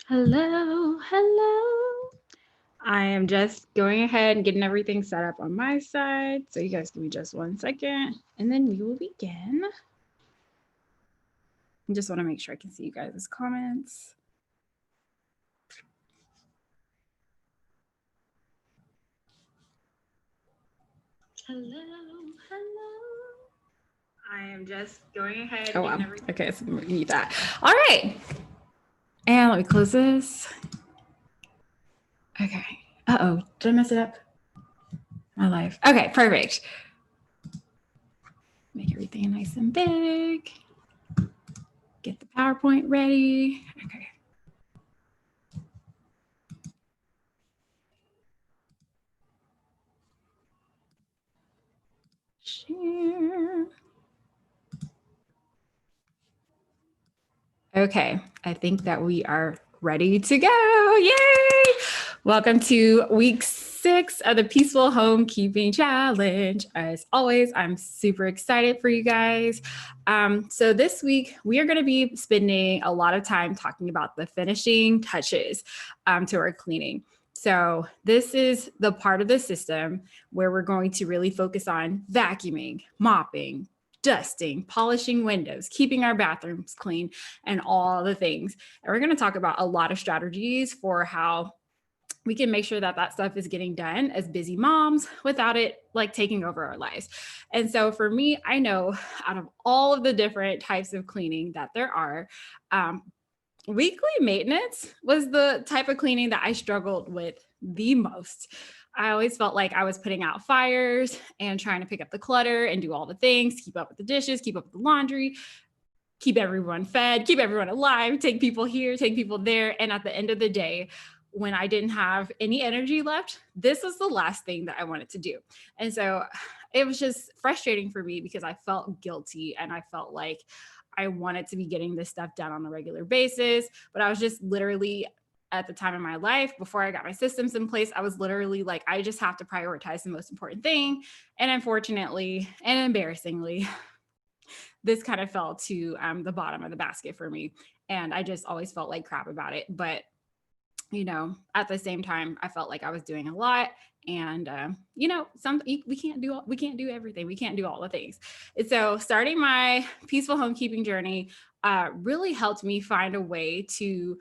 Hello, hello. I am just going ahead and getting everything set up on my side. So you guys give me just 1 second and then we will begin. I just want to make sure I can see you guys' comments. Hello, hello. I am just going ahead. Oh, wow. Okay, so we need that. All right. And let me close this. Okay. Uh-oh, did I mess it up? My life. Okay, perfect. Make everything nice and big. Get the PowerPoint ready. Okay. Share. Okay, I think that we are ready to go. Yay! Welcome to week 6 of the Peaceful Homekeeping Challenge. As always, I'm super excited for you guys. So this week, we are going to be spending a lot of time talking about the finishing touches to our cleaning. So this is the part of the system where we're going to really focus on vacuuming, mopping, dusting, polishing windows, keeping our bathrooms clean, and all the things. And we're going to talk about a lot of strategies for how we can make sure that that stuff is getting done as busy moms without it like taking over our lives. And so for me, I know out of all of the different types of cleaning that there are, weekly maintenance was the type of cleaning that I struggled with the most. I always felt like I was putting out fires and trying to pick up the clutter and do all the things, keep up with the dishes, keep up with the laundry, keep everyone fed, keep everyone alive, take people here, take people there. And at the end of the day, when I didn't have any energy left, this was the last thing that I wanted to do. And so it was just frustrating for me because I felt guilty and I felt like I wanted to be getting this stuff done on a regular basis, but I was just literally at the time in my life before I got my systems in place, I was literally like, I just have to prioritize the most important thing. And unfortunately and embarrassingly, this kind of fell to the bottom of the basket for me. And I just always felt like crap about it. But, you know, at the same time, I felt like I was doing a lot. And we can't do everything. We can't do all the things. And so starting my peaceful homekeeping journey really helped me find a way to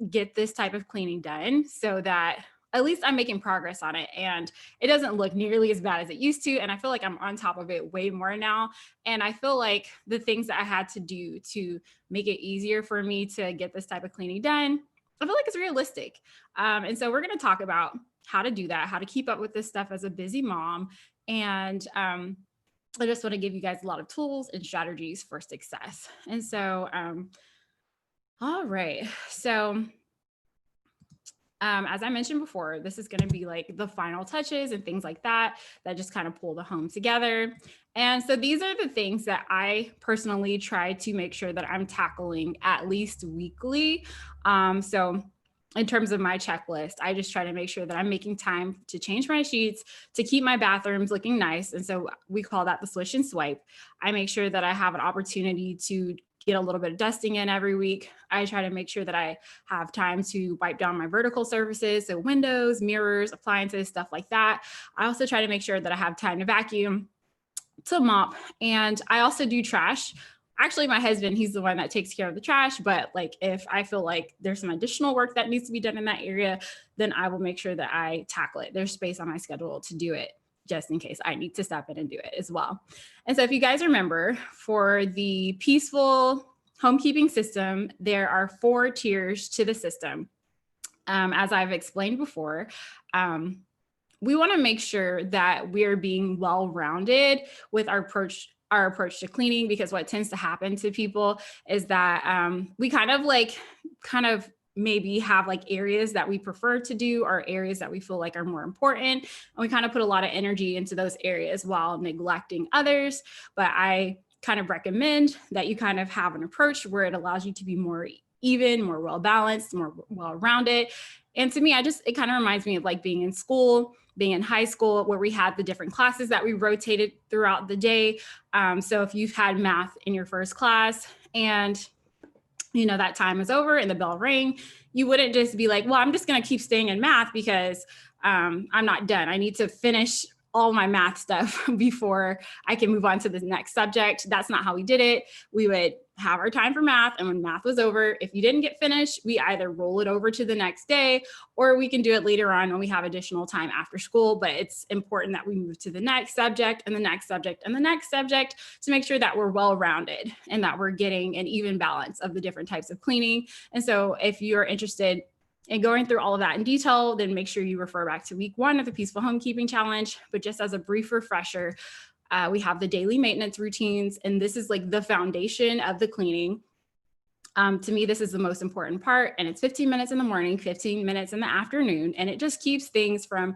get this type of cleaning done so that at least I'm making progress on it and it doesn't look nearly as bad as it used to. And I feel like I'm on top of it way more now. And I feel like the things that I had to do to make it easier for me to get this type of cleaning done, I feel like it's realistic. And so we're going to talk about how to do that, how to keep up with this stuff as a busy mom. And I just want to give you guys a lot of tools and strategies for success. And so, all right. So as I mentioned before, this is going to be like the final touches and things like that just kind of pull the home together. And so these are the things that I personally try to make sure that I'm tackling at least weekly. So in terms of my checklist, I just try to make sure that I'm making time to change my sheets, to keep my bathrooms looking nice. And so we call that the swish and swipe. I make sure that I have an opportunity to get a little bit of dusting in every week. I try to make sure that I have time to wipe down my vertical surfaces, so windows, mirrors, appliances, stuff like that. I also try to make sure that I have time to vacuum, to mop, and I also do trash. Actually, my husband, he's the one that takes care of the trash, but like if I feel like there's some additional work that needs to be done in that area, then I will make sure that I tackle it. There's space on my schedule to do it just in case I need to step in and do it as well. And so if you guys remember, for the peaceful homekeeping system, there are 4 tiers to the system. As I've explained before, we want to make sure that we're being well-rounded with our approach to cleaning, because what tends to happen to people is that we kind of maybe have like areas that we prefer to do or areas that we feel like are more important. And we kind of put a lot of energy into those areas while neglecting others. But I kind of recommend that you kind of have an approach where it allows you to be more even, more well-balanced, more well-rounded. And to me, it kind of reminds me of like being in school, being in high school, where we had the different classes that we rotated throughout the day. So if you've had math in your first class and that time is over and the bell rang, you wouldn't just be like, well, I'm just going to keep staying in math because I'm not done. I need to finish all my math stuff before I can move on to the next subject. That's not how we did it. We would have our time for math. And when math was over, if you didn't get finished, we either roll it over to the next day, or we can do it later on when we have additional time after school. But it's important that we move to the next subject and the next subject and the next subject to make sure that we're well-rounded and that we're getting an even balance of the different types of cleaning. And so if you're interested and going through all of that in detail, then make sure you refer back to week 1 of the Peaceful Homekeeping Challenge. But just as a brief refresher, we have the daily maintenance routines, and this is like the foundation of the cleaning. To me, this is the most important part, and it's 15 minutes in the morning, 15 minutes in the afternoon, and it just keeps things from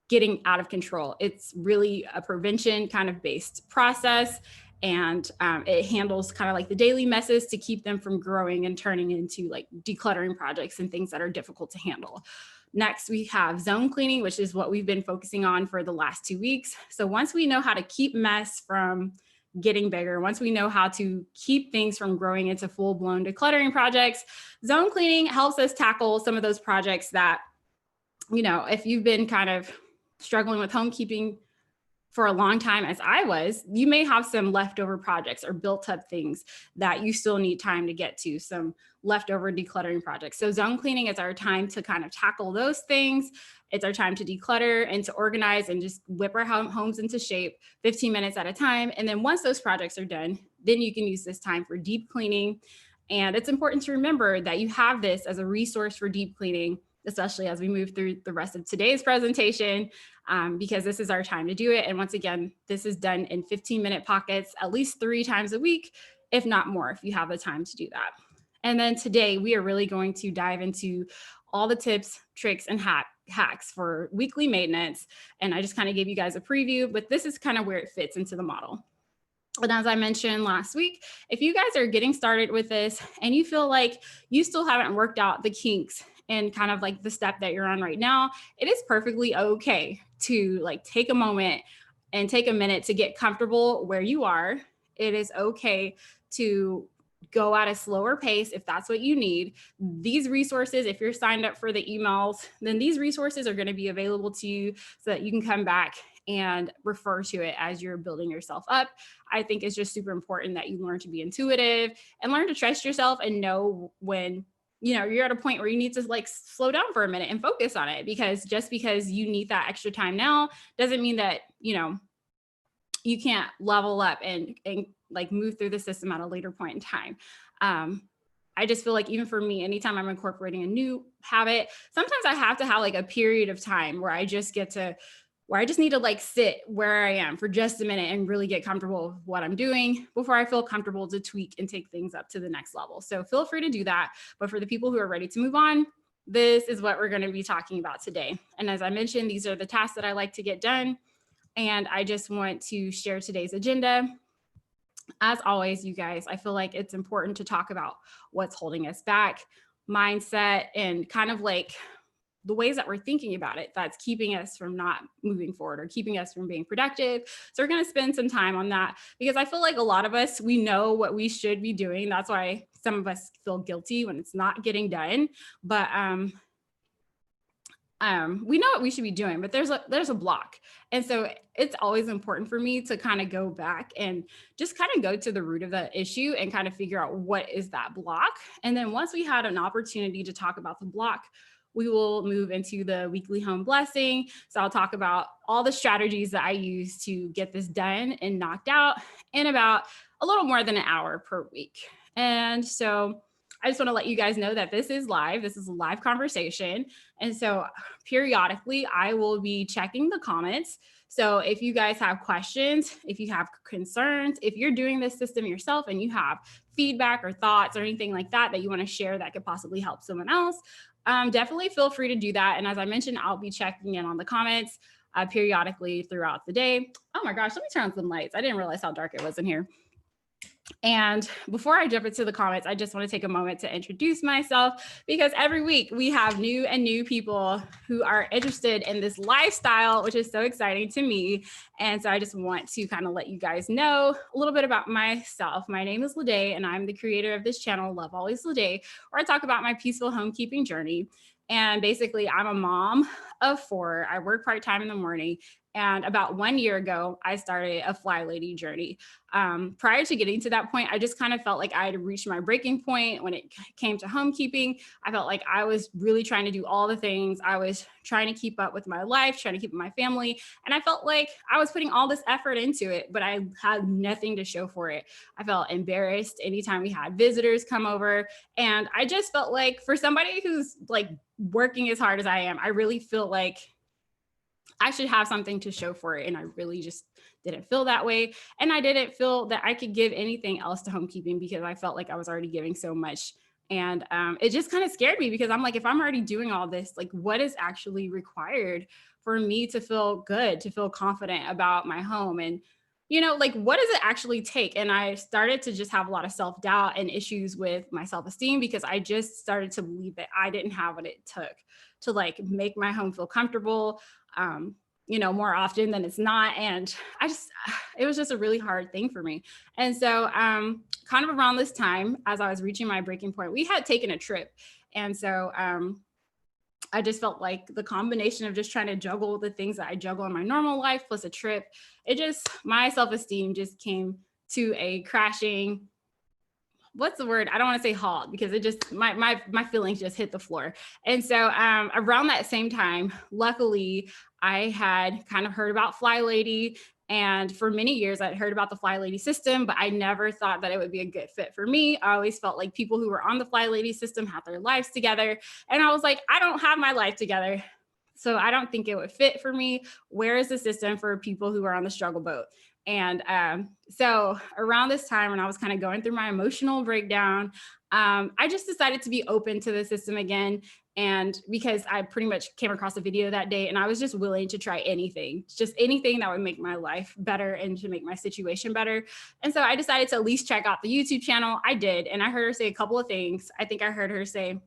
getting out of control. It's really a prevention kind of based process. And it handles kind of like the daily messes to keep them from growing and turning into like decluttering projects and things that are difficult to handle. Next, we have zone cleaning, which is what we've been focusing on for the last 2 weeks. So once we know how to keep mess from getting bigger, once we know how to keep things from growing into full-blown decluttering projects, zone cleaning helps us tackle some of those projects that, if you've been kind of struggling with homekeeping for a long time, as I was, you may have some leftover projects or built up things that you still need time to get to, some leftover decluttering projects. So zone cleaning is our time to kind of tackle those things. It's our time to declutter and to organize and just whip our homes into shape 15 minutes at a time. And then once those projects are done, then you can use this time for deep cleaning. And it's important to remember that you have this as a resource for deep cleaning, especially as we move through the rest of today's presentation, because this is our time to do it. And once again, this is done in 15-minute pockets, at least 3 times a week, if not more, if you have the time to do that. And then today, we are really going to dive into all the tips, tricks, and hacks for weekly maintenance. And I just kind of gave you guys a preview, but this is kind of where it fits into the model. And as I mentioned last week, if you guys are getting started with this and you feel like you still haven't worked out the kinks and kind of like the step that you're on right now, it is perfectly okay to like take a moment and take a minute to get comfortable where you are. It is okay to go at a slower pace if that's what you need. These resources, if you're signed up for the emails, then these resources are going to be available to you so that you can come back and refer to it as you're building yourself up. I think it's just super important that you learn to be intuitive and learn to trust yourself and know when you're at a point where you need to like slow down for a minute and focus on it, because just because you need that extra time now doesn't mean that, you can't level up and like move through the system at a later point in time. I just feel like even for me, anytime I'm incorporating a new habit, sometimes I have to have like a period of time where I just need to like sit where I am for just a minute and really get comfortable with what I'm doing before I feel comfortable to tweak and take things up to the next level. So feel free to do that. But for the people who are ready to move on, this is what we're going to be talking about today. And as I mentioned, these are the tasks that I like to get done. And I just want to share today's agenda. As always, you guys, I feel like it's important to talk about what's holding us back, mindset, and kind of like the ways that we're thinking about it that's keeping us from not moving forward or keeping us from being productive. So we're going to spend some time on that, because I feel like a lot of us, we know what we should be doing. That's why some of us feel guilty when it's not getting done. But we know what we should be doing, but there's a block. And so it's always important for me to kind of go back and just kind of go to the root of the issue and kind of figure out what is that block. And then once we had an opportunity to talk about the block, we will move into the weekly home blessing. So I'll talk about all the strategies that I use to get this done and knocked out in about a little more than an hour per week. And so I just want to let you guys know that this is live. This is a live conversation. And so periodically I will be checking the comments. So if you guys have questions, if you have concerns, if you're doing this system yourself and you have feedback or thoughts or anything like that that you want to share that could possibly help someone else, definitely feel free to do that. And as I mentioned, I'll be checking in on the comments periodically throughout the day. Oh my gosh, let me turn on some lights. I didn't realize how dark it was in here. And before I jump into the comments, I just want to take a moment to introduce myself because every week we have new people who are interested in this lifestyle, which is so exciting to me. And so I just want to kind of let you guys know a little bit about myself. My name is Lede, and I'm the creator of this channel, Love Always Lede, where I talk about my peaceful homekeeping journey. And basically, I'm a mom of 4. I work part-time in the morning. And about 1 year ago, I started a Fly Lady journey. Prior to getting to that point, I just kind of felt like I had reached my breaking point when it came to homekeeping. I felt like I was really trying to do all the things. I was trying to keep up with my life, trying to keep up with my family. And I felt like I was putting all this effort into it, but I had nothing to show for it. I felt embarrassed anytime we had visitors come over. And I just felt like for somebody who's like working as hard as I am, I really feel like I should have something to show for it. And I really just didn't feel that way. And I didn't feel that I could give anything else to homekeeping because I felt like I was already giving so much. And it just kind of scared me because I'm like, if I'm already doing all this, like what is actually required for me to feel good, to feel confident about my home? And, like what does it actually take? And I started to just have a lot of self-doubt and issues with my self-esteem because I just started to believe that I didn't have what it took to like make my home feel comfortable, more often than it's not. And it was just a really hard thing for me. And so kind of around this time, as I was reaching my breaking point, we had taken a trip. And so I just felt like the combination of just trying to juggle the things that I juggle in my normal life plus a trip, my self-esteem just came to a crashing, what's the word? I don't want to say halt because it just my feelings just hit the floor. And so around that same time, luckily, I had kind of heard about Fly Lady. And for many years, I'd heard about the Fly Lady system, but I never thought that it would be a good fit for me. I always felt like people who were on the Fly Lady system had their lives together. And I was like, I don't have my life together. So I don't think it would fit for me. Where is the system for people who are on the struggle boat? And so around this time when I was kind of going through my emotional breakdown, I just decided to be open to the system again. And because I pretty much came across a video that day and I was just willing to try anything, just anything that would make my life better and to make my situation better. And so I decided to at least check out the YouTube channel. I did. And I heard her say a couple of things. I think I heard her say,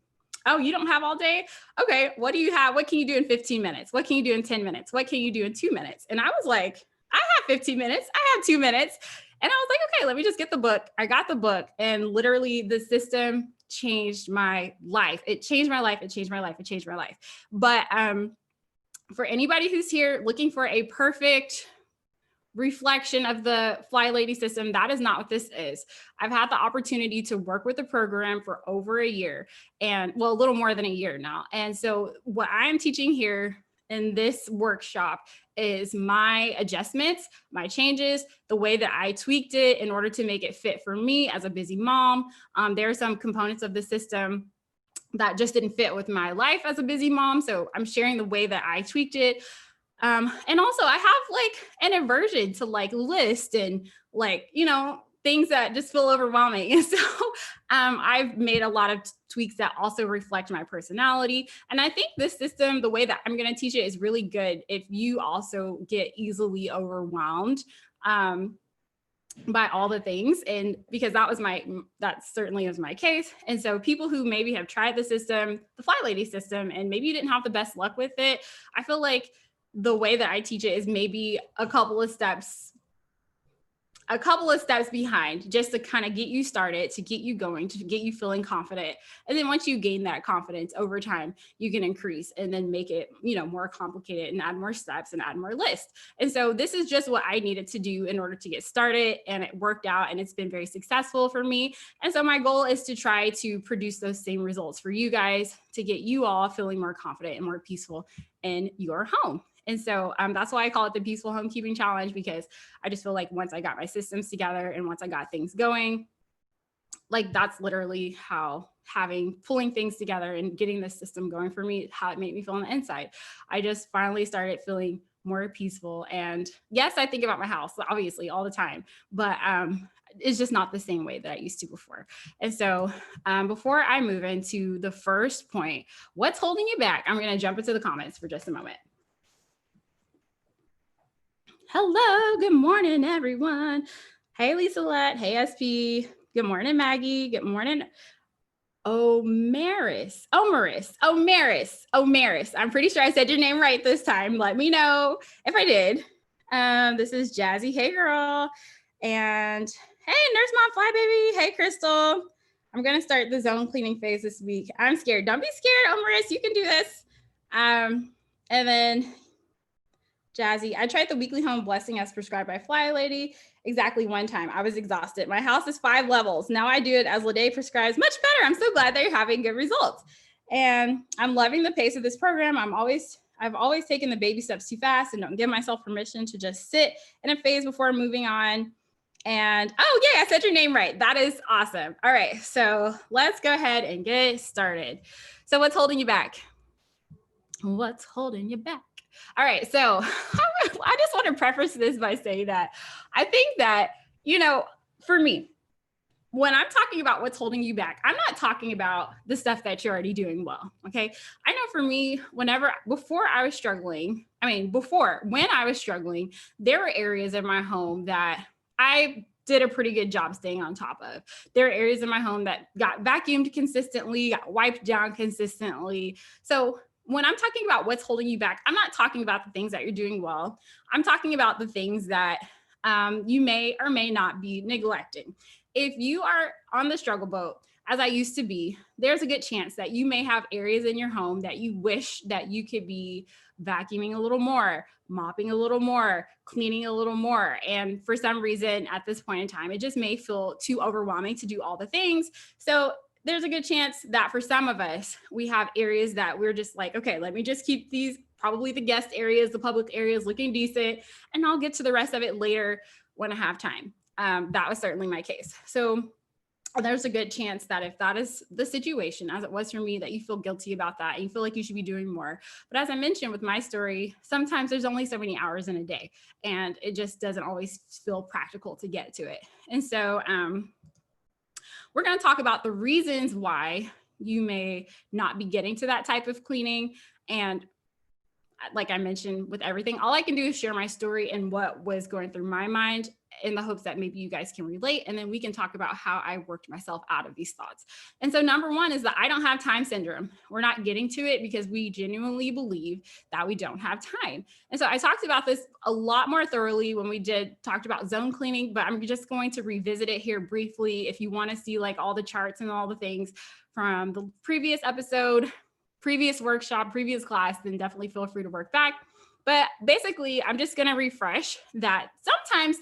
oh, you don't have all day? Okay, what do you have? What can you do in 15 minutes? What can you do in 10 minutes? What can you do in 2 minutes? And I was like, I have 15 minutes. I have 2 minutes. And I was like, okay, let me just get the book. I got the book and literally the system changed my life. It changed my life. It changed my life. It changed my life. But for anybody who's here looking for a perfect reflection of the Fly Lady system, that is not what this is. I've had the opportunity to work with the program for over a year and a little more than a year now. And so what I'm teaching here in this workshop is my adjustments, my changes, the way that I tweaked it in order to make it fit for me as a busy mom. There are some components of the system that just didn't fit with my life as a busy mom. So I'm sharing the way that I tweaked it. And also I have like an aversion to like list and like, things that just feel overwhelming. And so I've made a lot of tweaks that also reflect my personality. And I think this system, the way that I'm going to teach it is really good if you also get easily overwhelmed by all the things. And because that certainly was my case. And so people who maybe have tried the system, the Fly Lady system, and maybe you didn't have the best luck with it, I feel like the way that I teach it is maybe a couple of steps behind just to kind of get you started, to get you going, to get you feeling confident. And then once you gain that confidence over time, you can increase and then make it, more complicated and add more steps and add more lists. And so this is just what I needed to do in order to get started. And it worked out and it's been very successful for me. And so my goal is to try to produce those same results for you guys to get you all feeling more confident and more peaceful in your home. And so that's why I call it the Peaceful Homekeeping Challenge, because I just feel like once I got my systems together and once I got things going, like that's literally how pulling things together and getting this system going for me, how it made me feel on the inside. I just finally started feeling more peaceful. And yes, I think about my house, obviously, all the time, but it's just not the same way that I used to before. And so before I move into the first point, what's holding you back? I'm going to jump into the comments for just a moment. Hello, good morning, everyone. Hey, Lisa Lett. Hey, SP. Good morning, Maggie. Good morning, Omaris. I'm pretty sure I said your name right this time. Let me know if I did. This is Jazzy. Hey, girl. And hey, Nurse Mom Fly Baby. Hey, Crystal. I'm going to start the zone cleaning phase this week. I'm scared. Don't be scared, Omaris. You can do this. And then Jazzy, I tried the weekly home blessing as prescribed by Fly Lady exactly one time. I was exhausted. My house is 5 levels. Now I do it as Lede prescribes. Much better. I'm so glad that you're having good results. And I'm loving the pace of this program. I've always taken the baby steps too fast and don't give myself permission to just sit in a phase before moving on. And oh, yay, I said your name right. That is awesome. All right, so let's go ahead and get started. So what's holding you back? What's holding you back? All right, so I just want to preface this by saying that I think that, for me, when I'm talking about what's holding you back, I'm not talking about the stuff that you're already doing well, okay? I know for me, when I was struggling, there were areas in my home that I did a pretty good job staying on top of. There are areas in my home that got vacuumed consistently, got wiped down consistently. So when I'm talking about what's holding you back, I'm not talking about the things that you're doing well. I'm talking about the things that you may or may not be neglecting. If you are on the struggle boat, as I used to be, there's a good chance that you may have areas in your home that you wish that you could be vacuuming a little more, mopping a little more, cleaning a little more. And for some reason at this point in time, it just may feel too overwhelming to do all the things. So there's a good chance that for some of us, we have areas that we're just like, okay, let me just keep these, probably the guest areas, the public areas looking decent, and I'll get to the rest of it later when I have time. That was certainly my case. So there's a good chance that if that is the situation, as it was for me, that you feel guilty about that and you feel like you should be doing more. But as I mentioned with my story, sometimes there's only so many hours in a day and it just doesn't always feel practical to get to it. And so we're going to talk about the reasons why you may not be getting to that type of cleaning. And like I mentioned with everything, all I can do is share my story and what was going through my mind in the hopes that maybe you guys can relate. And then we can talk about how I worked myself out of these thoughts. And so number one is the I don't have time syndrome. We're not getting to it because we genuinely believe that we don't have time. And so I talked about this a lot more thoroughly when we talked about zone cleaning, but I'm just going to revisit it here briefly. If you want to see like all the charts and all the things from the previous episode, previous workshop, previous class, then definitely feel free to work back. But basically, I'm just going to refresh that sometimes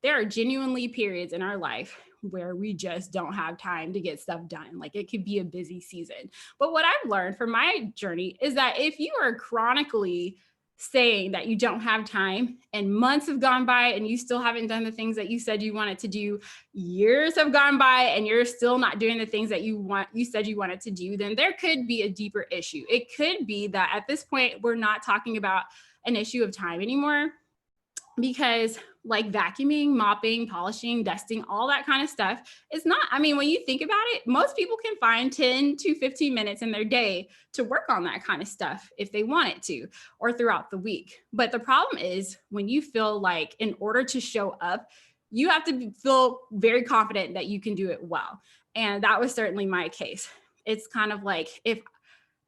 there are genuinely periods in our life where we just don't have time to get stuff done. Like it could be a busy season. But what I've learned from my journey is that if you are chronically saying that you don't have time and months have gone by and you still haven't done the things that you said you wanted to do, years have gone by and you're still not doing the things that you said you wanted to do, then there could be a deeper issue. It could be that at this point, we're not talking about an issue of time anymore, because like vacuuming, mopping, polishing, dusting, all that kind of stuff is not, I mean, when you think about it, most people can find 10 to 15 minutes in their day to work on that kind of stuff if they wanted to, or throughout the week. But the problem is when you feel like in order to show up, you have to feel very confident that you can do it well. And that was certainly my case. It's kind of like if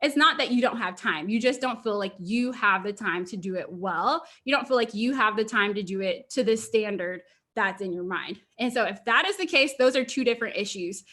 it's not that you don't have time. You just don't feel like you have the time to do it well. You don't feel like you have the time to do it to the standard that's in your mind. And so if that is the case, those are two different issues.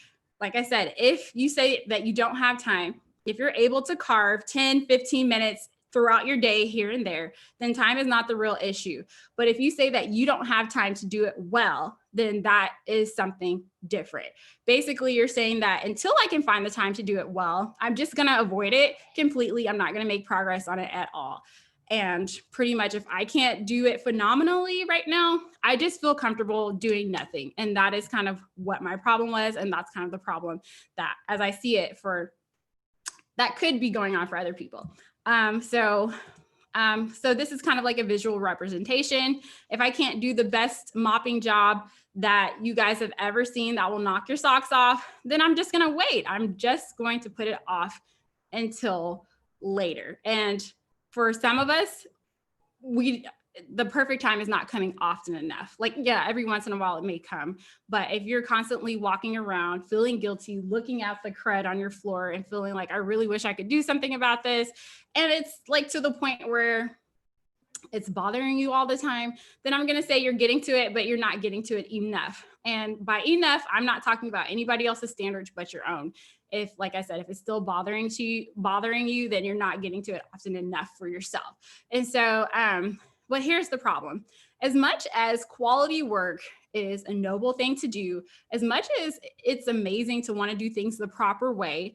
Like I said, if you say that you don't have time, if you're able to carve 10, 15 minutes throughout your day here and there, then time is not the real issue. But if you say that you don't have time to do it well, then that is something different. Basically, you're saying that until I can find the time to do it well, I'm just going to avoid it completely. I'm not going to make progress on it at all. And pretty much if I can't do it phenomenally right now, I just feel comfortable doing nothing. And that is kind of what my problem was. And that's kind of the problem that, as I see it, that could be going on for other people. So this is kind of like a visual representation. If I can't do the best mopping job that you guys have ever seen that will knock your socks off, then I'm just going to wait. I'm just going to put it off until later. And for some of us, the perfect time is not coming often enough. Like, yeah, every once in a while it may come, but if you're constantly walking around feeling guilty, looking at the crud on your floor and feeling like, I really wish I could do something about this, and it's like to the point where it's bothering you all the time, then I'm going to say you're getting to it, but you're not getting to it enough. And by enough, I'm not talking about anybody else's standards but your own. If, like I said, if it's still bothering you, then you're not getting to it often enough for yourself. And so, but here's the problem. As much as quality work is a noble thing to do, as much as it's amazing to want to do things the proper way,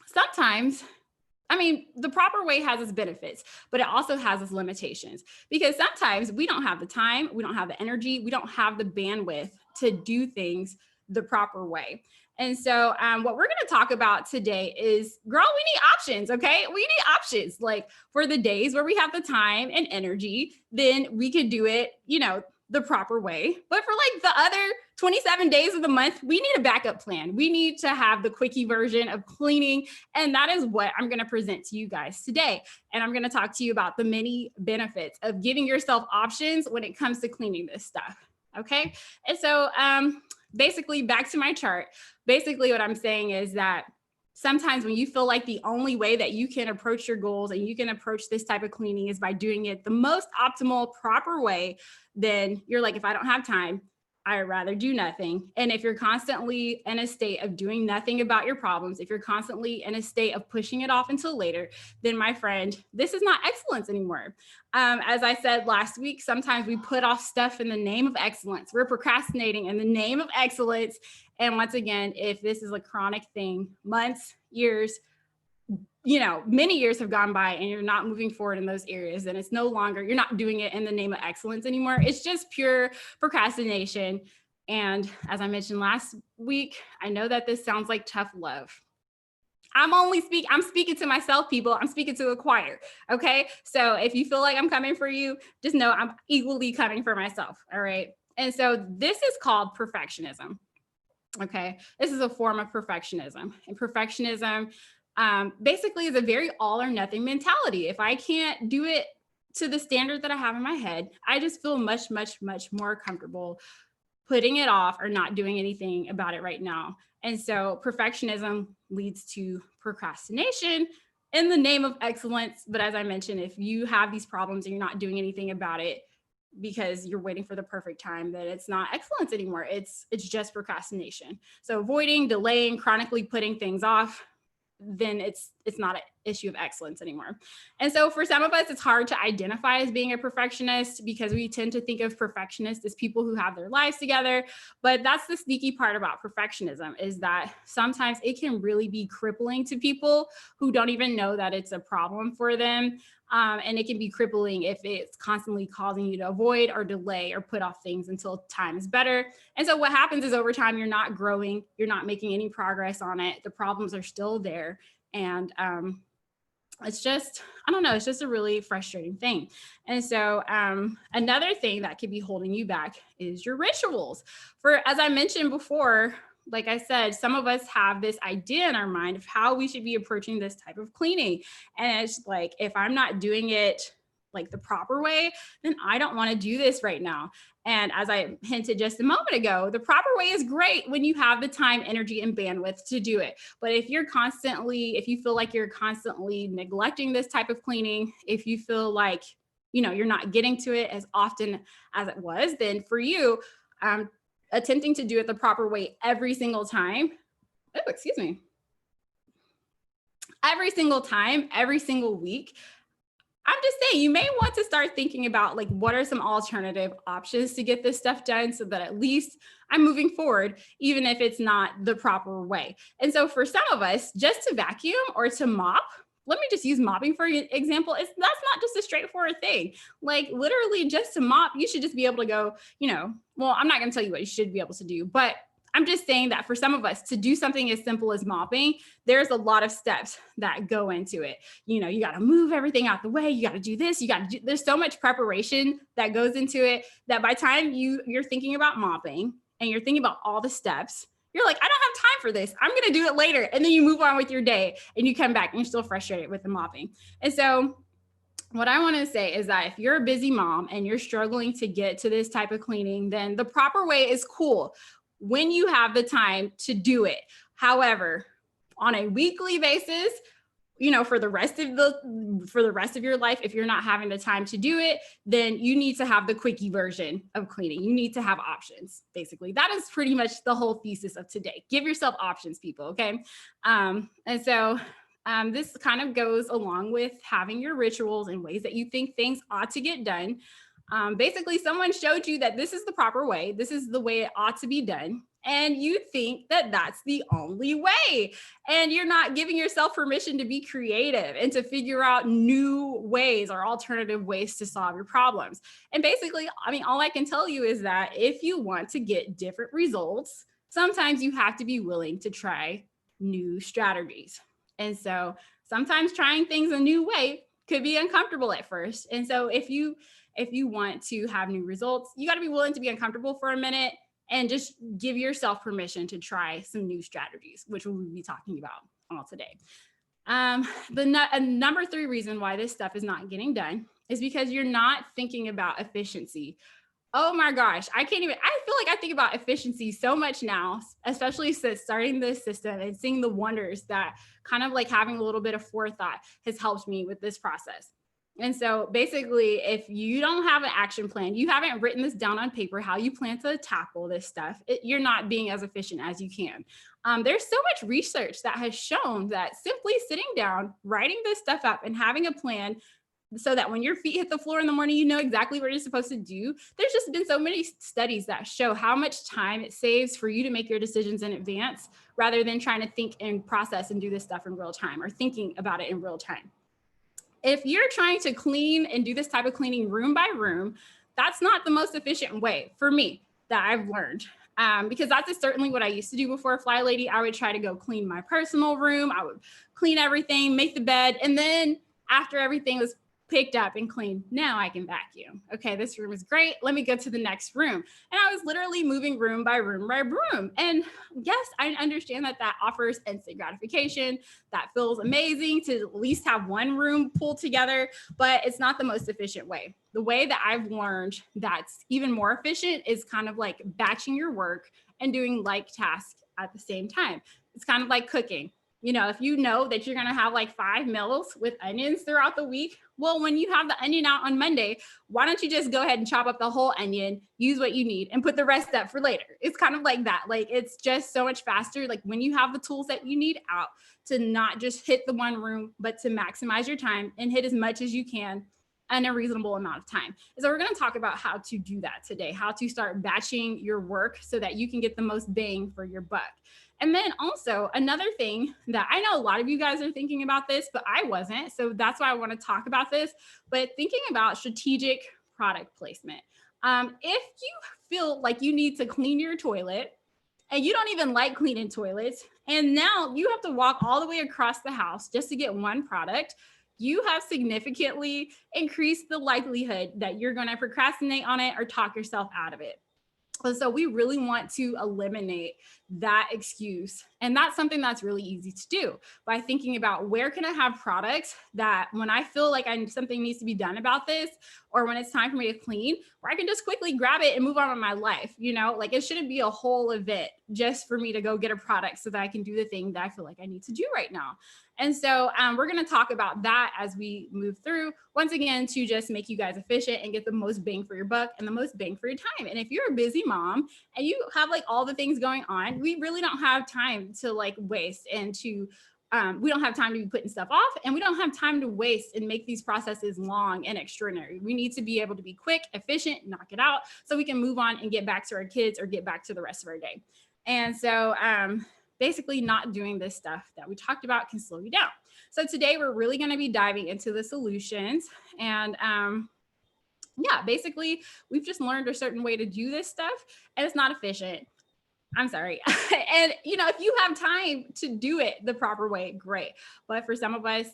sometimes, I mean, the proper way has its benefits, but it also has its limitations, because sometimes we don't have the time, we don't have the energy, we don't have the bandwidth to do things the proper way. And so what we're going to talk about today is, girl, we need options, okay? We need options. Like, for the days where we have the time and energy, then we could do it, the proper way. But for like the other 27 days of the month, we need a backup plan. We need to have the quickie version of cleaning. And that is what I'm going to present to you guys today. And I'm going to talk to you about the many benefits of giving yourself options when it comes to cleaning this stuff. Okay. And so basically, back to my chart, basically what I'm saying is that sometimes when you feel like the only way that you can approach your goals and you can approach this type of cleaning is by doing it the most optimal, proper way, then you're like, if I don't have time, I'd rather do nothing. And if you're constantly in a state of doing nothing about your problems, if you're constantly in a state of pushing it off until later, then my friend, this is not excellence anymore. As I said last week, sometimes we put off stuff in the name of excellence. We're procrastinating in the name of excellence. And once again, if this is a chronic thing, months, years, many years have gone by and you're not moving forward in those areas, then it's no longer, you're not doing it in the name of excellence anymore. It's just pure procrastination. And as I mentioned last week, I know that this sounds like tough love. I'm speaking to myself, people. I'm speaking to a choir. Okay. So if you feel like I'm coming for you, just know I'm equally coming for myself. All right. And so this is called perfectionism. Okay. This is a form of perfectionism, and perfectionism basically is a very all or nothing mentality. If I can't do it to the standard that I have in my head, I just feel much, much, much more comfortable putting it off or not doing anything about it right now. And so perfectionism leads to procrastination in the name of excellence. But as I mentioned, if you have these problems and you're not doing anything about it because you're waiting for the perfect time, then it's not excellence anymore. It's just procrastination. So avoiding, delaying, chronically putting things off, then it's not an issue of excellence anymore. And so for some of us, it's hard to identify as being a perfectionist because we tend to think of perfectionists as people who have their lives together. But that's the sneaky part about perfectionism, is that sometimes it can really be crippling to people who don't even know that it's a problem for them. And it can be crippling if it's constantly causing you to avoid or delay or put off things until time is better. And so what happens is, over time, you're not growing, you're not making any progress on it. The problems are still there. And it's just, I don't know, it's just a really frustrating thing. And so another thing that could be holding you back is your rituals. As I mentioned before, like I said, some of us have this idea in our mind of how we should be approaching this type of cleaning. And it's like, if I'm not doing it like the proper way, then I don't want to do this right now. And as I hinted just a moment ago, the proper way is great when you have the time, energy, and bandwidth to do it. But if you feel like you're constantly neglecting this type of cleaning, if you feel like, you're not getting to it as often as it was, then for you, attempting to do it the proper way every single time, every single time, every single week, I'm just saying, you may want to start thinking about, like, what are some alternative options to get this stuff done so that at least I'm moving forward, even if it's not the proper way. And so for some of us, just to vacuum or to mop, let me just use mopping for example, that's not just a straightforward thing. Like, literally, just to mop, you should just be able to go, well, I'm not going to tell you what you should be able to do, but I'm just saying that for some of us, to do something as simple as mopping, there's a lot of steps that go into it. You got to move everything out the way. You got to do this. There's so much preparation that goes into it that by the time you're thinking about mopping and you're thinking about all the steps, you're like, I don't have time for this. I'm going to do it later. And then you move on with your day and you come back and you're still frustrated with the mopping. And so what I want to say is that if you're a busy mom and you're struggling to get to this type of cleaning, then the proper way is cool when you have the time to do it. However, on a weekly basis, for the rest of your life, if you're not having the time to do it, then you need to have the quickie version of cleaning. You need to have options. Basically, that is pretty much the whole thesis of today. Give yourself options, people. Okay. And so this kind of goes along with having your rituals and ways that you think things ought to get done. Basically, someone showed you that this is the proper way. This is the way it ought to be done. And you think that that's the only way. And you're not giving yourself permission to be creative and to figure out new ways or alternative ways to solve your problems. And basically, all I can tell you is that if you want to get different results, sometimes you have to be willing to try new strategies. And so sometimes trying things a new way could be uncomfortable at first. And so if you want to have new results, you got to be willing to be uncomfortable for a minute and just give yourself permission to try some new strategies, which we'll be talking about all today. Number 3 reason why this stuff is not getting done is because you're not thinking about efficiency. Oh my gosh, I feel like I think about efficiency so much now, especially since starting this system and seeing the wonders that kind of like having a little bit of forethought has helped me with this process. And so basically, if you don't have an action plan, you haven't written this down on paper, how you plan to tackle this stuff, you're not being as efficient as you can. There's so much research that has shown that simply sitting down, writing this stuff up and having a plan so that when your feet hit the floor in the morning, you know exactly what you're supposed to do. There's just been so many studies that show how much time it saves for you to make your decisions in advance rather than trying to think and process and do this stuff in real time or thinking about it in real time. If you're trying to clean and do this type of cleaning room by room, that's not the most efficient way for me that I've learned. Because that's certainly what I used to do before Fly Lady. I would try to go clean my personal room. I would clean everything, make the bed. And then after everything was picked up and cleaned, now I can vacuum. Okay, this room is great. Let me go to the next room. And I was literally moving room by room by room. And yes, I understand that offers instant gratification. That feels amazing to at least have one room pulled together, but it's not the most efficient way. The way that I've learned that's even more efficient is kind of like batching your work and doing like tasks at the same time. It's kind of like cooking. If you know that you're going to have like 5 meals with onions throughout the week, well, when you have the onion out on Monday, why don't you just go ahead and chop up the whole onion, use what you need, and put the rest up for later? It's kind of like that. Like, it's just so much faster. Like when you have the tools that you need out to not just hit the one room, but to maximize your time and hit as much as you can in a reasonable amount of time. So we're going to talk about how to do that today, how to start batching your work so that you can get the most bang for your buck. And then also another thing that I know a lot of you guys are thinking about this, but I wasn't. So that's why I want to talk about this, but thinking about strategic product placement. If you feel like you need to clean your toilet and you don't even like cleaning toilets, and now you have to walk all the way across the house just to get one product, you have significantly increased the likelihood that you're going to procrastinate on it or talk yourself out of it. So we really want to eliminate that excuse. And that's something that's really easy to do by thinking about where can I have products that when I feel like something needs to be done about this, or when it's time for me to clean, where I can just quickly grab it and move on with my life. Like it shouldn't be a whole event just for me to go get a product so that I can do the thing that I feel like I need to do right now. And so we're going to talk about that as we move through, once again, to just make you guys efficient and get the most bang for your buck and the most bang for your time. And if you're a busy mom and you have like all the things going on, we really don't have time to like waste and to we don't have time to be putting stuff off, and we don't have time to waste and make these processes long and extraordinary. We need to be able to be quick, efficient, knock it out so we can move on and get back to our kids or get back to the rest of our day. And so basically not doing this stuff that we talked about can slow you down. So today we're really going to be diving into the solutions. And basically we've just learned a certain way to do this stuff and it's not efficient. I'm sorry. And if you have time to do it the proper way, great. But for some of us,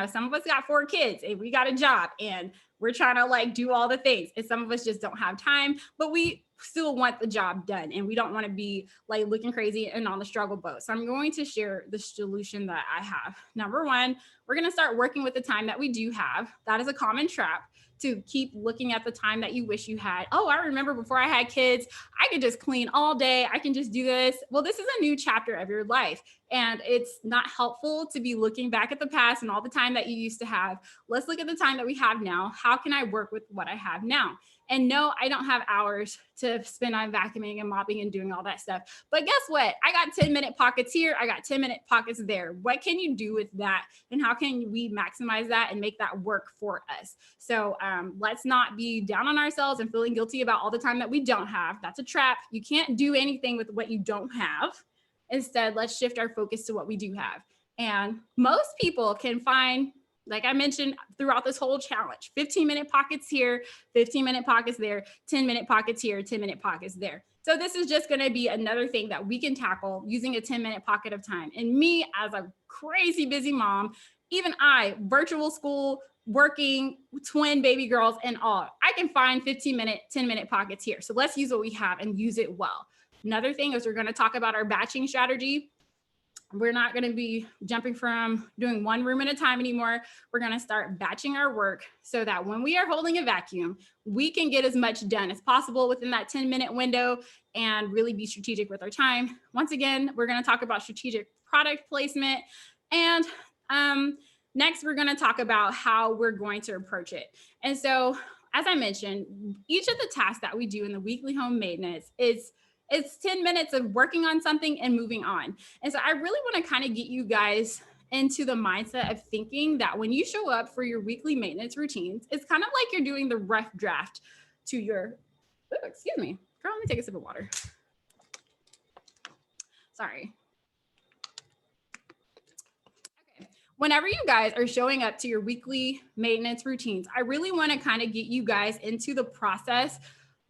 some of us got 4 kids and we got a job and we're trying to like do all the things. And some of us just don't have time, but we still want the job done and we don't want to be like looking crazy and on the struggle boat. So I'm going to share the solution that I have. Number one, we're going to start working with the time that we do have. That is a common trap, to keep looking at the time that you wish you had. Oh, I remember before I had kids, I could just clean all day. I can just do this. Well, this is a new chapter of your life. And it's not helpful to be looking back at the past and all the time that you used to have. Let's look at the time that we have now. How can I work with what I have now? And no, I don't have hours to spend on vacuuming and mopping and doing all that stuff. But guess what? I got 10-minute pockets here. I got 10-minute pockets there. What can you do with that? And how can we maximize that and make that work for us? So let's not be down on ourselves and feeling guilty about all the time that we don't have. That's a trap. You can't do anything with what you don't have. Instead, let's shift our focus to what we do have. And most people can find, like I mentioned throughout this whole challenge, 15-minute pockets here, 15-minute pockets there, 10-minute pockets here, 10-minute pockets there. So this is just going to be another thing that we can tackle using a 10-minute pocket of time. And me, as a crazy busy mom, even I, virtual school, working, twin baby girls and all, I can find 15-minute, 10-minute pockets here. So let's use what we have and use it well. Another thing is we're going to talk about our batching strategy. We're not going to be jumping from doing one room at a time anymore. We're going to start batching our work so that when we are holding a vacuum, we can get as much done as possible within that 10-minute window and really be strategic with our time. Once again, we're going to talk about strategic product placement. And next, we're going to talk about how we're going to approach it. And so, as I mentioned, each of the tasks that we do in the weekly home maintenance it's 10 minutes of working on something and moving on. And so I really want to kind of get you guys into the mindset of thinking that when you show up for your weekly maintenance routines, it's kind of like you're doing the rough draft to your, excuse me, girl, let me take a sip of water. Sorry. Okay. Whenever you guys are showing up to your weekly maintenance routines, I really want to kind of get you guys into the process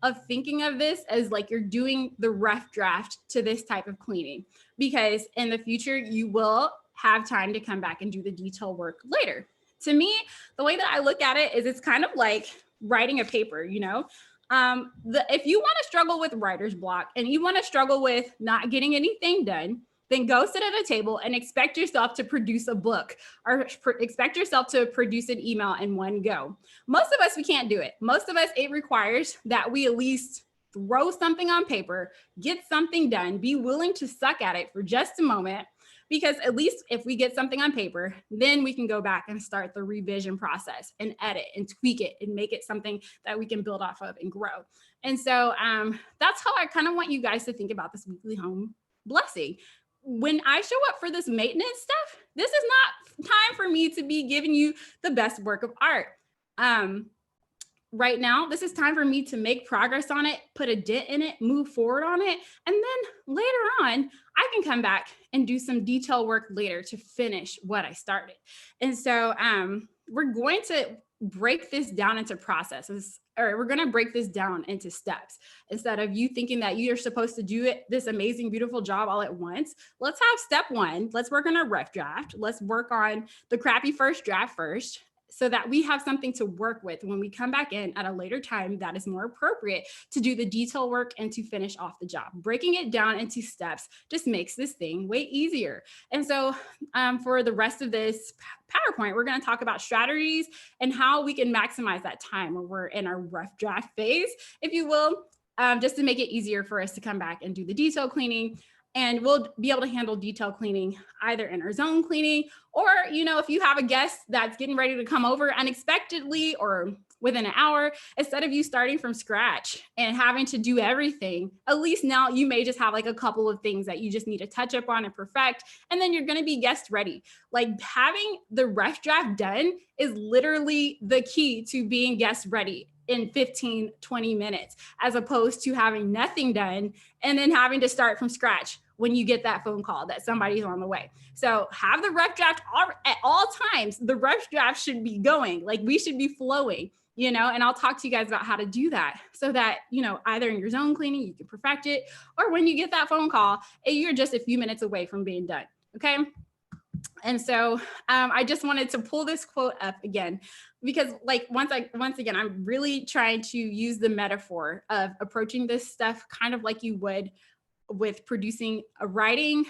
of thinking of this as like you're doing the rough draft to this type of cleaning, because in the future you will have time to come back and do the detail work later. To me, the way that I look at it is it's kind of like writing a paper, if you want to struggle with writer's block and you want to struggle with not getting anything done, then go sit at a table and expect yourself to produce a book or expect yourself to produce an email in one go. Most of us, we can't do it. Most of us, it requires that we at least throw something on paper, get something done, be willing to suck at it for just a moment, because at least if we get something on paper, then we can go back and start the revision process and edit and tweak it and make it something that we can build off of and grow. And so that's how I kind of want you guys to think about this weekly home blessing. When I show up for this maintenance stuff, this is not time for me to be giving you the best work of art. Right now, this is time for me to make progress on it, put a dent in it, move forward on it. And then later on, I can come back and do some detail work later to finish what I started. And so we're going to break this down into processes, or we're going to break this down into steps. Instead of you thinking that you're supposed to do this amazing, beautiful job all at once, let's have step one. Let's work on a rough draft. Let's work on the crappy first draft first, so that we have something to work with when we come back in at a later time that is more appropriate to do the detail work and to finish off the job. Breaking it down into steps just makes this thing way easier. And so for the rest of this PowerPoint, we're going to talk about strategies and how we can maximize that time when we're in our rough draft phase, if you will, just to make it easier for us to come back and do the detail cleaning. And we'll be able to handle detail cleaning either in our zone cleaning, or, if you have a guest that's getting ready to come over unexpectedly or within an hour, instead of you starting from scratch and having to do everything, at least now you may just have like a couple of things that you just need to touch up on and perfect. And then you're going to be guest ready. Like having the rough draft done is literally the key to being guest ready in 15, 20 minutes, as opposed to having nothing done and then having to start from scratch when you get that phone call that somebody's on the way. So have the rough draft at all times. The rough draft should be going, like we should be flowing, and I'll talk to you guys about how to do that so that, either in your zone cleaning, you can perfect it, or when you get that phone call, you're just a few minutes away from being done. Okay. And so I just wanted to pull this quote up again, because like once again, I'm really trying to use the metaphor of approaching this stuff kind of like you would with producing a writing,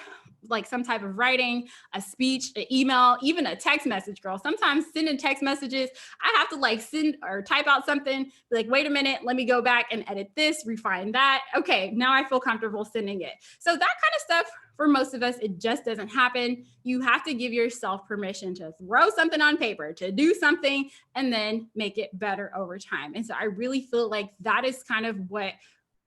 like some type of writing, a speech, an email, even a text message, girl. Sometimes sending text messages, I have to like send or type out something, be like, wait a minute, let me go back and edit this, refine that. Okay, now I feel comfortable sending it. So that kind of stuff, for most of us, it just doesn't happen. You have to give yourself permission to throw something on paper, to do something, and then make it better over time. And so I really feel like that is kind of what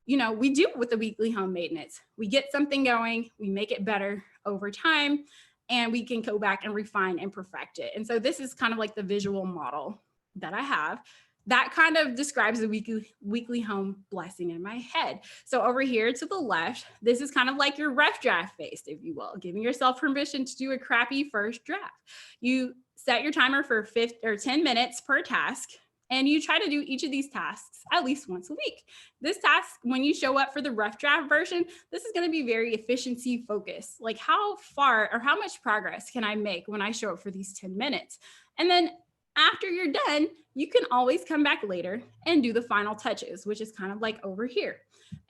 we do with the weekly home maintenance. We get something going, we make it better over time, and we can go back and refine and perfect it. And so this is kind of like the visual model that I have that kind of describes the weekly home blessing in my head. So over here to the left, this is kind of like your rough draft phase, if you will, giving yourself permission to do a crappy first draft. You set your timer for 10 minutes per task, and you try to do each of these tasks at least once a week. This task, when you show up for the rough draft version, this is going to be very efficiency focused. Like how far or how much progress can I make when I show up for these 10 minutes? And then after you're done, you can always come back later and do the final touches, which is kind of like over here.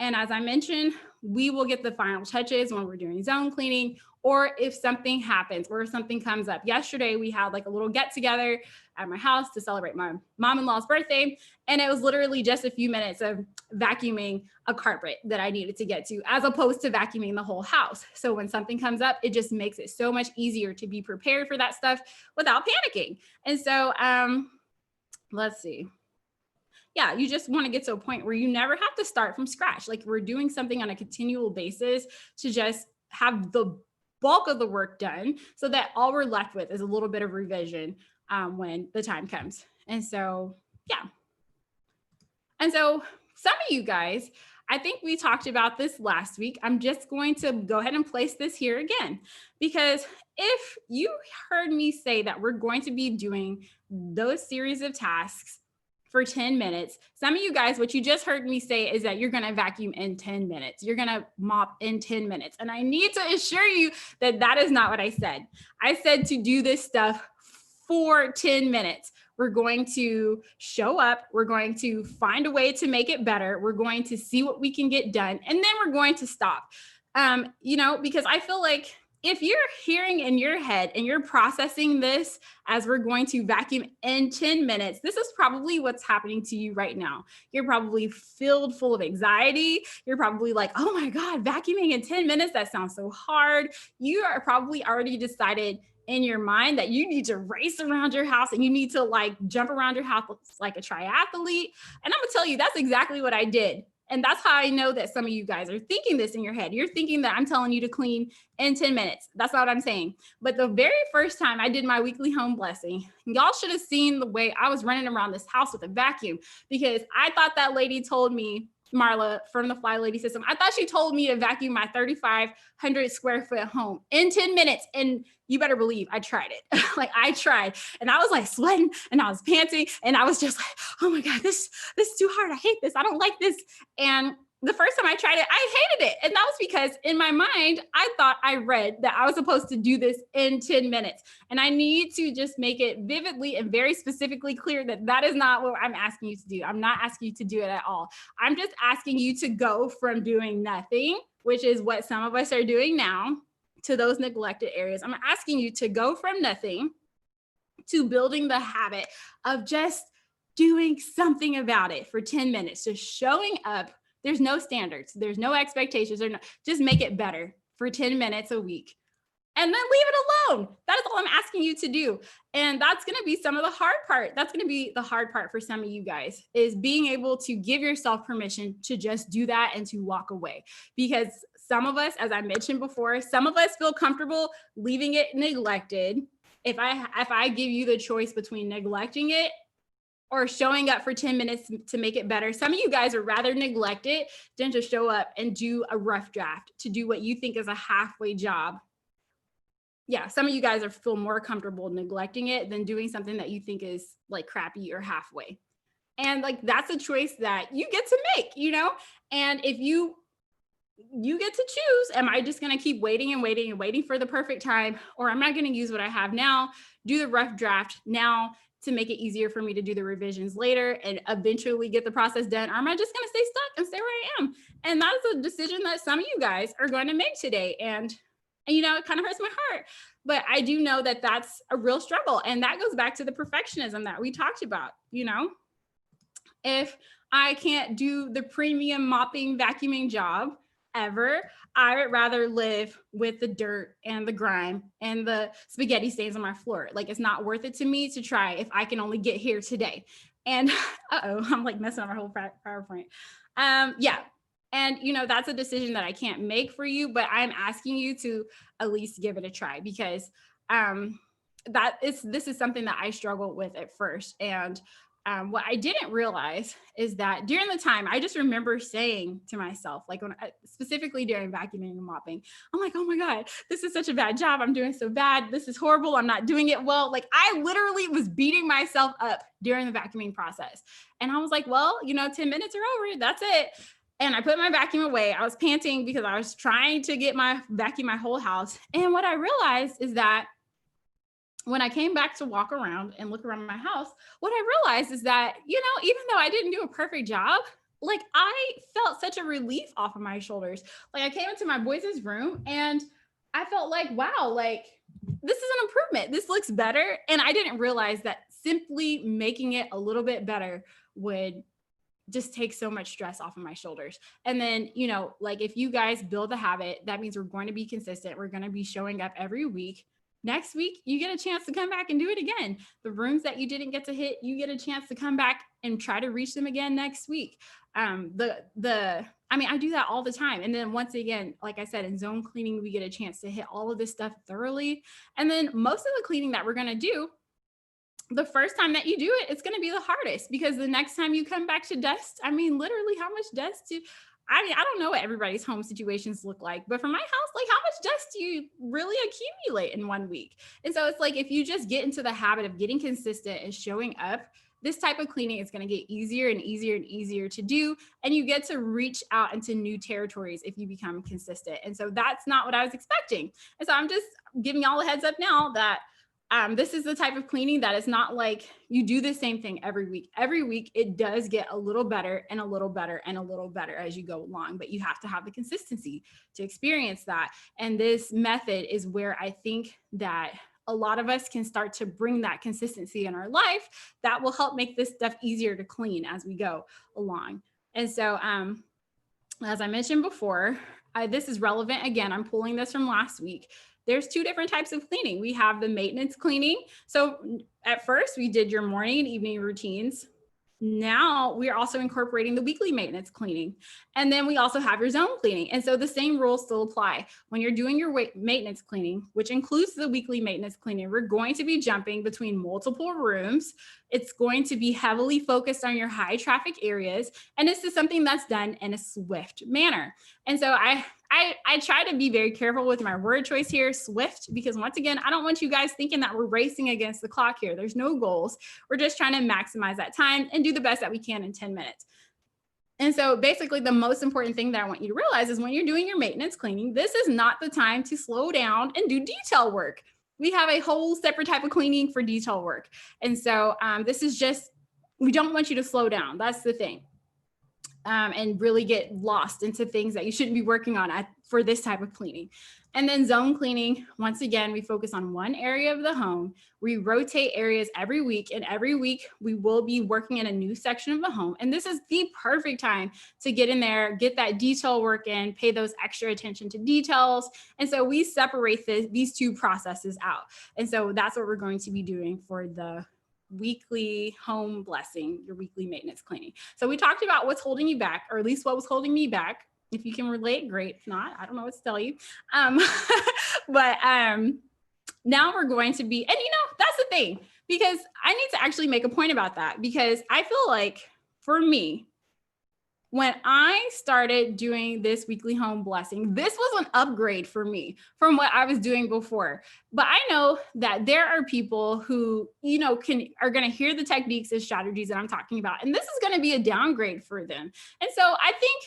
And as I mentioned, we will get the final touches when we're doing zone cleaning, or if something happens or if something comes up. Yesterday, we had like a little get together at my house to celebrate my mom-in-law's birthday. And it was literally just a few minutes of vacuuming a carpet that I needed to get to, as opposed to vacuuming the whole house. So when something comes up, it just makes it so much easier to be prepared for that stuff without panicking. And so let's see. Yeah, you just want to get to a point where you never have to start from scratch. Like we're doing something on a continual basis to just have the bulk of the work done so that all we're left with is a little bit of revision when the time comes. And so, yeah. And so some of you guys, I think we talked about this last week. I'm just going to go ahead and place this here again, because if you heard me say that we're going to be doing those series of tasks for 10 minutes. Some of you guys, what you just heard me say is that you're going to vacuum in 10 minutes. You're going to mop in 10 minutes. And I need to assure you that that is not what I said. I said to do this stuff for 10 minutes. We're going to show up. We're going to find a way to make it better. We're going to see what we can get done. And then we're going to stop. Because I feel like if you're hearing in your head and you're processing this as we're going to vacuum in 10 minutes, this is probably what's happening to you right now. You're probably filled full of anxiety. You're probably like, oh my God, vacuuming in 10 minutes, that sounds so hard. You are probably already decided in your mind that you need to race around your house and you need to like jump around your house like a triathlete. And I'm gonna tell you, that's exactly what I did. And that's how I know that some of you guys are thinking this in your head. You're thinking that I'm telling you to clean in 10 minutes. That's not what I'm saying. But the very first time I did my weekly home blessing, y'all should have seen the way I was running around this house with a vacuum, because I thought that lady told me, Marla from the Fly Lady System, I thought she told me to vacuum my 3,500 square foot home in 10 minutes. And you better believe I tried it. Like I tried, and I was like sweating and I was panting and I was just like, oh my God, this is too hard. I hate this. I don't like this. And the first time I tried it, I hated it. And that was because in my mind, I thought I read that I was supposed to do this in 10 minutes. And I need to just make it vividly and very specifically clear that that is not what I'm asking you to do. I'm not asking you to do it at all. I'm just asking you to go from doing nothing, which is what some of us are doing now, to those neglected areas. I'm asking you to go from nothing to building the habit of just doing something about it for 10 minutes, just showing up. There's no standards. There's no expectations. Just make it better for 10 minutes a week. And then leave it alone. That is all I'm asking you to do. And that's going to be some of the hard part. That's going to be the hard part for some of you guys, is being able to give yourself permission to just do that and to walk away. Because some of us, as I mentioned before, some of us feel comfortable leaving it neglected. If I give you the choice between neglecting it or showing up for 10 minutes to make it better, some of you guys would rather neglect it than to show up and do a rough draft, to do what you think is a halfway job. Yeah, some of you guys feel more comfortable neglecting it than doing something that you think is like crappy or halfway. And like, that's a choice that you get to make, And if you you get to choose. Am I just going to keep waiting and waiting and waiting for the perfect time? Or am I going to use what I have now, do the rough draft now to make it easier for me to do the revisions later and eventually get the process done? Or am I just going to stay stuck and stay where I am? And that is a decision that some of you guys are going to make today. And it kind of hurts my heart. But I do know that that's a real struggle. And that goes back to the perfectionism that we talked about. If I can't do the premium mopping, vacuuming job ever, I would rather live with the dirt and the grime and the spaghetti stains on my floor. Like, it's not worth it to me to try if I can only get here today. And I'm like messing up my whole PowerPoint. Yeah. And, that's a decision that I can't make for you, but I'm asking you to at least give it a try, because this is something that I struggled with at first. And what I didn't realize is that during the time, I just remember saying to myself, like specifically during vacuuming and mopping, I'm like, oh my God, this is such a bad job. I'm doing so bad. This is horrible. I'm not doing it well. Like, I literally was beating myself up during the vacuuming process. And I was like, well, 10 minutes are over. That's it. And I put my vacuum away. I was panting because I was trying to get my whole house. And what I realized is that when I came back to walk around and look around my house, what I realized is that, even though I didn't do a perfect job, like, I felt such a relief off of my shoulders. Like, I came into my boys' room and I felt like, wow, like, this is an improvement. This looks better. And I didn't realize that simply making it a little bit better would just take so much stress off of my shoulders. And then, like, if you guys build a habit, that means we're going to be consistent. We're going to be showing up every week. Next week, you get a chance to come back and do it again. The rooms that you didn't get to hit, you get a chance to come back and try to reach them again next week. I do that all the time. And then once again, like I said, in zone cleaning, we get a chance to hit all of this stuff thoroughly. And then most of the cleaning that we're going to do, the first time that you do it, it's going to be the hardest, because the next time you come back to dust, literally, how much dust I don't know what everybody's home situations look like, but for my house, like, how much dust do you really accumulate in 1 week? And so it's like, if you just get into the habit of getting consistent and showing up, this type of cleaning is going to get easier and easier and easier to do. And you get to reach out into new territories if you become consistent. And so that's not what I was expecting. And so I'm just giving y'all a heads up now that this is the type of cleaning that is not like you do the same thing every week. Every week, it does get a little better and a little better and a little better as you go along, but you have to have the consistency to experience that. And this method is where I think that a lot of us can start to bring that consistency in our life that will help make this stuff easier to clean as we go along. And so, as I mentioned before, this is relevant. Again, I'm pulling this from last week. There's two different types of cleaning. We have the maintenance cleaning. So at first we did your morning and evening routines. Now we are also incorporating the weekly maintenance cleaning. And then we also have your zone cleaning. And so the same rules still apply. When you're doing your maintenance cleaning, which includes the weekly maintenance cleaning, we're going to be jumping between multiple rooms. It's going to be heavily focused on your high traffic areas. And this is something that's done in a swift manner. And so I try to be very careful with my word choice here, swift, because once again, I don't want you guys thinking that we're racing against the clock here. There's no goals. We're just trying to maximize that time and do the best that we can in 10 minutes. And so basically the most important thing that I want you to realize is when you're doing your maintenance cleaning, this is not the time to slow down and do detail work. We have a whole separate type of cleaning for detail work. And so this is just, we don't want you to slow down. That's the thing. And really get lost into things that you shouldn't be working on for this type of cleaning. And then zone cleaning, once again, we focus on one area of the home. We rotate areas every week, and every week we will be working in a new section of the home. And this is the perfect time to get in there, get that detail work in, pay those extra attention to details. And so we separate these two processes out. And so that's what we're going to be doing for the weekly home blessing, your weekly maintenance cleaning. So we talked about what's holding you back, or at least what was holding me back. If you can relate, great. If not, I don't know what to tell you. But now we're going to be, and that's the thing, because I need to actually make a point about that, because I feel like for me, when I started doing this weekly home blessing, this was an upgrade for me from what I was doing before. But I know that there are people who, are going to hear the techniques and strategies that I'm talking about, and this is going to be a downgrade for them. And so I think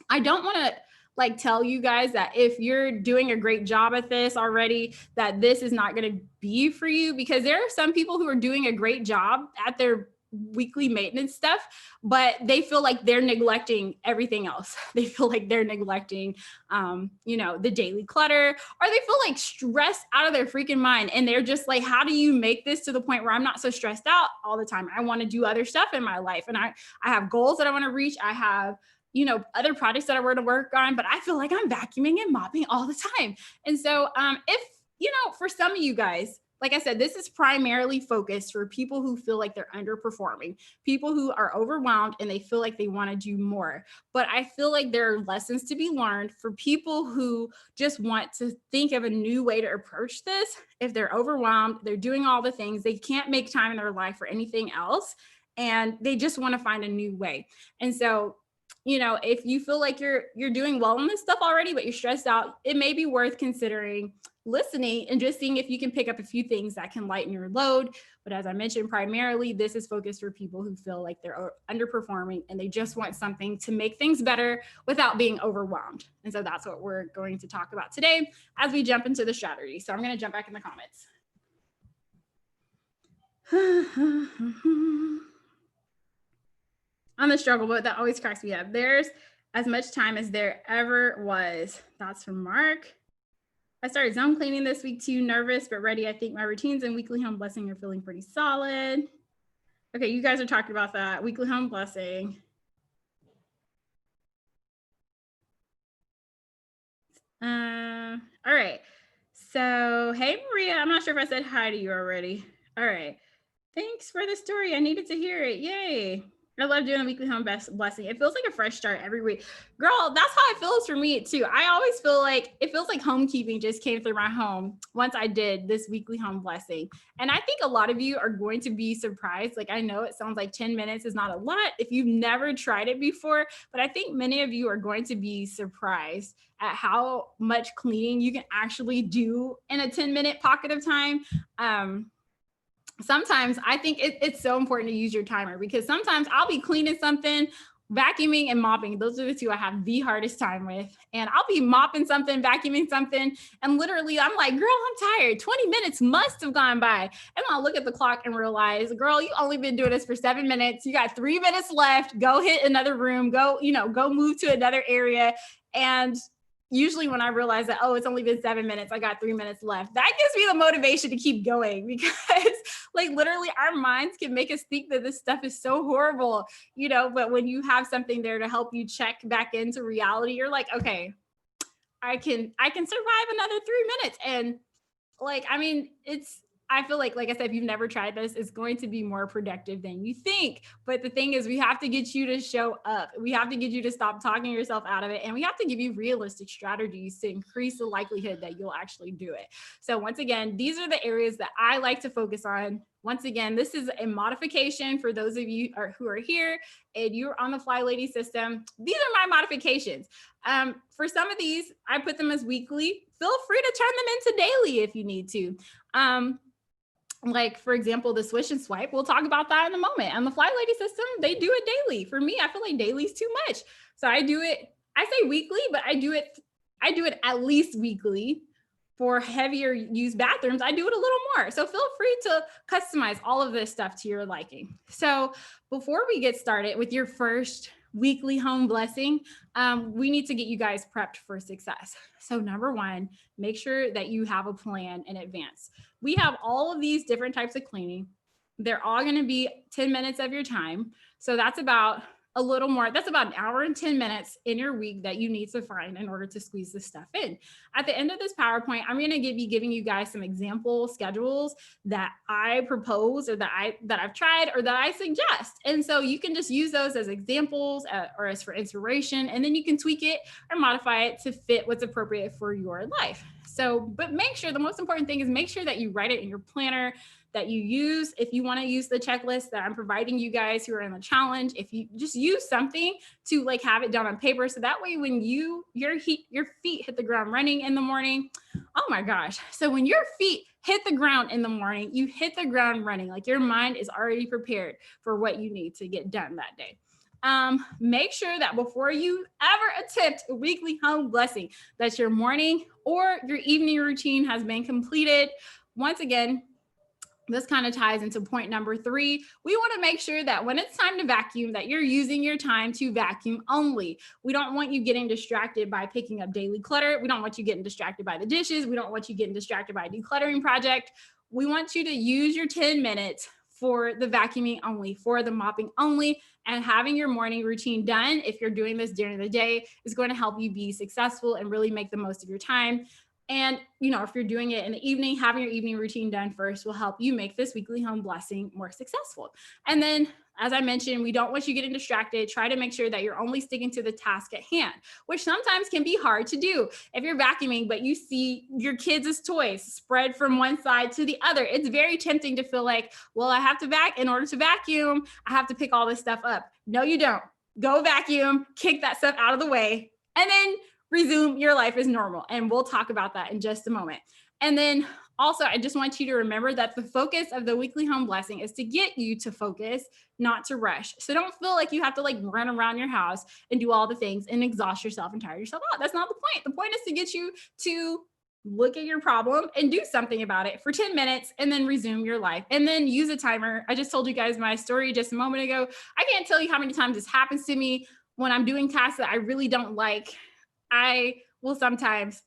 I don't want to like tell you guys that if you're doing a great job at this already, that this is not going to be for you, because there are some people who are doing a great job at their weekly maintenance stuff, but they feel like they're neglecting everything else. They feel like they're neglecting, the daily clutter, or they feel like stressed out of their freaking mind. And they're just like, how do you make this to the point where I'm not so stressed out all the time? I want to do other stuff in my life. And I have goals that I want to reach. I have, other projects that I want to work on, but I feel like I'm vacuuming and mopping all the time. And so if, for some of you guys, like I said, this is primarily focused for people who feel like they're underperforming, people who are overwhelmed and they feel like they want to do more. But I feel like there are lessons to be learned for people who just want to think of a new way to approach this. If they're overwhelmed, they're doing all the things, they can't make time in their life for anything else, and they just want to find a new way. And so, if you feel like you're doing well on this stuff already, but you're stressed out, it may be worth considering listening and just seeing if you can pick up a few things that can lighten your load. But as I mentioned, primarily, this is focused for people who feel like they're underperforming and they just want something to make things better without being overwhelmed. And so that's what we're going to talk about today as we jump into the strategy. So I'm going to jump back in the comments. On the struggle boat, that always cracks me up. There's as much time as there ever was. That's from Mark. I started zone cleaning this week too, nervous but ready. I think my routines and weekly home blessing are feeling pretty solid. Okay, you guys are talking about that weekly home blessing. All right. So, hey, Maria, I'm not sure if I said hi to you already. All right. Thanks for the story. I needed to hear it. Yay. I love doing a weekly home blessing. It feels like a fresh start every week. Girl, that's how it feels for me too. I always feel like it feels like homekeeping just came through my home once I did this weekly home blessing. And I think a lot of you are going to be surprised. Like, I know it sounds like 10 minutes is not a lot if you've never tried it before, but I think many of you are going to be surprised at how much cleaning you can actually do in a 10-minute pocket of time. Sometimes I think it's so important to use your timer, because sometimes I'll be cleaning something, vacuuming and mopping. Those are the two I have the hardest time with. And I'll be mopping something, vacuuming something, and literally I'm like, girl, I'm tired. 20 minutes must have gone by. And I'll look at the clock and realize, girl, you only been doing this for 7 minutes. You got 3 minutes left. Go hit another room. Go move to another area. And usually when I realize that, oh, it's only been 7 minutes, I got 3 minutes left, that gives me the motivation to keep going, because like literally our minds can make us think that this stuff is so horrible, but when you have something there to help you check back into reality, you're like, okay, I can survive another 3 minutes. And I feel like I said, if you've never tried this, it's going to be more productive than you think. But the thing is, we have to get you to show up. We have to get you to stop talking yourself out of it. And we have to give you realistic strategies to increase the likelihood that you'll actually do it. So once again, these are the areas that I like to focus on. Once again, this is a modification for those of you who are here and you're on the Fly Lady system. These are my modifications. For some of these, I put them as weekly. Feel free to turn them into daily if you need to. Like, for example, the Swish and Swipe, we'll talk about that in a moment. On the Fly Lady system, they do it daily. For me, I feel like daily is too much. So I do it, I say weekly, but I do it at least weekly. For heavier used bathrooms, I do it a little more. So feel free to customize all of this stuff to your liking. So before we get started with your first weekly home blessing, we need to get you guys prepped for success. So number one, make sure that you have a plan in advance. We have all of these different types of cleaning. They're all going to be 10 minutes of your time. So that's about a little more. That's about an hour and 10 minutes in your week that you need to find in order to squeeze this stuff in. At the end of this PowerPoint, I'm going to be giving you guys some example schedules that I propose, or that I've tried, or that I suggest. And so you can just use those as examples or as for inspiration, and then you can tweak it or modify it to fit what's appropriate for your life. So, but make sure, the most important thing is make sure that you write it in your planner, that you use. If you want to use the checklist that I'm providing you guys who are in the challenge, if you just use something to like have it down on paper, so that way when your feet hit the ground running in the morning, oh my gosh. So when your feet hit the ground in the morning, you hit the ground running, like your mind is already prepared for what you need to get done that day. make sure that before you ever attempt a weekly home blessing, that your morning or your evening routine has been completed. Once again, this kind of ties into point number 3. We want to make sure that when it's time to vacuum, that you're using your time to vacuum only. We don't want you getting distracted by picking up daily clutter. We don't want you getting distracted by the dishes. We don't want you getting distracted by a decluttering project. We want you to use your 10 minutes for the vacuuming only, for the mopping only, and having your morning routine done, if you're doing this during the day, is going to help you be successful and really make the most of your time. And, if you're doing it in the evening, having your evening routine done first will help you make this weekly home blessing more successful. And then, as I mentioned, we don't want you getting distracted. Try to make sure that you're only sticking to the task at hand, which sometimes can be hard to do. If you're vacuuming, but you see your kids' toys spread from one side to the other, it's very tempting to feel like, well, I have to in order to vacuum, I have to pick all this stuff up. No, you don't. Go vacuum, kick that stuff out of the way, and then resume your life as normal. And we'll talk about that in just a moment. And then also, I just want you to remember that the focus of the weekly home blessing is to get you to focus, not to rush. So don't feel like you have to run around your house and do all the things and exhaust yourself and tire yourself out. That's not the point. The point is to get you to look at your problem and do something about it for 10 minutes and then resume your life. And then use a timer. I just told you guys my story just a moment ago. I can't tell you how many times this happens to me when I'm doing tasks that I really don't like. I will sometimes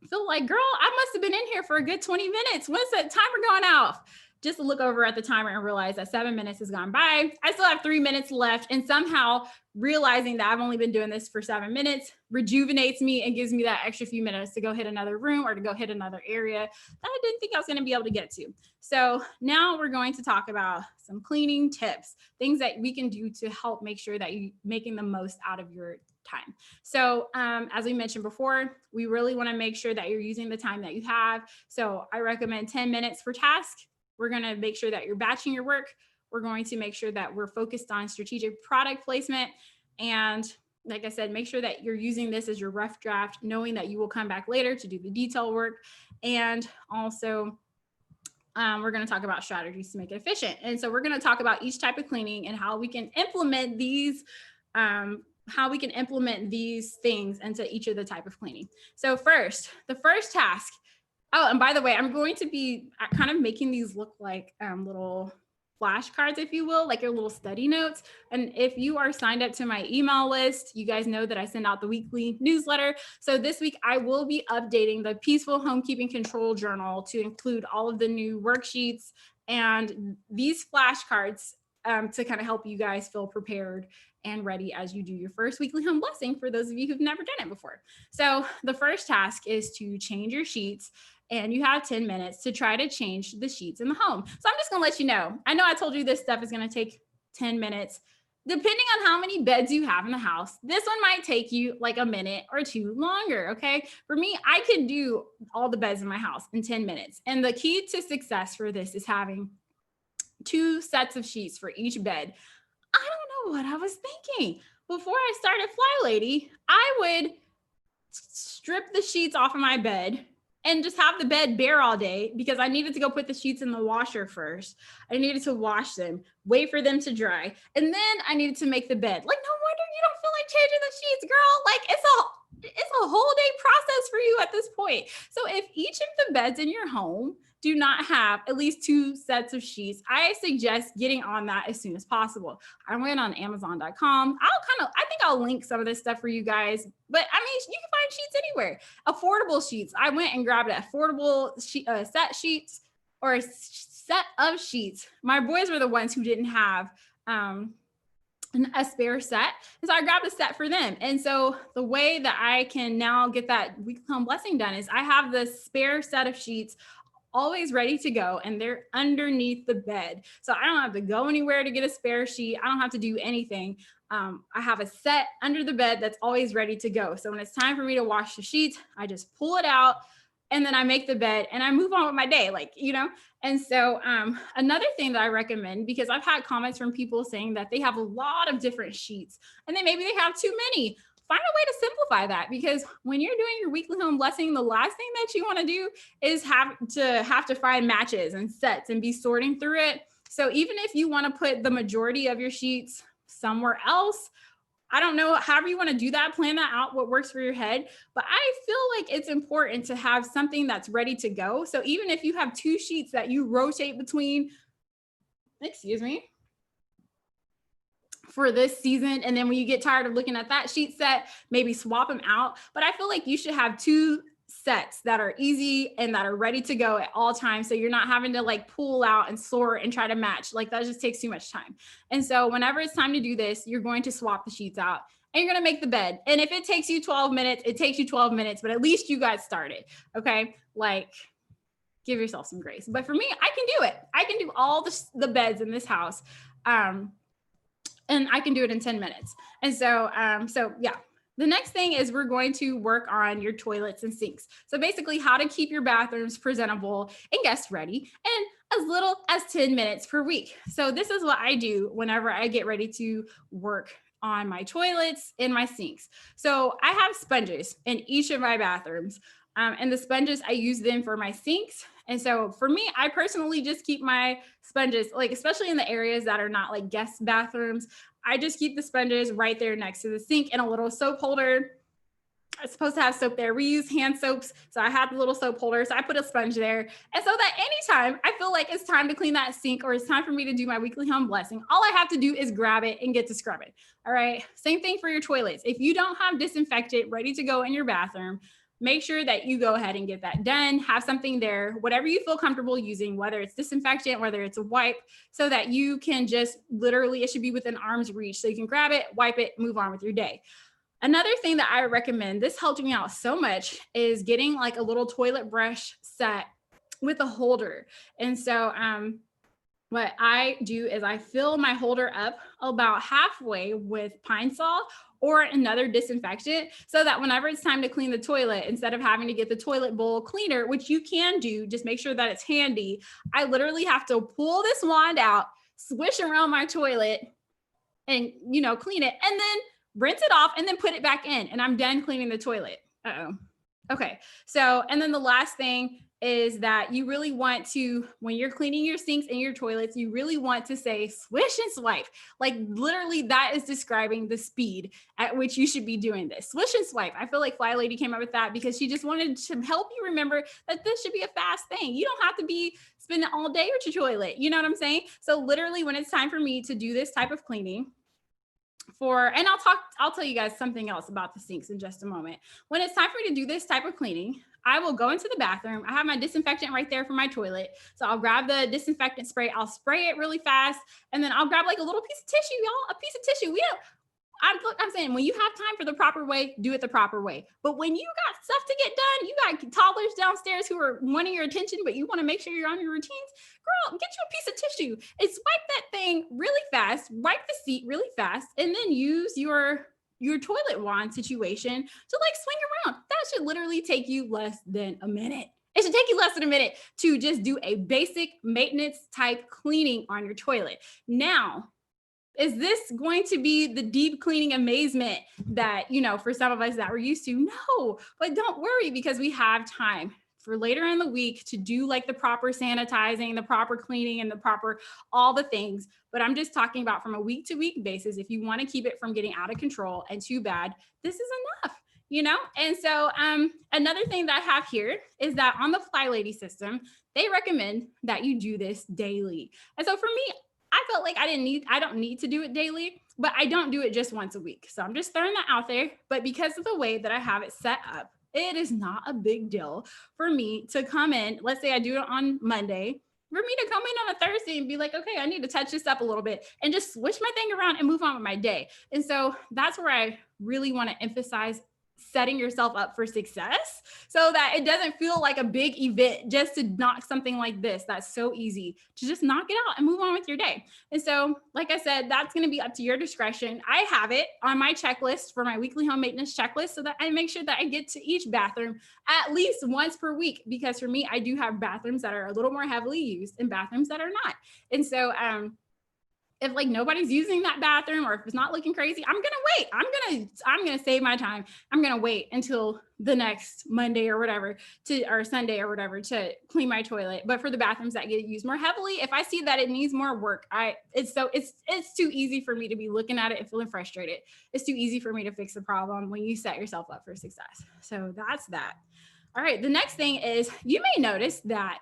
feel like, girl, I must have been in here for a good 20 minutes. When's that timer going off? Just to look over at the timer and realize that 7 minutes has gone by. I still have 3 minutes left. And somehow realizing that I've only been doing this for 7 minutes rejuvenates me and gives me that extra few minutes to go hit another room or to go hit another area that I didn't think I was going to be able to get to. So now we're going to talk about some cleaning tips, things that we can do to help make sure that you're making the most out of your time. So as we mentioned before, we really want to make sure that you're using the time that you have. So I recommend 10 minutes per task. We're going to make sure that you're batching your work. We're going to make sure that we're focused on strategic product placement. And like I said, make sure that you're using this as your rough draft, knowing that you will come back later to do the detail work. And also, we're going to talk about strategies to make it efficient. And so we're going to talk about each type of cleaning and how we can implement these things into each of the type of cleaning. So first, the first task. Oh, and by the way, I'm going to be kind of making these look like little flashcards, if you will, like your little study notes. And if you are signed up to my email list, you guys know that I send out the weekly newsletter. So this week I will be updating the Peaceful Homekeeping Control Journal to include all of the new worksheets and these flashcards to kind of help you guys feel prepared and ready as you do your first weekly home blessing for those of you who've never done it before. So the first task is to change your sheets, and you have 10 minutes to try to change the sheets in the home. So I'm just gonna let you know. I know I told you this stuff is gonna take 10 minutes. Depending on how many beds you have in the house, this one might take you like a minute or two longer, okay? For me, I can do all the beds in my house in 10 minutes. And the key to success for this is having 2 sets of sheets for each bed. I don't know what I was thinking. Before I started Fly Lady, I would strip the sheets off of my bed and just have the bed bare all day because I needed to go put the sheets in the washer first. I needed to wash them, wait for them to dry, and then I needed to make the bed. Like, no wonder you don't feel like changing the sheets, girl. Like, it's a whole day process for you at this point. So if each of the beds in your home do not have at least 2 sets of sheets, I suggest getting on that as soon as possible. I went on Amazon.com. I think I'll link some of this stuff for you guys, but I mean, you can find sheets anywhere. Affordable sheets. I went and grabbed affordable set sheets or a set of sheets. My boys were the ones who didn't have a spare set. And so I grabbed a set for them. And so the way that I can now get that weekly home blessing done is I have the spare set of sheets always ready to go, and they're underneath the bed. So I don't have to go anywhere to get a spare sheet. I don't have to do anything. I have a set under the bed that's always ready to go. So when it's time for me to wash the sheets, I just pull it out and then I make the bed and I move on with my day, And so another thing that I recommend, because I've had comments from people saying that they have a lot of different sheets and then maybe they have too many. Find a way to simplify that, because when you're doing your weekly home blessing, the last thing that you want to do is have to find matches and sets and be sorting through it. So even if you want to put the majority of your sheets somewhere else. I don't know, however you want to do that, plan that out, what works for your head. But I feel like it's important to have something that's ready to go. So even if you have 2 sheets that you rotate between, excuse me, for this season, and then when you get tired of looking at that sheet set, maybe swap them out. But I feel like you should have 2 sets that are easy and that are ready to go at all times, so you're not having to like pull out and sort and try to match. Like that just takes too much time. And so whenever it's time to do this, you're going to swap the sheets out and you're going to make the bed. And if it takes you 12 minutes, it takes you 12 minutes, but at least you got started. Okay, like give yourself some grace. But for me, I can do it. I can do all the beds in this house, and I can do it in 10 minutes. And so yeah. The next thing is we're going to work on your toilets and sinks. So basically how to keep your bathrooms presentable and guest ready in as little as 10 minutes per week. So this is what I do whenever I get ready to work on my toilets and my sinks. So I have sponges in each of my bathrooms. And the sponges, I use them for my sinks. And so for me, I personally just keep my sponges, like especially in the areas that are not like guest bathrooms, I just keep the sponges right there next to the sink in a little soap holder. I'm supposed to have soap there. We use hand soaps. So I have the little soap holder. So I put a sponge there. And so that anytime I feel like it's time to clean that sink or it's time for me to do my weekly home blessing, all I have to do is grab it and get to scrub it. All right. Same thing for your toilets. If you don't have disinfectant ready to go in your bathroom, make sure that you go ahead and get that done. Have something there, whatever you feel comfortable using, whether it's disinfectant, whether it's a wipe, so that you can just literally, it should be within arm's reach. So you can grab it, wipe it, move on with your day. Another thing that I recommend, this helped me out so much, is getting like a little toilet brush set with a holder. And so what I do is I fill my holder up about halfway with Pine Sol or another disinfectant, so that whenever it's time to clean the toilet, instead of having to get the toilet bowl cleaner, which you can do, just make sure that it's handy, I literally have to pull this wand out, swish around my toilet and, clean it, and then rinse it off and then put it back in, and I'm done cleaning the toilet. Okay. So, and then the last thing is that you really want to, when you're cleaning your sinks and your toilets, you really want to say swish and swipe. Like literally that is describing the speed at which you should be doing this. Swish and swipe. I feel like Fly Lady came up with that because she just wanted to help you remember that this should be a fast thing. You don't have to be spending all day with your toilet. You know what I'm saying? So literally when it's time for me to do this type of cleaning, and I'll tell you guys something else about the sinks in just a moment. When it's time for me to do this type of cleaning, I will go into the bathroom. I have my disinfectant right there for my toilet. So I'll grab the disinfectant spray. I'll spray it really fast. And then I'll grab like a little piece of tissue, y'all, a piece of tissue. I'm saying when you have time for the proper way, do it the proper way. But when you got stuff to get done, you got toddlers downstairs who are wanting your attention, but you want to make sure you're on your routines, girl, get you a piece of tissue and swipe that thing really fast, wipe the seat really fast, and then use your toilet wand situation to like swing around. That should literally take you less than a minute. It should take you less than a minute to just do a basic maintenance type cleaning on your toilet. Now, is this going to be the deep cleaning amazement that, for some of us that we're used to? No, but don't worry, because we have time for later in the week to do like the proper sanitizing, the proper cleaning, and the proper, all the things. But I'm just talking about from a week to week basis. If you want to keep it from getting out of control and too bad, this is enough. And so another thing that I have here is that on the Fly Lady system, they recommend that you do this daily. And so for me, I felt like I don't need to do it daily, but I don't do it just once a week. So I'm just throwing that out there. But because of the way that I have it set up, it is not a big deal for me to come in. Let's say I do it on Monday, for me to come in on a Thursday and be like, okay, I need to touch this up a little bit and just switch my thing around and move on with my day. And so that's where I really want to emphasize setting yourself up for success so that it doesn't feel like a big event just to knock something like this. That's so easy to just knock it out and move on with your day. And so, like I said, that's going to be up to your discretion. I have it on my checklist for my weekly home maintenance checklist so that I make sure that I get to each bathroom at least once per week, because for me, I do have bathrooms that are a little more heavily used and bathrooms that are not. And so, if like nobody's using that bathroom or if it's not looking crazy, I'm gonna wait. I'm gonna save my time. I'm gonna wait until the next Monday or whatever or Sunday or whatever to clean my toilet. But for the bathrooms that get used more heavily, if I see that it needs more work, it's too easy for me to be looking at it and feeling frustrated. It's too easy for me to fix the problem when you set yourself up for success. So that's that. All right, the next thing is you may notice that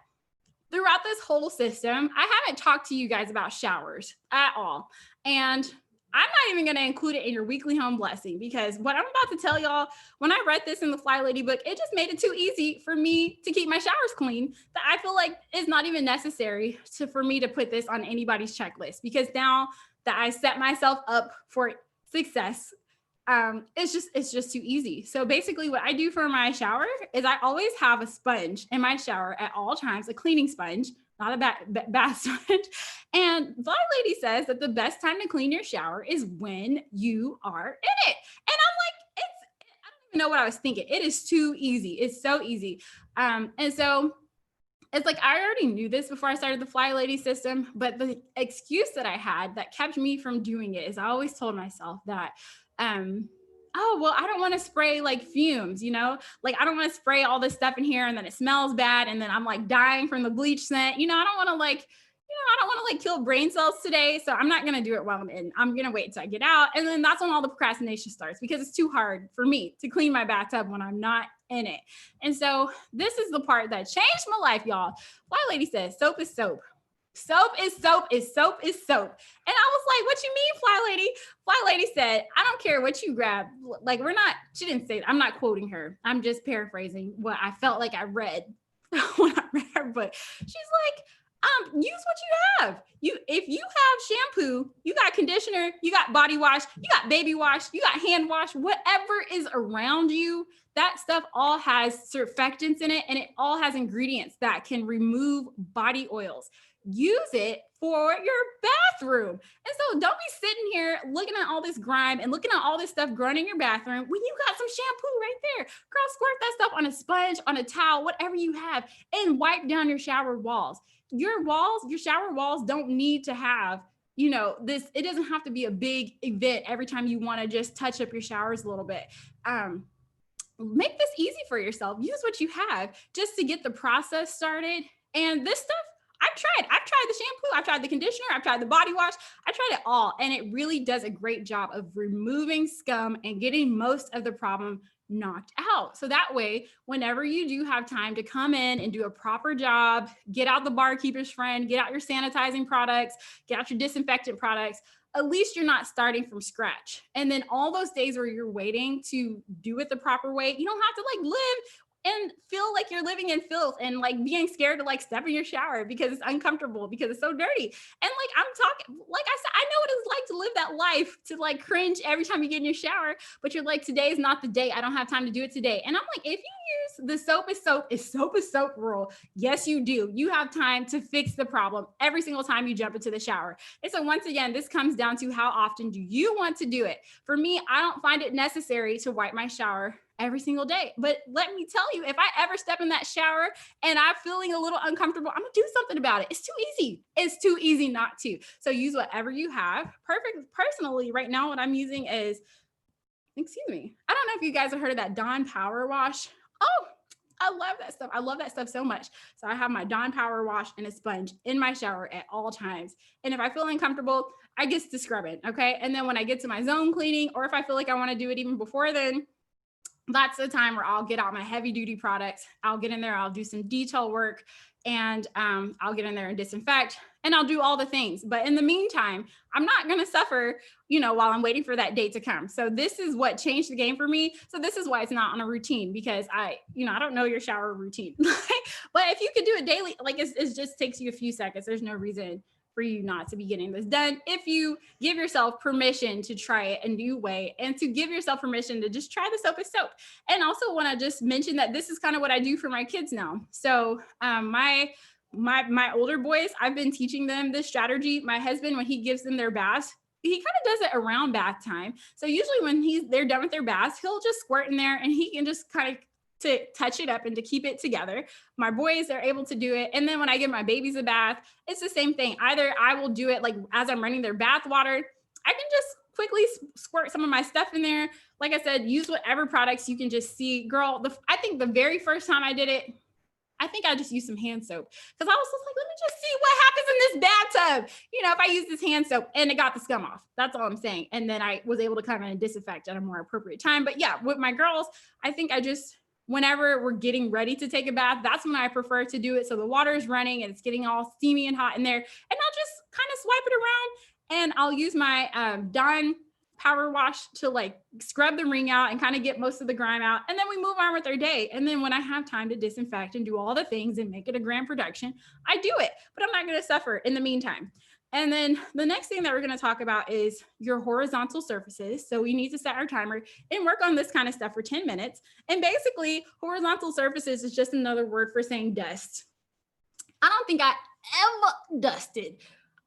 throughout this whole system, I haven't talked to you guys about showers at all. And I'm not even going to include it in your weekly home blessing because what I'm about to tell y'all, when I read this in the Fly Lady book, it just made it too easy for me to keep my showers clean that I feel like it's not even necessary for me to put this on anybody's checklist, because now that I set myself up for success, it's just too easy. So basically what I do for my shower is I always have a sponge in my shower at all times, a cleaning sponge, not a bath sponge. And Fly Lady says that the best time to clean your shower is when you are in it. And I'm like, I don't even know what I was thinking. It is too easy. It's so easy. And so it's like, I already knew this before I started the Fly Lady system, but the excuse that I had that kept me from doing it is I always told myself that, oh, well, I don't want to spray like fumes, like I don't want to spray all this stuff in here and then it smells bad. And then I'm like dying from the bleach scent. I don't want to kill brain cells today. So I'm not going to do it while I'm in. I'm going to wait until I get out. And then that's when all the procrastination starts, because it's too hard for me to clean my bathtub when I'm not in it. And so this is the part that changed my life, y'all. Fly Lady says, soap is soap. Soap is soap is soap is soap. And I was like, what you mean, Fly Lady? Fly Lady said, I don't care what you grab. Like, she didn't say that. I'm not quoting her. I'm just paraphrasing what I felt like I read when I read her book. She's like, use what you have. If you have shampoo, you got conditioner, you got body wash, you got baby wash, you got hand wash, whatever is around you, that stuff all has surfactants in it, and it all has ingredients that can remove body oils. Use it for your bathroom. And so don't be sitting here looking at all this grime and looking at all this stuff growing in your bathroom when you got some shampoo right there. Girl, squirt that stuff on a sponge, on a towel, whatever you have, and wipe down your shower walls. Your shower walls don't need to have, this, it doesn't have to be a big event every time you want to just touch up your showers a little bit. Make this easy for yourself. Use what you have just to get the process started. And this stuff, I've tried the shampoo, I've tried the conditioner, I've tried the body wash, I tried it all. And it really does a great job of removing scum and getting most of the problem knocked out. So that way, whenever you do have time to come in and do a proper job, get out the barkeeper's friend, get out your sanitizing products, get out your disinfectant products, at least you're not starting from scratch. And then all those days where you're waiting to do it the proper way, you don't have to like live and feel like you're living in filth and like being scared to like step in your shower because it's uncomfortable, because it's so dirty. And like, I'm talking, like I said, I know what it's like to live that life, to like cringe every time you get in your shower, but you're like, today is not the day. I don't have time to do it today. And I'm like, if you use the soap is soap rule, yes, you do. You have time to fix the problem every single time you jump into the shower. And so once again, this comes down to how often do you want to do it? For me, I don't find it necessary to wipe my shower every single day. But let me tell you, if I ever step in that shower and I'm feeling a little uncomfortable, I'm gonna do something about it. It's too easy. It's too easy not to. So use whatever you have. Personally, right now, what I'm using is, excuse me, I don't know if you guys have heard of that Dawn Power Wash. Oh, I love that stuff. I love that stuff so much. So I have my Dawn Power Wash and a sponge in my shower at all times. And if I feel uncomfortable, I get to scrub it, okay? And then when I get to my zone cleaning, or if I feel like I wanna do it even before then, that's the time where I'll get out my heavy duty products. I'll get in there, I'll do some detail work, and I'll get in there and disinfect, and I'll do all the things. But in the meantime, I'm not going to suffer, while I'm waiting for that date to come. So this is what changed the game for me. So this is why it's not on a routine, because I don't know your shower routine. But if you could do it daily, like it just takes you a few seconds. There's no reason for you not to be getting this done if you give yourself permission to try it a new way, and to give yourself permission to just try the soap is soap. And also want to just mention that this is kind of what I do for my kids now. So my older boys, I've been teaching them this strategy. My husband, when he gives them their baths, he kind of does it around bath time. So usually when they're done with their baths, he'll just squirt in there and he can just kind of to touch it up and to keep it together. My boys are able to do it. And then when I give my babies a bath, it's the same thing. Either I will do it like as I'm running their bath water, I can just quickly squirt some of my stuff in there. Like I said, use whatever products you can just see. Girl, I think the very first time I did it, I think I just used some hand soap because I was just like, let me just see what happens in this bathtub. You know, if I use this hand soap and it got the scum off, that's all I'm saying. And then I was able to kind of disinfect at a more appropriate time. But yeah, with my girls, I think I just, whenever we're getting ready to take a bath, that's when I prefer to do it. So the water is running and it's getting all steamy and hot in there. And I'll just kind of swipe it around and I'll use my Dawn power wash to like scrub the ring out and kind of get most of the grime out. And then we move on with our day. And then when I have time to disinfect and do all the things and make it a grand production, I do it, but I'm not going to suffer in the meantime. And then the next thing that we're going to talk about is your horizontal surfaces. So we need to set our timer and work on this kind of stuff for 10 minutes. And basically horizontal surfaces is just another word for saying dust. I don't think I ever dusted.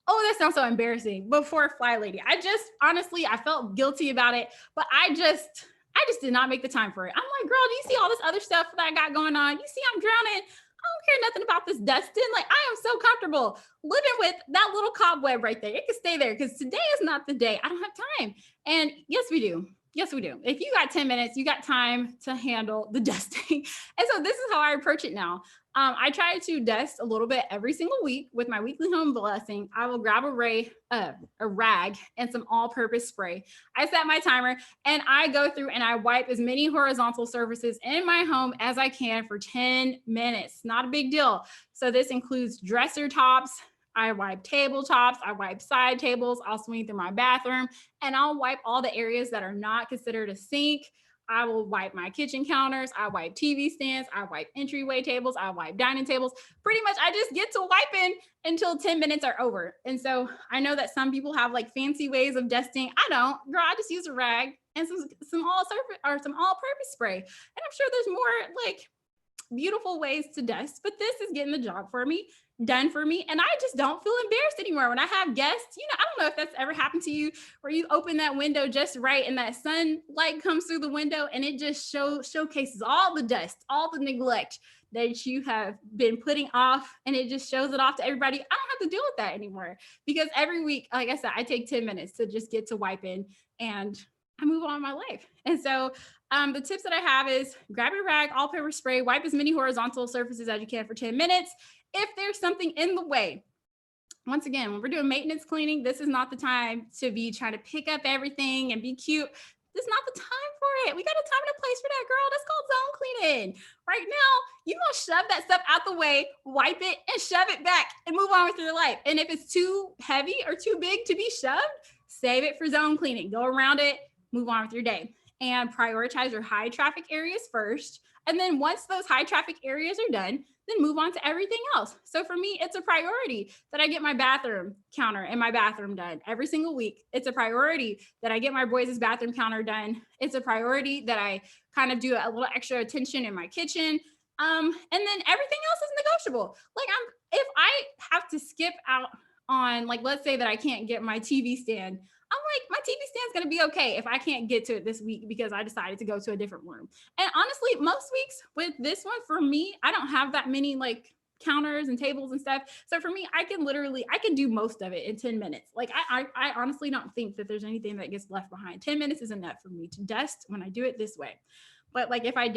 Oh, that sounds so embarrassing. Before Fly Lady, honestly, I felt guilty about it, but I just did not make the time for it. I'm like, girl, do you see all this other stuff that I got going on? You see, I'm drowning. I don't care nothing about this dusting. Like, I am so comfortable living with that little cobweb right there. It can stay there because today is not the day. I don't have time. And yes, we do. Yes, we do. If you got 10 minutes, you got time to handle the dusting. And so this is how I approach it now. I try to dust a little bit every single week with my weekly home blessing. I will grab a rag and some all-purpose spray. I set my timer and I go through and I wipe as many horizontal surfaces in my home as I can for 10 minutes. Not a big deal. So this includes dresser tops. I wipe tabletops, I wipe side tables, I'll swing through my bathroom, and I'll wipe all the areas that are not considered a sink. I will wipe my kitchen counters, I wipe TV stands, I wipe entryway tables, I wipe dining tables. Pretty much I just get to wiping until 10 minutes are over. And so I know that some people have like fancy ways of dusting. I don't. Girl, I just use a rag and some all-purpose spray. And I'm sure there's more like beautiful ways to dust, but this is getting the job done for me. And I just don't feel embarrassed anymore. When I have guests, I don't know if that's ever happened to you, where you open that window just right and that sunlight comes through the window and it just showcases all the dust, all the neglect that you have been putting off, and it just shows it off to everybody. I don't have to deal with that anymore because every week, like I said, I take 10 minutes to just get to wiping and I move on in my life. And so the tips that I have is grab your rag, all-purpose spray, wipe as many horizontal surfaces as you can for 10 minutes. If there's something in the way, once again, when we're doing maintenance cleaning, this is not the time to be trying to pick up everything and be cute. This is not the time for it. We got a time and a place for that, girl. That's called zone cleaning. Right now, you're going to shove that stuff out the way, wipe it, and shove it back and move on with your life. And if it's too heavy or too big to be shoved, save it for zone cleaning. Go around it, move on with your day. And prioritize your high traffic areas first. And then once those high traffic areas are done, then move on to everything else. So for me, it's a priority that I get my bathroom counter and my bathroom done every single week. It's a priority that I get my boys' bathroom counter done. It's a priority that I kind of do a little extra attention in my kitchen. And then everything else is negotiable. Like if I have to skip out on, like, let's say that I can't get my TV stand, I'm like, my TV stand's going to be okay if I can't get to it this week because I decided to go to a different room. And honestly, most weeks with this one, for me, I don't have that many like counters and tables and stuff. So for me, I can do most of it in 10 minutes. Like I honestly don't think that there's anything that gets left behind. 10 minutes is enough for me to dust when I do it this way. But like if I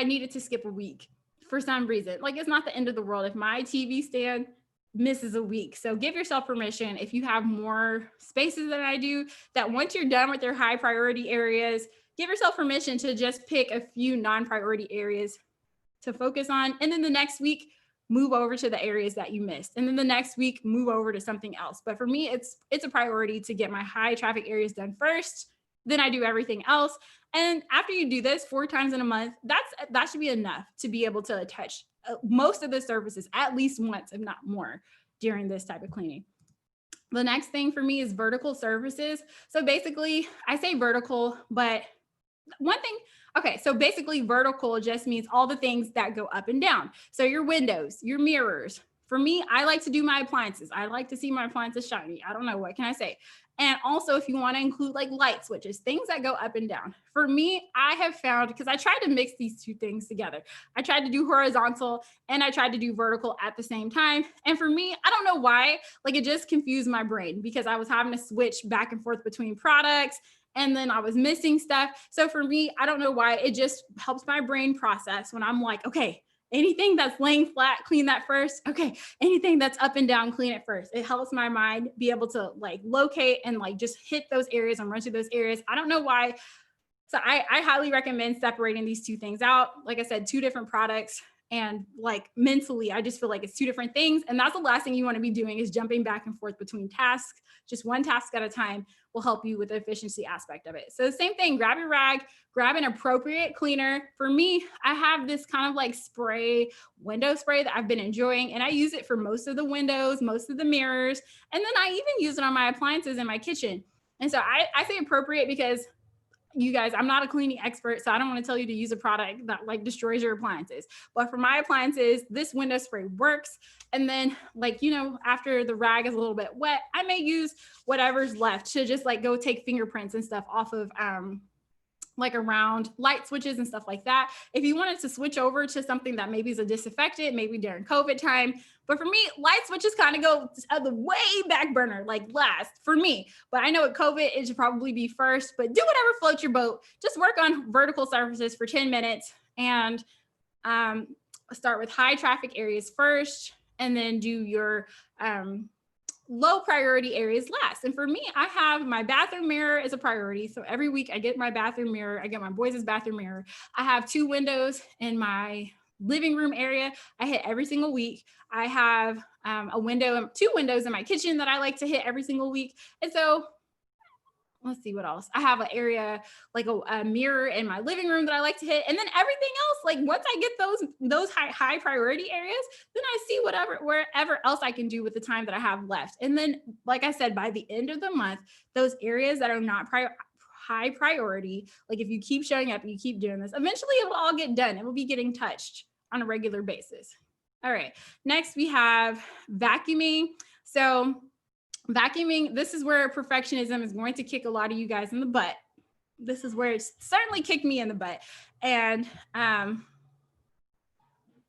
needed to skip a week for some reason, like it's not the end of the world if my TV stand misses a week. So give yourself permission, if you have more spaces than I do, that once you're done with your high priority areas, give yourself permission to just pick a few non-priority areas to focus on. And then the next week, move over to the areas that you missed. And then the next week, move over to something else. But for me, it's a priority to get my high traffic areas done first. Then I do everything else. And after you do this 4 times in a month, that should be enough to be able to touch most of the surfaces at least once, if not more, during this type of cleaning. The next thing for me is vertical surfaces. So basically, I say vertical, but one thing, okay, so basically vertical just means all the things that go up and down. So your windows, your mirrors. For me, I like to do my appliances. I like to see my appliances shiny. I don't know, what can I say? And also if you want to include like light switches, things that go up and down. For me, I have found, because I tried to mix these two things together. I tried to do horizontal and I tried to do vertical at the same time. And for me, I don't know why, like it just confused my brain because I was having to switch back and forth between products and then I was missing stuff. So for me, I don't know why, it just helps my brain process when I'm like, okay, anything that's laying flat, clean that first. Okay, anything that's up and down, clean it first. It helps my mind be able to like locate and like just hit those areas and run through those areas. I don't know why. So I highly recommend separating these two things out. Like I said, two different products. And like mentally, I just feel like it's two different things. And that's the last thing you want to be doing is jumping back and forth between tasks. Just one task at a time will help you with the efficiency aspect of it. So the same thing, grab your rag, grab an appropriate cleaner. For me, I have this kind of like spray, window spray that I've been enjoying. And I use it for most of the windows, most of the mirrors. And then I even use it on my appliances in my kitchen. And so I say appropriate because you guys, I'm not a cleaning expert, so I don't want to tell you to use a product that like destroys your appliances. But for my appliances, this window spray works. And then like, you know, after the rag is a little bit wet, I may use whatever's left to just like go take fingerprints and stuff off of like around light switches and stuff like that. If you wanted to switch over to something that maybe is a disinfectant, maybe during COVID time. But for me, light switches kind of go at the way back burner, like last for me. But I know with COVID, it should probably be first, but do whatever floats your boat. Just work on vertical surfaces for 10 minutes and start with high traffic areas first, and then do your low priority areas last. And for me, I have my bathroom mirror as a priority. So every week I get my bathroom mirror. I get my boys' bathroom mirror. I have 2 windows in my living room area. I hit every single week. I have a window, 2 windows in my kitchen that I like to hit every single week. And so let's see what else. I have an area like a mirror in my living room that I like to hit. And then everything else, like once I get those high priority areas, then I see wherever else I can do with the time that I have left. And then, like I said, by the end of the month, those areas that are not high priority, like if you keep showing up and you keep doing this, eventually it will all get done. It will be getting touched on a regular basis. All right, next we have vacuuming. So vacuuming, this is where perfectionism is going to kick a lot of you guys in the butt. This is where it's certainly kicked me in the butt. And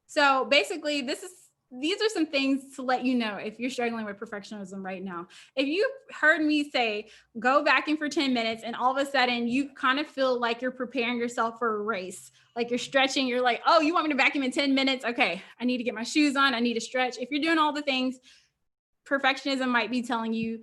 so basically these are some things to let you know if you're struggling with perfectionism right now. If you heard me say, go vacuum for 10 minutes and all of a sudden you kind of feel like you're preparing yourself for a race, like you're stretching, you're like, oh, you want me to vacuum in 10 minutes? Okay, I need to get my shoes on. I need to stretch. If you're doing all the things, perfectionism might be telling you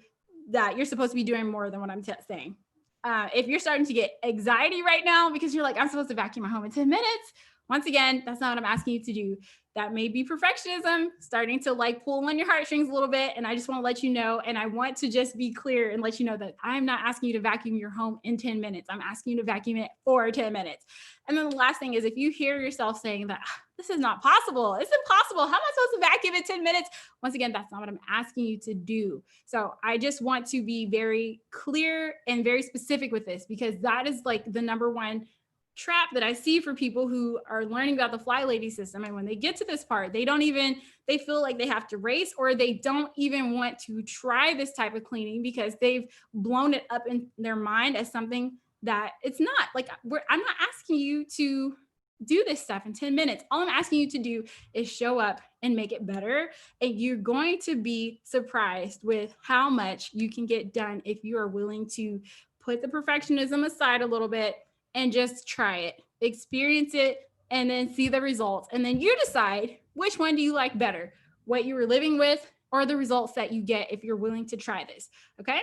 that you're supposed to be doing more than what I'm saying. If you're starting to get anxiety right now because you're like, I'm supposed to vacuum my home in 10 minutes. Once again, that's not what I'm asking you to do. That may be perfectionism starting to like pull on your heartstrings a little bit. And I just want to let you know, and I want to just be clear and let you know that I'm not asking you to vacuum your home in 10 minutes. I'm asking you to vacuum it for 10 minutes. And then the last thing is if you hear yourself saying that this is not possible, it's impossible, how am I supposed to vacuum in 10 minutes? Once again, that's not what I'm asking you to do. So I just want to be very clear and very specific with this because that is like the number one trap that I see for people who are learning about the Fly Lady system. And when they get to this part, they feel like they have to race, or they don't even want to try this type of cleaning because they've blown it up in their mind as something that it's not. Like I'm not asking you to do this stuff in 10 minutes. All I'm asking you to do is show up and make it better. And you're going to be surprised with how much you can get done if you are willing to put the perfectionism aside a little bit and just try it, experience it, and then see the results. And then you decide which one do you like better, what you were living with or the results that you get if you're willing to try this, okay?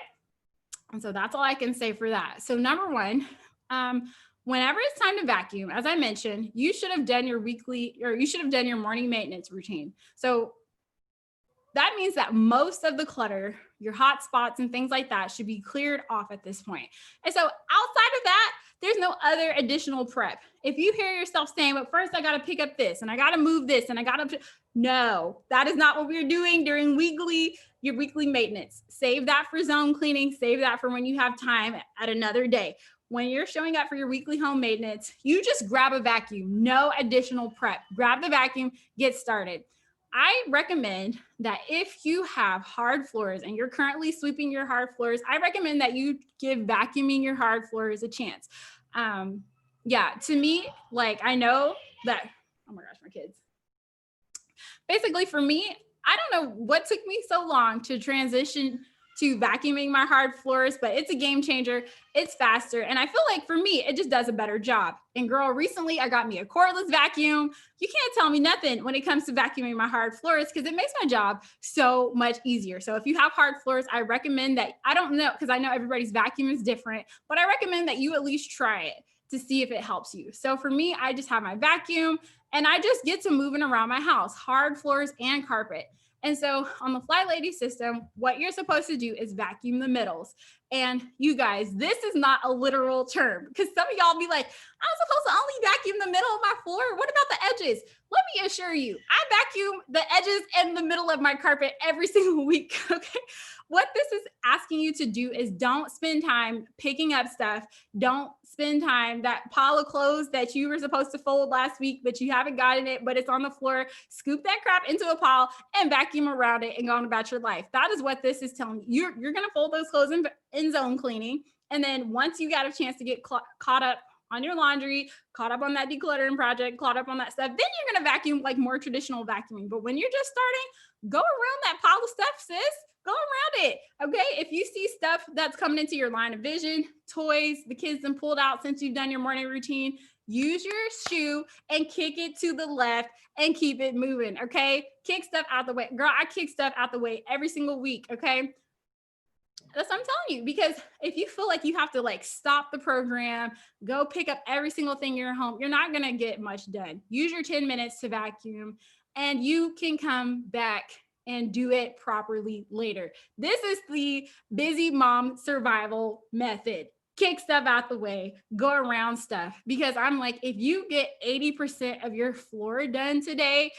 And so that's all I can say for that. So number one, whenever it's time to vacuum, as I mentioned, you should have done your morning maintenance routine. So that means that most of the clutter, your hot spots and things like that should be cleared off at this point. And so outside of that, there's no other additional prep. If you hear yourself saying, but first I got to pick up this and I got to move this and I got to, no, that is not what we're doing during your weekly maintenance. Save that for zone cleaning. Save that for when you have time at another day. When you're showing up for your weekly home maintenance, you just grab a vacuum, no additional prep. Grab the vacuum, get started. I recommend that if you have hard floors and you're currently sweeping your hard floors, I recommend that you give vacuuming your hard floors a chance. Yeah, to me, like I know that, oh my gosh, my kids. Basically for me, I don't know what took me so long to transition to vacuuming my hard floors, but it's a game changer. It's faster. And I feel like for me, it just does a better job. And girl, recently I got me a cordless vacuum. You can't tell me nothing when it comes to vacuuming my hard floors because it makes my job so much easier. So if you have hard floors, I recommend that, I don't know, because I know everybody's vacuum is different, but I recommend that you at least try it to see if it helps you. So for me, I just have my vacuum and I just get to moving around my house, hard floors and carpet. And so on the Fly Lady system, what you're supposed to do is vacuum the middles. And you guys, this is not a literal term because some of y'all be like, I'm supposed to only vacuum the middle of my floor. What about the edges? Let me assure you, I vacuum the edges and the middle of my carpet every single week. Okay. What this is asking you to do is don't spend time picking up stuff. Don't spend time that pile of clothes that you were supposed to fold last week, but you haven't gotten it, but it's on the floor. Scoop that crap into a pile and vacuum around it and go on about your life. That is what this is telling you. You're going to fold those clothes in zone cleaning. And then once you got a chance to get caught up on your laundry, caught up on that decluttering project, caught up on that stuff, then you're going to vacuum like more traditional vacuuming. But when you're just starting, go around that pile of stuff, sis. Go around it. Okay. If you see stuff that's coming into your line of vision, toys, the kids then pulled out since you've done your morning routine, use your shoe and kick it to the left and keep it moving. Okay. Kick stuff out the way. Girl, I kick stuff out the way every single week. Okay. That's what I'm telling you, because if you feel like you have to like stop the program, go pick up every single thing in your home, you're not going to get much done. Use your 10 minutes to vacuum and you can come back and do it properly later. This is the busy mom survival method. Kick stuff out the way, go around stuff. Because I'm like, if you get 80% of your floor done today,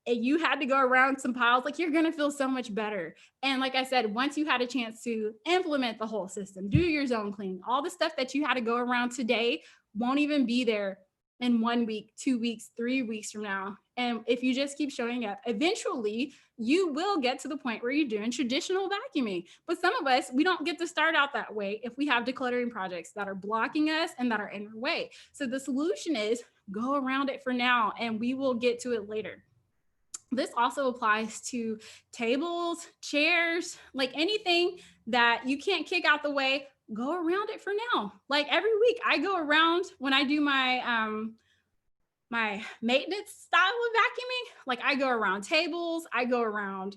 and you had to go around some piles, like you're gonna feel so much better. And like I said, once you had a chance to implement the whole system, do your zone cleaning, all the stuff that you had to go around today won't even be there in 1 week, 2 weeks, 3 weeks from now. And if you just keep showing up, eventually you will get to the point where you're doing traditional vacuuming. But some of us, we don't get to start out that way if we have decluttering projects that are blocking us and that are in our way. So the solution is go around it for now and we will get to it later. This also applies to tables, chairs, like anything that you can't kick out the way, go around it for now. Like every week I go around when I do my maintenance style of vacuuming, like I go around tables, I go around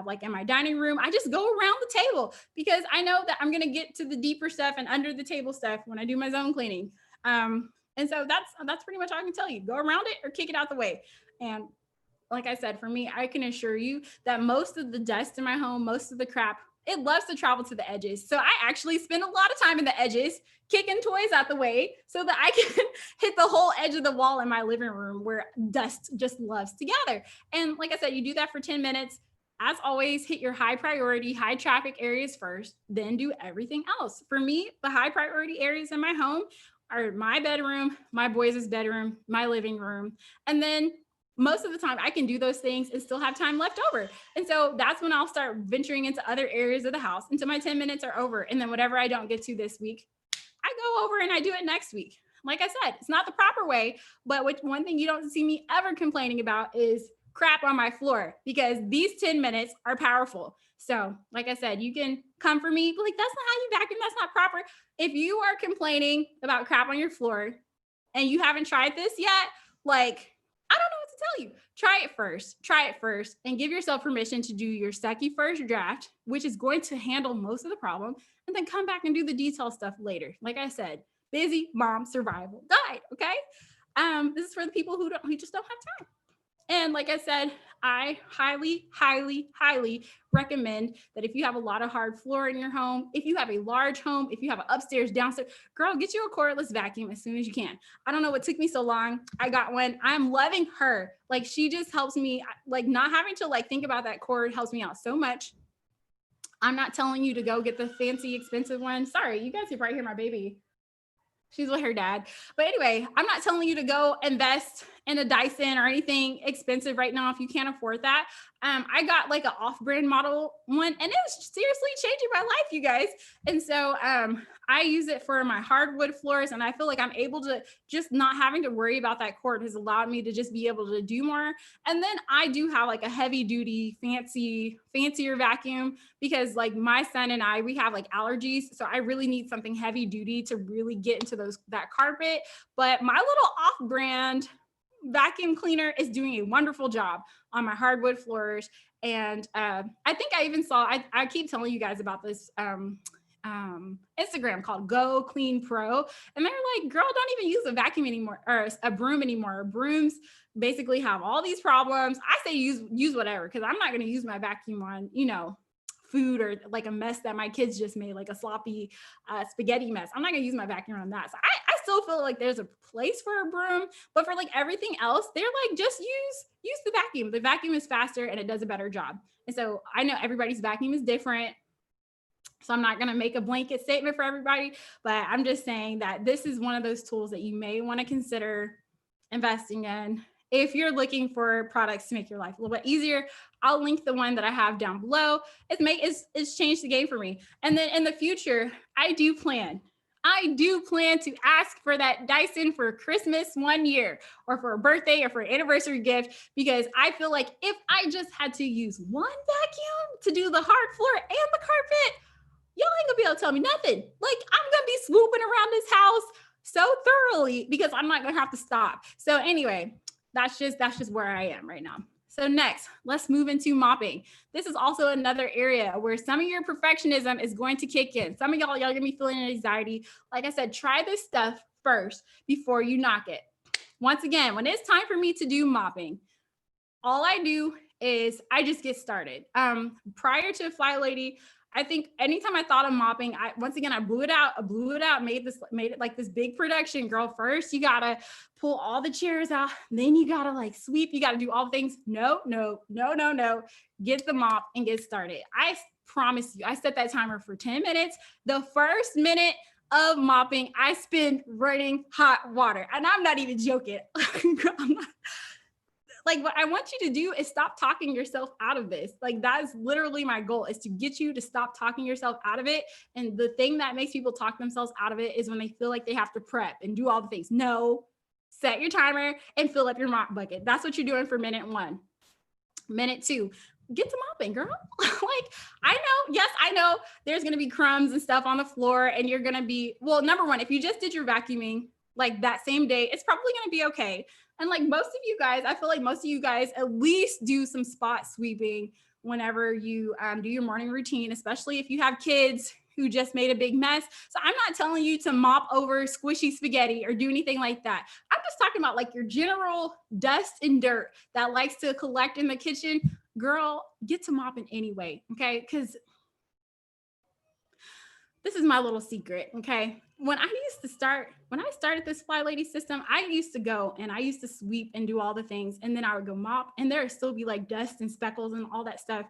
like in my dining room, I just go around the table because I know that I'm going to get to the deeper stuff and under the table stuff when I do my zone cleaning. And so that's pretty much all I can tell you. Go around it or kick it out the way. And like I said, for me, I can assure you that most of the dust in my home, most of the crap, it loves to travel to the edges. So I actually spend a lot of time in the edges, kicking toys out the way so that I can hit the whole edge of the wall in my living room where dust just loves to gather. And like I said, you do that for 10 minutes. As always, hit your high priority, high traffic areas first, then do everything else. For me, the high priority areas in my home are my bedroom, my boys' bedroom, my living room, and then most of the time I can do those things and still have time left over. And so that's when I'll start venturing into other areas of the house until my 10 minutes are over. And then whatever I don't get to this week, I go over and I do it next week. Like I said, it's not the proper way, but one thing you don't see me ever complaining about is crap on my floor because these 10 minutes are powerful. So like I said, you can come for me, but like, that's not how you vacuum. That's not proper. If you are complaining about crap on your floor and you haven't tried this yet, like, I don't know what to tell you. Try it first and give yourself permission to do your sucky first draft, which is going to handle most of the problem, and then come back and do the detail stuff later. Like I said, busy mom survival guide. Okay. This is for the people who just don't have time. And like I said, I highly, highly, highly recommend that if you have a lot of hard floor in your home, if you have a large home, if you have an upstairs, downstairs, girl, get you a cordless vacuum as soon as you can. I don't know what took me so long. I got one. I'm loving her. Like she just helps me, like not having to like think about that cord helps me out so much. I'm not telling you to go get the fancy, expensive one. Sorry, you guys can probably hear my baby. She's with her dad. But anyway, I'm not telling you to go invest in a Dyson or anything expensive right now if you can't afford that. I got like an off-brand model one, and it was seriously changing my life, you guys. And so I use it for my hardwood floors, and I feel like I'm able to just not having to worry about that cord has allowed me to just be able to do more. And then I do have like a heavy duty, fancier vacuum because like my son and I, we have like allergies. So I really need something heavy duty to really get into that carpet. But my little off-brand vacuum cleaner is doing a wonderful job on my hardwood floors. And I think I even saw, I keep telling you guys about this Instagram called Go Clean Pro. And they're like, girl, don't even use a vacuum anymore or a broom anymore. Brooms basically have all these problems. I say use whatever, because I'm not going to use my vacuum on, food or like a mess that my kids just made, like a sloppy spaghetti mess. I'm not gonna use my vacuum on that. So I still feel like there's a place for a broom, but for like everything else, they're like, just use the vacuum. The vacuum is faster and it does a better job. And so I know everybody's vacuum is different. So I'm not going to make a blanket statement for everybody, but I'm just saying that this is one of those tools that you may want to consider investing in if you're looking for products to make your life a little bit easier. I'll link the one that I have down below. It's changed the game for me. And then in the future, I do plan to ask for that Dyson for Christmas one year, or for a birthday, or for an anniversary gift, because I feel like if I just had to use one vacuum to do the hard floor and the carpet, y'all ain't gonna be able to tell me nothing. Like, I'm gonna be swooping around this house so thoroughly because I'm not gonna have to stop. So anyway, that's just where I am right now. So next, let's move into mopping. This is also another area where some of your perfectionism is going to kick in. Some of y'all gonna be feeling anxiety. Like I said, try this stuff first before you knock it. Once again, when it's time for me to do mopping, all I do is I just get started. Prior to Fly Lady, I think anytime I thought of mopping, I blew it out, made it like this big production. Girl, first you gotta pull all the chairs out, then you gotta like sweep, you gotta do all the things. No. Get the mop and get started. I promise you, I set that timer for 10 minutes. The first minute of mopping, I spend running hot water. And I'm not even joking. Like, what I want you to do is stop talking yourself out of this. Like, that is literally my goal, is to get you to stop talking yourself out of it. And the thing that makes people talk themselves out of it is when they feel like they have to prep and do all the things. No, set your timer and fill up your mop bucket. That's what you're doing for minute 1. Minute 2, get to mopping, girl. Like, I know there's going to be crumbs and stuff on the floor, and you're going to be, well, number one, if you just did your vacuuming like that same day, it's probably going to be okay. And like most of you guys, I feel like most of you guys at least do some spot sweeping whenever you do your morning routine, especially if you have kids who just made a big mess. So I'm not telling you to mop over squishy spaghetti or do anything like that. I'm just talking about like your general dust and dirt that likes to collect in the kitchen. Girl, get to mopping anyway, okay? Because this is my little secret, okay? When I started this Fly Lady system, I used to go and I used to sweep and do all the things, and then I would go mop, and there would still be like dust and speckles and all that stuff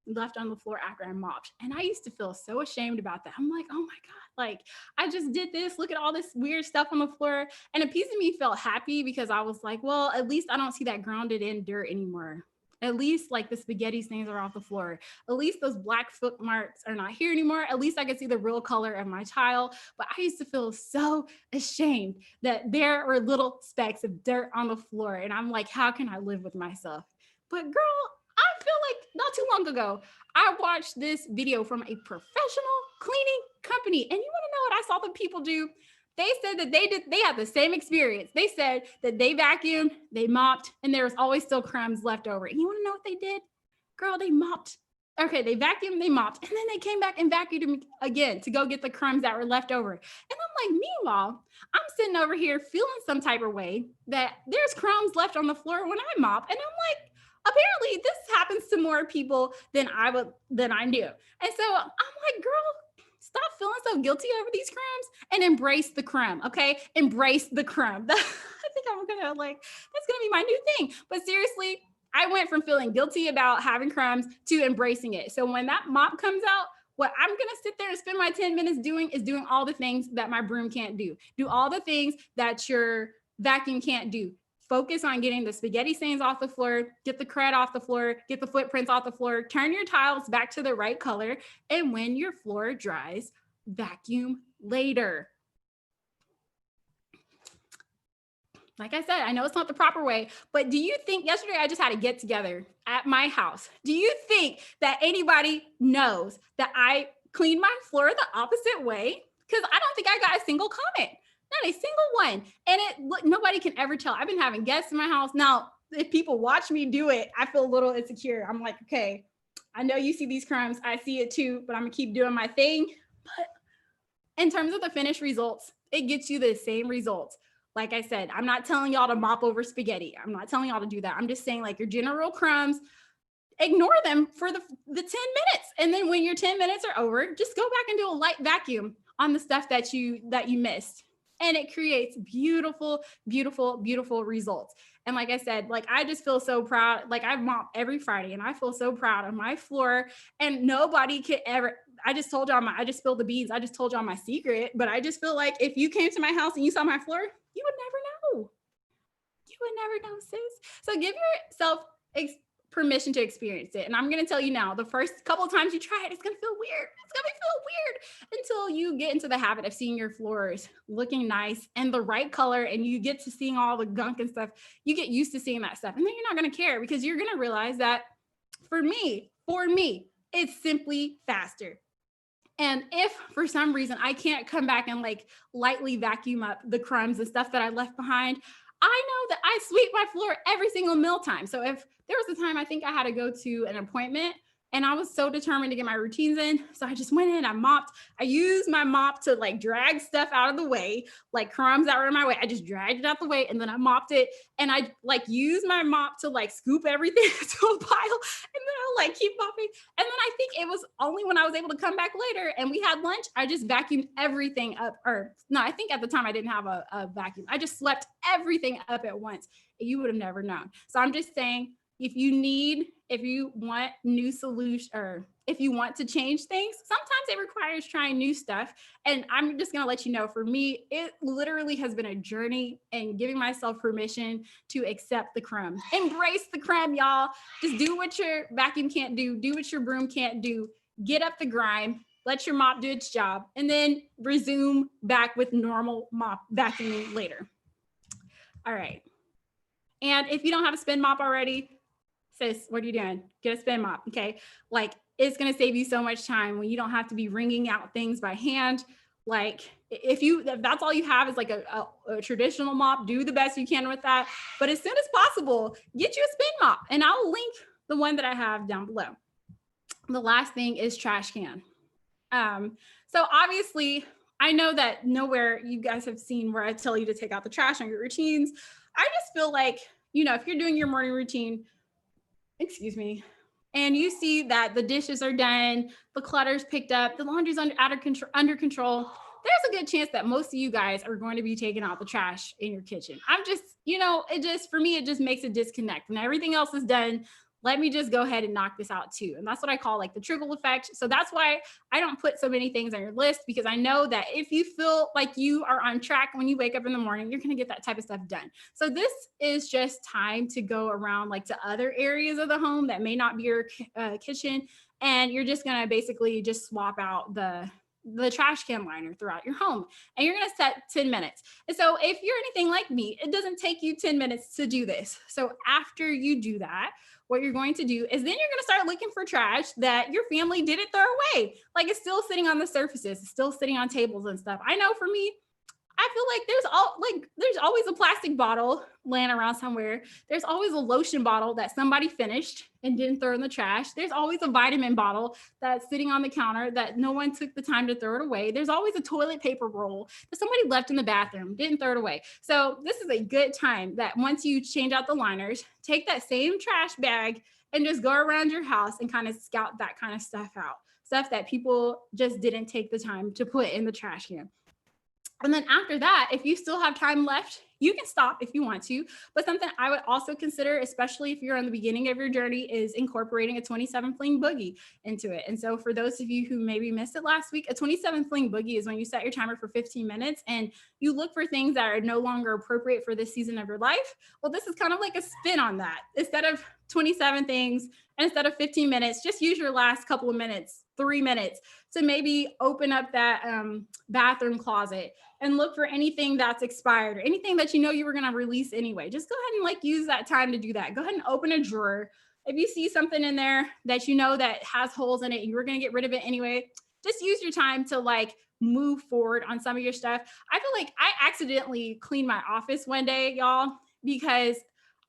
left on the floor after I mopped. And I used to feel so ashamed about that. I'm like, oh my God, like I just did this. Look at all this weird stuff on the floor. And a piece of me felt happy because I was like, well, at least I don't see that grounded in dirt anymore. At least like the spaghetti stains are off the floor. At least those black foot marks are not here anymore. At least I could see the real color of my tile. But I used to feel so ashamed that there were little specks of dirt on the floor. And I'm like, how can I live with myself? But girl, I feel like not too long ago, I watched this video from a professional cleaning company. And you want to know what I saw the people do? They said that they had the same experience. They said that they vacuumed, they mopped, and there was always still crumbs left over. And you want to know what they did? Girl, they mopped. Okay, they vacuumed, they mopped, and then they came back and vacuumed again to go get the crumbs that were left over. And I'm like, meanwhile, I'm sitting over here feeling some type of way that there's crumbs left on the floor when I mop. And I'm like, apparently this happens to more people than I knew. And so I'm like, girl, stop feeling so guilty over these crumbs and embrace the crumb, okay? Embrace the crumb. I think I'm gonna that's gonna be my new thing. But seriously, I went from feeling guilty about having crumbs to embracing it. So when that mop comes out, what I'm gonna sit there and spend my 10 minutes doing is doing all the things that my broom can't do. Do all the things that your vacuum can't do. focus on getting the spaghetti stains off the floor, get the crud off the floor, get the footprints off the floor, turn your tiles back to the right color. And when your floor dries, vacuum later. Like I said, I know it's not the proper way, but do you think yesterday I just had a get together at my house? Do you think that anybody knows that I cleaned my floor the opposite way? Because I don't think I got a single comment, not a single one. And nobody can ever tell. I've been having guests in my house. Now, if people watch me do it, I feel a little insecure. I'm like, okay, I know you see these crumbs. I see it too, but I'm gonna keep doing my thing. But in terms of the finished results, it gets you the same results. Like I said, I'm not telling y'all to mop over spaghetti. I'm not telling y'all to do that. I'm just saying, like, your general crumbs, ignore them for the 10 minutes. And then when your 10 minutes are over, just go back and do a light vacuum on the stuff that you missed. And it creates beautiful, beautiful, beautiful results. And like I said, like, I just feel so proud. Like, I mop every Friday and I feel so proud of my floor, and nobody could ever, I just told y'all I just spilled the beans. I just told y'all my secret, but I just feel like if you came to my house and you saw my floor, you would never know. You would never know, sis. So give yourself permission to experience it. And I'm going to tell you now, the first couple of times you try it, it's going to feel weird. It's going to feel weird until you get into the habit of seeing your floors looking nice and the right color, and you get to seeing all the gunk and stuff. You get used to seeing that stuff. And then you're not going to care, because you're going to realize that for me, it's simply faster. And if for some reason I can't come back and like lightly vacuum up the crumbs and stuff that I left behind, I know that I sweep my floor every single mealtime. So if there was a time I think I had to go to an appointment and I was so determined to get my routines in, so I just went in, I mopped. I used my mop to like drag stuff out of the way, like crumbs that were in my way. I just dragged it out the way and then I mopped it. And I like used my mop to like scoop everything into a pile, and then I like keep mopping. And then I think it was only when I was able to come back later and we had lunch, I just vacuumed everything up. Or no, I think at the time I didn't have a vacuum. I just swept everything up at once. You would have never known. So I'm just saying, if you want new solution, or if you want to change things, sometimes it requires trying new stuff. And I'm just going to let you know, for me, it literally has been a journey, and giving myself permission to accept the crumb. Embrace the crumb, y'all. Just do what your vacuum can't do. Do what your broom can't do. Get up the grime. Let your mop do its job, and then resume back with normal mop vacuuming later. All right. And if you don't have a spin mop already, sis, what are you doing? Get a spin mop, okay? Like, it's gonna save you so much time when you don't have to be wringing out things by hand. Like, if that's all you have is like a traditional mop, do the best you can with that. But as soon as possible, get you a spin mop, and I'll link the one that I have down below. The last thing is trash can. So obviously, I know that nowhere you guys have seen where I tell you to take out the trash on your routines. I just feel like, if you're doing your morning routine, and you see that the dishes are done, the clutter's picked up, the laundry's under control, there's a good chance that most of you guys are going to be taking out the trash in your kitchen. I'm just, for me, it just makes a disconnect, and everything else is done. Let me just go ahead and knock this out too. And that's what I call like the trickle effect. So that's why I don't put so many things on your list, because I know that if you feel like you are on track when you wake up in the morning, you're going to get that type of stuff done. So this is just time to go around like to other areas of the home that may not be your kitchen. And you're just going to basically just swap out the trash can liner throughout your home, and you're going to set 10 minutes. And so if you're anything like me, it doesn't take you 10 minutes to do this. So after you do that, what you're going to do is then you're going to start looking for trash that your family didn't throw away. Like, it's still sitting on the surfaces, it's still sitting on tables and stuff. I know for me, I feel like there's always a plastic bottle laying around somewhere. There's always a lotion bottle that somebody finished and didn't throw in the trash. There's always a vitamin bottle that's sitting on the counter that no one took the time to throw it away. There's always a toilet paper roll that somebody left in the bathroom, didn't throw it away. So this is a good time that once you change out the liners, take that same trash bag and just go around your house and kind of scout that kind of stuff out. Stuff that people just didn't take the time to put in the trash can. And then after that, if you still have time left, You can stop if you want to, but something I would also consider, especially if you're on the beginning of your journey, is incorporating a 27 fling boogie into it. And so for those of you who maybe missed it last week, a 27 fling boogie is when you set your timer for 15 minutes and you look for things that are no longer appropriate for this season of your life. Well, this is kind of like a spin on that. Instead of 27 things, and instead of 15 minutes, just use your last couple of minutes, 3 minutes, to maybe open up that bathroom closet and look for anything that's expired or anything that you know you were going to release anyway. Just go ahead and like use that time to do that. Go ahead and open a drawer. If you see something in there that you know that has holes in it, you were going to get rid of it anyway, just use your time to like move forward on some of your stuff. I feel like I accidentally cleaned my office one day, y'all, because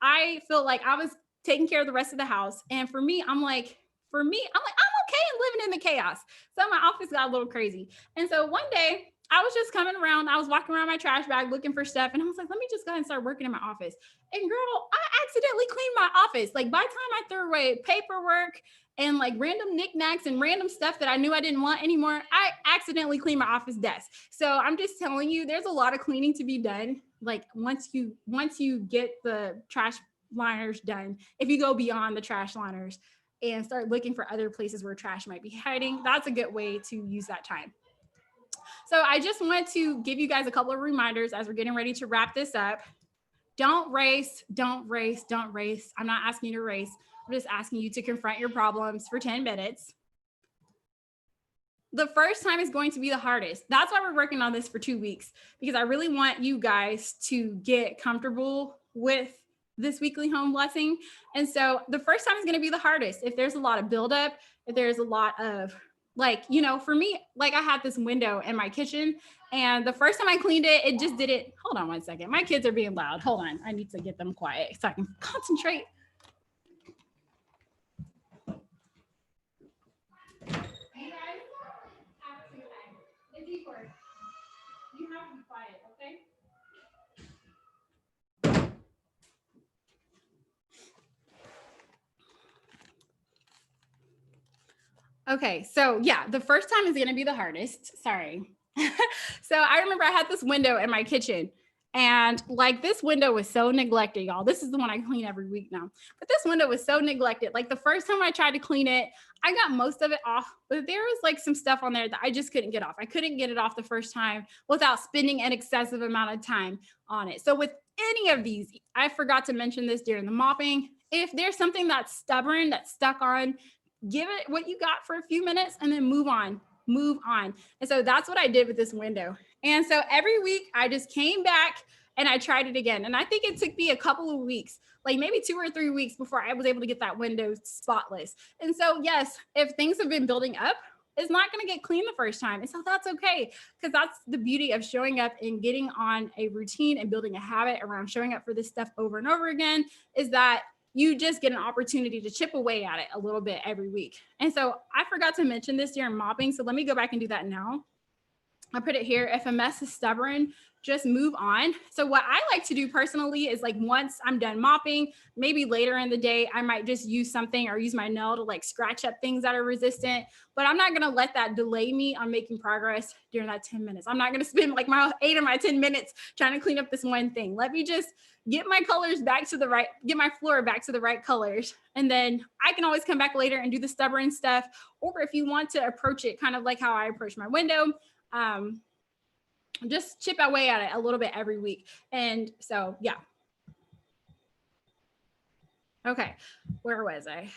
I feel like I was taking care of the rest of the house. And for me, I'm okay living in the chaos. So my office got a little crazy. And so one day I was just coming around, I was walking around my trash bag looking for stuff. And I was like, let me just go ahead and start working in my office. And girl, I accidentally cleaned my office. Like by the time I threw away paperwork and like random knickknacks and random stuff that I knew I didn't want anymore, I accidentally cleaned my office desk. So I'm just telling you, there's a lot of cleaning to be done. Like once you get the trash liners done, if you go beyond the trash liners and start looking for other places where trash might be hiding, that's a good way to use that time. So I just want to give you guys a couple of reminders as we're getting ready to wrap this up. Don't race, don't race, don't race. I'm not asking you to race. I'm just asking you to confront your problems for 10 minutes. The first time is going to be the hardest. That's why we're working on this for 2 weeks, because I really want you guys to get comfortable with this weekly home blessing. And so the first time is going to be the hardest. If there's a lot of buildup, if there's a lot of like, you know, for me, like I had this window in my kitchen and the first time I cleaned it, it just didn't. Hold on one second. My kids are being loud. Hold on. I need to get them quiet so I can concentrate. You have to be quiet, okay? Okay, so yeah, the first time is gonna be the hardest. Sorry. So I remember I had this window in my kitchen and like this window was so neglected, y'all. This is the one I clean every week now. But this window was so neglected. Like the first time I tried to clean it, I got most of it off, but there was like some stuff on there that I just couldn't get off. I couldn't get it off the first time without spending an excessive amount of time on it. So with any of these, I forgot to mention this during the mopping. If there's something that's stubborn, that's stuck on, give it what you got for a few minutes and then move on. And so that's what I did with this window. And so every week I just came back and I tried it again. And I think it took me a couple of weeks, like maybe 2 or 3 weeks before I was able to get that window spotless. And so, yes, if things have been building up, it's not going to get clean the first time. And so that's okay, because that's the beauty of showing up and getting on a routine and building a habit around showing up for this stuff over and over again, is that you just get an opportunity to chip away at it a little bit every week. And so I forgot to mention this during mopping. So let me go back and do that now. I put it here. If a mess is stubborn, just move on. So what I like to do personally is like once I'm done mopping, maybe later in the day, I might just use something or use my nail to like scratch up things that are resistant, but I'm not going to let that delay me on making progress during that 10 minutes. I'm not going to spend like my 8 or my 10 minutes trying to clean up this one thing. Let me just get my colors back to the right, get my floor back to the right colors. And then I can always come back later and do the stubborn stuff. Or if you want to approach it kind of like how I approach my window, just chip away at it a little bit every week. And so, yeah. Okay, where was I?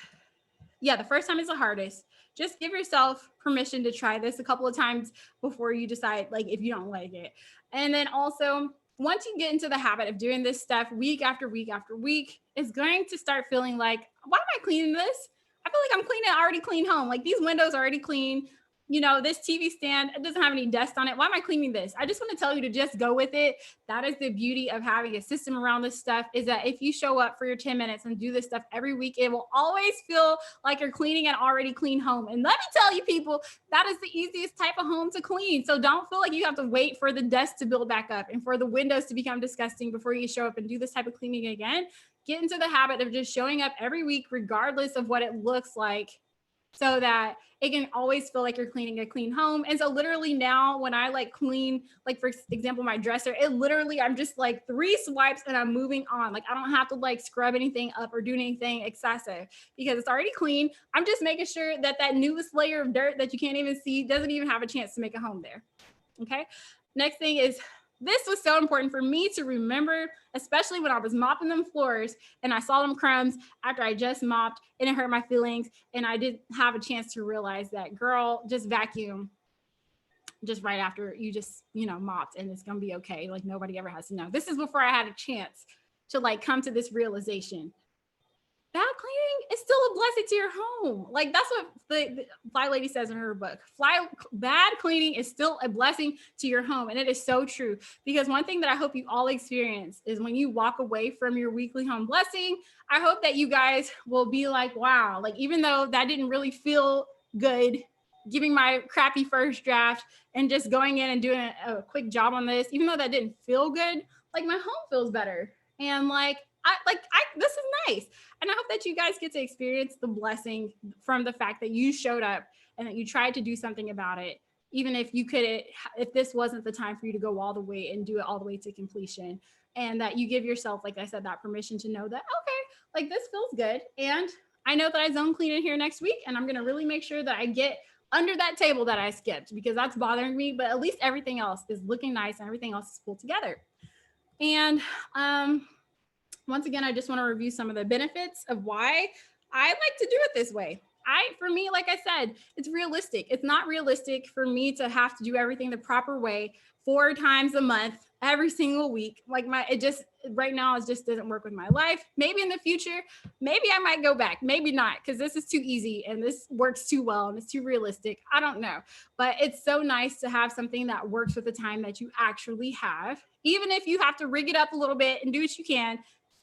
Yeah, the first time is the hardest. Just give yourself permission to try this a couple of times before you decide like if you don't like it. And then also, once you get into the habit of doing this stuff week after week after week, it's going to start feeling like, why am I cleaning this? I feel like I'm cleaning an already clean home. Like these windows are already clean. You know, this TV stand, it doesn't have any dust on it. Why am I cleaning this? I just want to tell you to just go with it. That is the beauty of having a system around this stuff, is that if you show up for your 10 minutes and do this stuff every week, it will always feel like you're cleaning an already clean home. And let me tell you, people, that is the easiest type of home to clean. So don't feel like you have to wait for the dust to build back up and for the windows to become disgusting before you show up and do this type of cleaning again. Get into the habit of just showing up every week, regardless of what it looks like so that it can always feel like you're cleaning a clean home. And so literally now when I like clean, like for example, my dresser, it literally, I'm just like 3 swipes and I'm moving on. Like I don't have to like scrub anything up or do anything excessive because it's already clean. I'm just making sure that that newest layer of dirt that you can't even see doesn't even have a chance to make a home there. Okay. Next thing is, this was so important for me to remember, especially when I was mopping them floors and I saw them crumbs after I just mopped and it hurt my feelings. And I didn't have a chance to realize that, girl, just vacuum just right after you just, mopped, and it's going to be okay. Like nobody ever has to know. This is before I had a chance to like come to this realization. Bad cleaning is still a blessing to your home. Like that's what the Fly Lady says in her book. Bad cleaning is still a blessing to your home. And it is so true, because one thing that I hope you all experience is when you walk away from your weekly home blessing, I hope that you guys will be like, wow, like even though that didn't really feel good, giving my crappy first draft and just going in and doing a quick job on this, even though that didn't feel good, like my home feels better. And this is nice. And I hope that you guys get to experience the blessing from the fact that you showed up and that you tried to do something about it, even if if this wasn't the time for you to go all the way and do it all the way to completion. And that you give yourself, like I said, that permission to know that, okay, like this feels good. And I know that I zone clean in here next week, and I'm going to really make sure that I get under that table that I skipped, because that's bothering me. But at least everything else is looking nice and everything else is pulled together. And once again, I just want to review some of the benefits of why I like to do it this way. For me, like I said, it's realistic. It's not realistic for me to have to do everything the proper way 4 times a month, every single week. Like right now, it just doesn't work with my life. Maybe in the future, maybe I might go back, maybe not, because this is too easy and this works too well and it's too realistic. I don't know. But it's so nice to have something that works with the time that you actually have, even if you have to rig it up a little bit and do what you can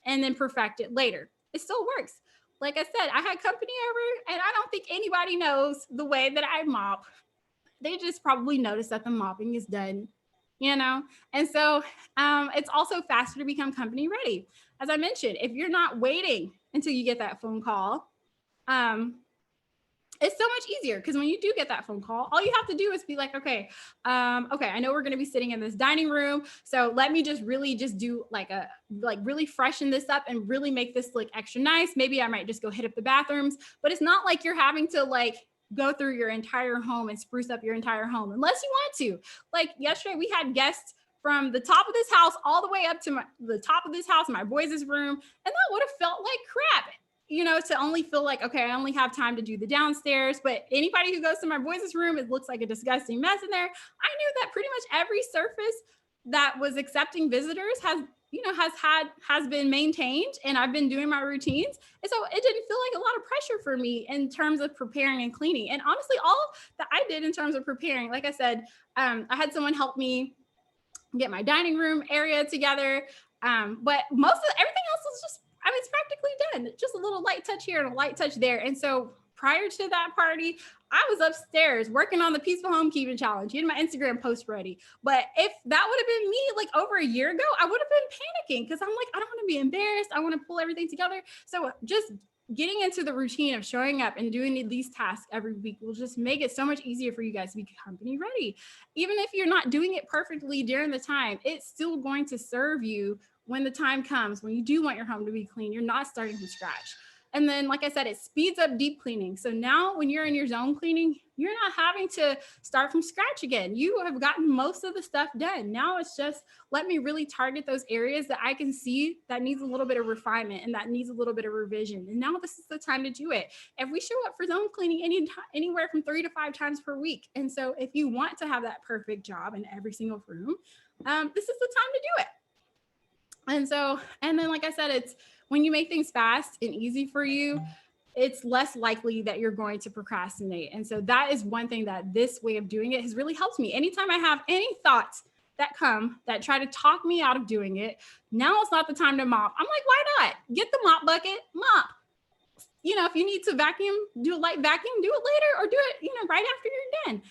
and then perfect it later. It still works. Like I said, I had company over, and I don't think anybody knows the way that I mop. They just probably notice that the mopping is done, And so it's also faster to become company ready. As I mentioned, if you're not waiting until you get that phone call, it's so much easier, because when you do get that phone call, all you have to do is be like, okay, I know we're going to be sitting in this dining room, so let me just really just do really freshen this up and really make this look extra nice. Maybe I might just go hit up the bathrooms, but it's not like you're having to like go through your entire home and spruce up your entire home unless you want to. Like yesterday, we had guests from the top of this house all the way up to the top of this house, my boys' room, and that would have felt like crap. To only feel like, okay, I only have time to do the downstairs. But anybody who goes to my boys' room, it looks like a disgusting mess in there. I knew that pretty much every surface that was accepting visitors has been maintained, and I've been doing my routines. And so it didn't feel like a lot of pressure for me in terms of preparing and cleaning. And honestly, all that I did in terms of preparing, like I said, I had someone help me get my dining room area together. But everything else was just, it's practically done. Just a little light touch here and a light touch there. And so prior to that party, I was upstairs working on the Peaceful Homekeeping Challenge, getting my Instagram post ready. But if that would have been me like over a year ago, I would have been panicking, because I'm like, I don't want to be embarrassed. I want to pull everything together. So just getting into the routine of showing up and doing these tasks every week will just make it so much easier for you guys to be company ready. Even if you're not doing it perfectly during the time, it's still going to serve you when the time comes, when you do want your home to be clean. You're not starting from scratch. And then, like I said, it speeds up deep cleaning. So now when you're in your zone cleaning, you're not having to start from scratch again. You have gotten most of the stuff done. Now it's just, let me really target those areas that I can see that needs a little bit of refinement and that needs a little bit of revision. And now this is the time to do it. If we show up for zone cleaning anywhere from 3 to 5 times per week. And so if you want to have that perfect job in every single room, this is the time to do it. And then, like I said, it's when you make things fast and easy for you, it's less likely that you're going to procrastinate. And so that is one thing that this way of doing it has really helped me. Anytime I have any thoughts that come that try to talk me out of doing it, now it's not the time to mop. I'm like, why not? Get the mop bucket, mop. If you need to vacuum, do a light vacuum, do it later, or do it, right after you're done.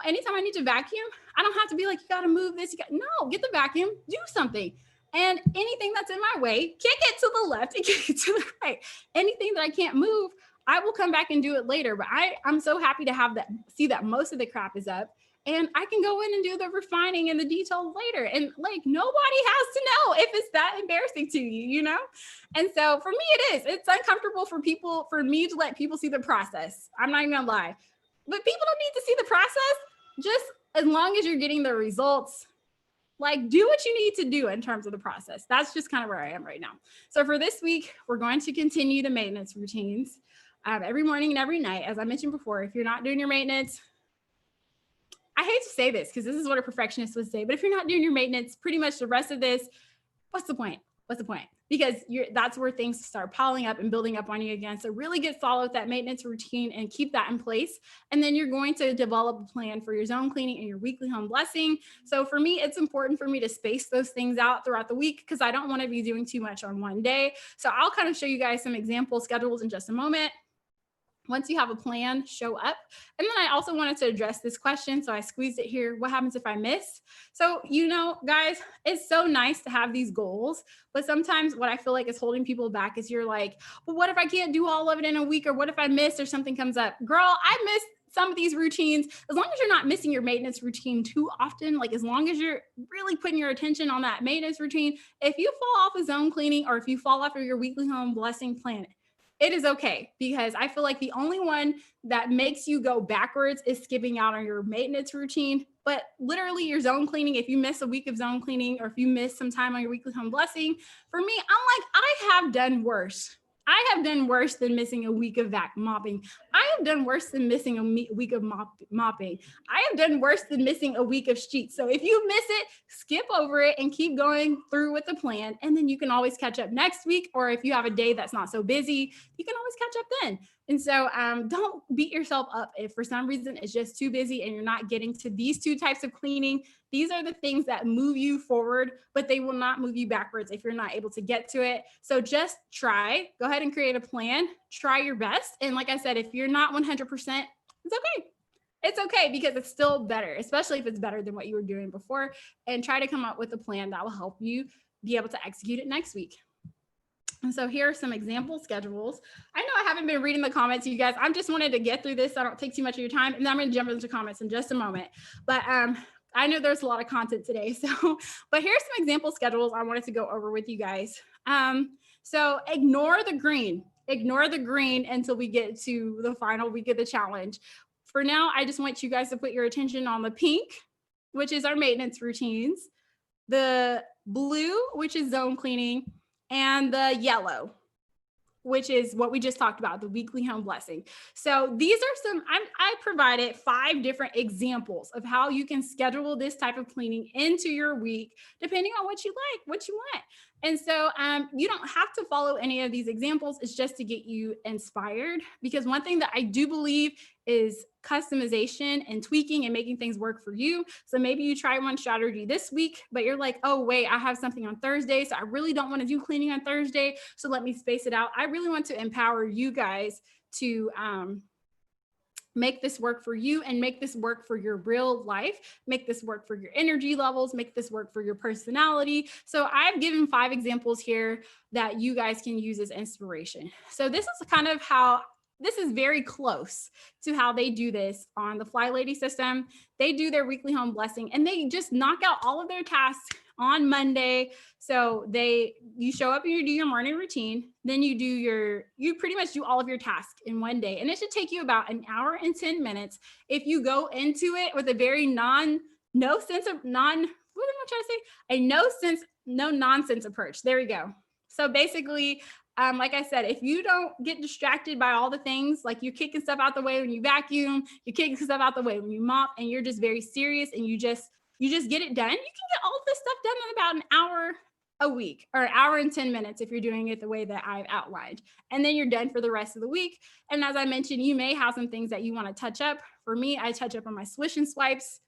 Anytime I need to vacuum, I don't have to be like, you got to move this. No, get the vacuum, do something. And anything that's in my way, kick it to the left and kick it to the right. Anything that I can't move, I will come back and do it later. But I'm so happy to have that, see that most of the crap is up. And I can go in and do the refining and the details later. And like, nobody has to know if it's that embarrassing to you, you know? And so for me, it is. It's uncomfortable for me to let people see the process. I'm not even gonna lie. But people don't need to see the process. Just as long as you're getting the results, like do what you need to do in terms of the process. That's just kind of where I am right now. So for this week, we're going to continue the maintenance routines every morning and every night. As I mentioned before, if you're not doing your maintenance, I hate to say this because this is what a perfectionist would say, but if you're not doing your maintenance, pretty much the rest of this, what's the point? What's the point? Because that's where things start piling up and building up on you again. So really get solid with that maintenance routine and keep that in place. And then you're going to develop a plan for your zone cleaning and your weekly home blessing. So for me, it's important for me to space those things out throughout the week because I don't want to be doing too much on one day. So I'll kind of show you guys some example schedules in just a moment. Once you have a plan, show up. And then I also wanted to address this question. So I squeezed it here. What happens if I miss? So, you know, guys, it's so nice to have these goals. But sometimes what I feel like is holding people back is you're like, well, what if I can't do all of it in a week? Or what if I miss or something comes up? Girl, I missed some of these routines. As long as you're not missing your maintenance routine too often, like as long as you're really putting your attention on that maintenance routine, if you fall off of zone cleaning or if you fall off of your weekly home blessing plan, it is okay, because I feel like the only one that makes you go backwards is skipping out on your maintenance routine. But literally your zone cleaning, if you miss a week of zone cleaning or if you miss some time on your weekly home blessing, for me, I'm like, I have done worse. I have done worse than missing a week of vac mopping. I have done worse than missing a week of mopping. I have done worse than missing a week of sheets. So if you miss it, skip over it and keep going through with the plan. And then you can always catch up next week. Or if you have a day that's not so busy, you can always catch up then. And so don't beat yourself up if for some reason it's just too busy and you're not getting to these two types of cleaning. These are the things that move you forward, but they will not move you backwards if you're not able to get to it. So just try, go ahead and create a plan, try your best. And like I said, if you're not 100%, it's okay. It's okay because it's still better, especially if it's better than what you were doing before. And try to come up with a plan that will help you be able to execute it next week. And so here are some example schedules. I know I haven't been reading the comments, you guys. I'm just wanted to get through this so I don't take too much of your time. And then I'm going to jump into comments in just a moment. But I know there's a lot of content today. So, but here's some example schedules I wanted to go over with you guys. So ignore the green until we get to the final week of the challenge. For now, I just want you guys to put your attention on the pink, which is our maintenance routines, the blue, which is zone cleaning, and the yellow, which is what we just talked about, the weekly home blessing. So these are some, I provided 5 different examples of how you can schedule this type of cleaning into your week, depending on what you like, what you want. And so you don't have to follow any of these examples. It's just to get you inspired, because one thing that I do believe is customization and tweaking and making things work for you. So maybe you try one strategy this week, but you're like, oh, wait, I have something on Thursday. So I really don't want to do cleaning on Thursday. So let me space it out. I really want to empower you guys to make this work for you and make this work for your real life, make this work for your energy levels, make this work for your personality. So I've given 5 examples here that you guys can use as inspiration. So this is kind of how, this is very close to how they do this on the Fly Lady system. They do their weekly home blessing and they just knock out all of their tasks on Monday. So you show up and you do your morning routine, then you pretty much do all of your tasks in one day. And it should take you about an hour and 10 minutes if you go into it with a very no nonsense approach. There we go. So basically, like I said, if you don't get distracted by all the things, like you're kicking stuff out the way when you vacuum, you're kicking stuff out the way when you mop, and you're just very serious and you just get it done, you can get all this stuff done in about an hour a week, or an hour and 10 minutes if you're doing it the way that I've outlined. And then you're done for the rest of the week. And as I mentioned, you may have some things that you want to touch up. For me, I touch up on my swish and swipes,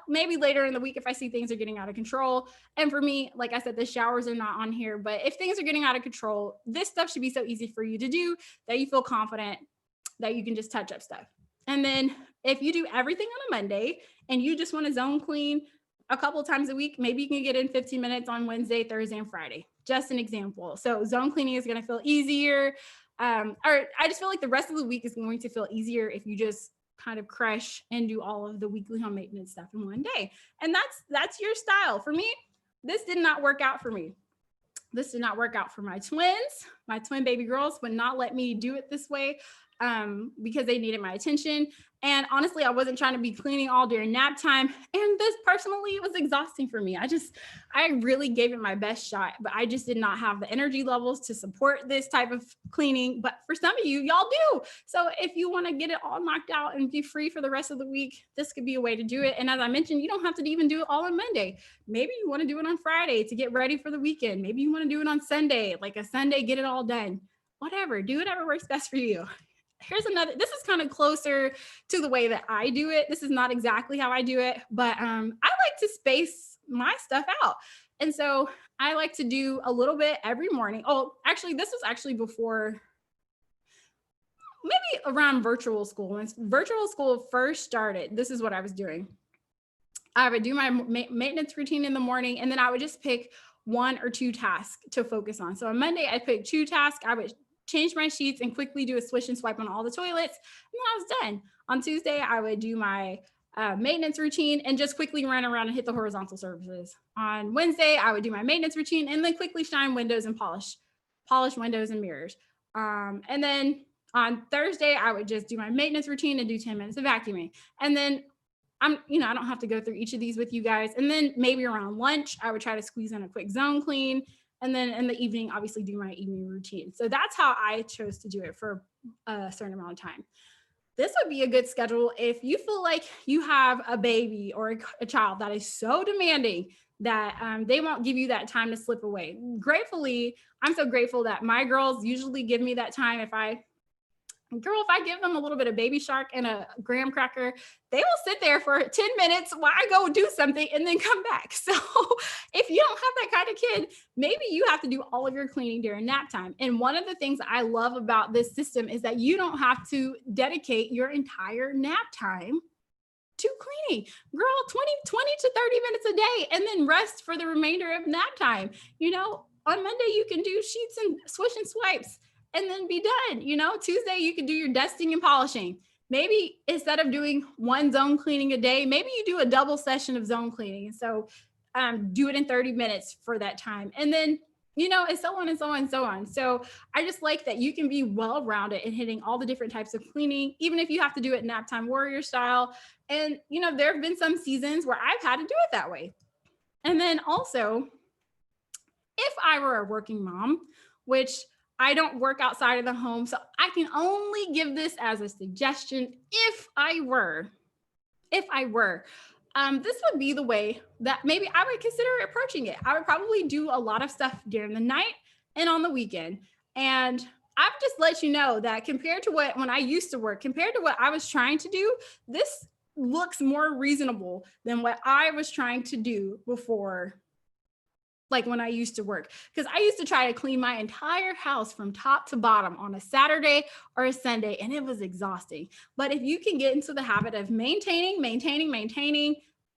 maybe later in the week if I see things are getting out of control. And for me, like I said, the showers are not on here, but if things are getting out of control, this stuff should be so easy for you to do that you feel confident that you can just touch up stuff. And then if you do everything on a Monday and you just want to zone clean a couple of times a week, maybe you can get in 15 minutes on Wednesday, Thursday, and Friday. Just an example. So zone cleaning is going to feel easier. or I just feel like the rest of the week is going to feel easier if you just kind of crush and do all of the weekly home maintenance stuff in one day. And that's your style. For me, this did not work out for me. This did not work out for my twins. My twin baby girls would not let me do it this way because they needed my attention. And honestly, I wasn't trying to be cleaning all during nap time. And this personally was exhausting for me. I really gave it my best shot, but I just did not have the energy levels to support this type of cleaning. But for some of you, y'all do. So if you want to get it all knocked out and be free for the rest of the week, this could be a way to do it. And as I mentioned, you don't have to even do it all on Monday. Maybe you want to do it on Friday to get ready for the weekend. Maybe you want to do it on Sunday, like a Sunday, get it all done. Whatever, do whatever works best for you. Here's another, this is kind of closer to the way that I do it. This is not exactly how I do it, but I like to space my stuff out. And so I like to do a little bit every morning. Oh, actually, this was actually before, maybe around virtual school. When virtual school first started, this is what I was doing. I would do my maintenance routine in the morning, and then I would just pick 1 or 2 tasks to focus on. So on Monday, I picked 2 tasks. I would change my sheets and quickly do a swish and swipe on all the toilets. And then I was done. On Tuesday, I would do my maintenance routine and just quickly run around and hit the horizontal surfaces. On Wednesday, I would do my maintenance routine and then quickly shine windows and polish windows and mirrors. And then on Thursday, I would just do my maintenance routine and do 10 minutes of vacuuming. And then I don't have to go through each of these with you guys. And then maybe around lunch, I would try to squeeze in a quick zone clean. And then in the evening, obviously do my evening routine. So that's how I chose to do it for a certain amount of time. This would be a good schedule if you feel like you have a baby or a child that is so demanding that they won't give you that time to slip away. Gratefully, I'm so grateful that my girls usually give me that time. If I give them a little bit of Baby Shark and a graham cracker, they will sit there for 10 minutes while I go do something and then come back. So if you don't have that kind of kid, maybe you have to do all of your cleaning during nap time. And one of the things I love about this system is that you don't have to dedicate your entire nap time to cleaning. Girl, 20 to 30 minutes a day, and then rest for the remainder of nap time. On Monday, you can do sheets and swish and swipes and then be done. Tuesday, you can do your dusting and polishing. Maybe instead of doing 1 zone cleaning a day, maybe you do a double session of zone cleaning. And so do it in 30 minutes for that time. And then, and so on and so on and so on. So I just like that you can be well-rounded in hitting all the different types of cleaning, even if you have to do it nap time warrior style. And, there have been some seasons where I've had to do it that way. And then also, if I were a working mom, which I don't work outside of the home, so I can only give this as a suggestion. If I were, this would be the way that maybe I would consider approaching it. I would probably do a lot of stuff during the night and on the weekend. And I've just let you know that compared to when I used to work, compared to what I was trying to do, this looks more reasonable than what I was trying to do before. Like when I used to work, because I used to try to clean my entire house from top to bottom on a Saturday or a Sunday, and it was exhausting. But if you can get into the habit of maintaining,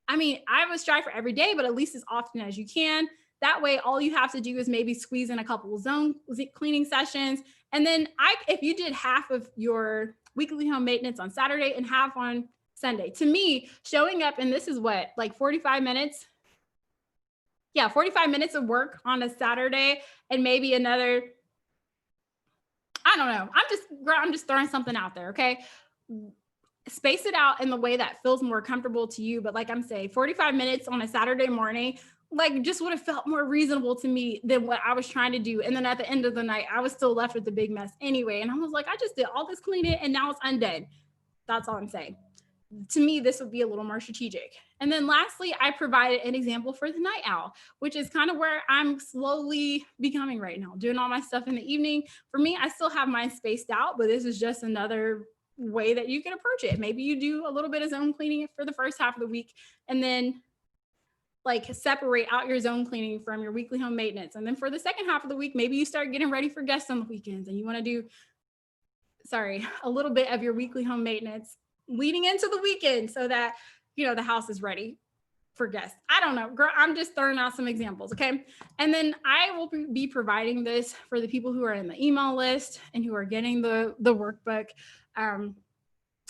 I would strive for every day, but at least as often as you can. That way, all you have to do is maybe squeeze in a couple of zone cleaning sessions. And then if you did half of your weekly home maintenance on Saturday and half on Sunday, to me, showing up, and this is what, like 45 minutes? Yeah, 45 minutes of work on a Saturday and maybe another, I don't know. I'm just throwing something out there, okay? Space it out in the way that feels more comfortable to you. But like I'm saying, 45 minutes on a Saturday morning, just would have felt more reasonable to me than what I was trying to do. And then at the end of the night, I was still left with the big mess anyway. And I was like, I just did all this cleaning and now it's undone. That's all I'm saying. To me, this would be a little more strategic. And then lastly, I provided an example for the night owl, which is kind of where I'm slowly becoming right now, doing all my stuff in the evening. For me, I still have mine spaced out, but this is just another way that you can approach it. Maybe you do a little bit of zone cleaning for the first half of the week, and then separate out your zone cleaning from your weekly home maintenance. And then for the second half of the week, maybe you start getting ready for guests on the weekends and you want to do, a little bit of your weekly home maintenance leading into the weekend so that, the house is ready. for guests. I don't know, girl. I'm just throwing out some examples, okay? And then I will be providing this for the people who are in the email list and who are getting the workbook.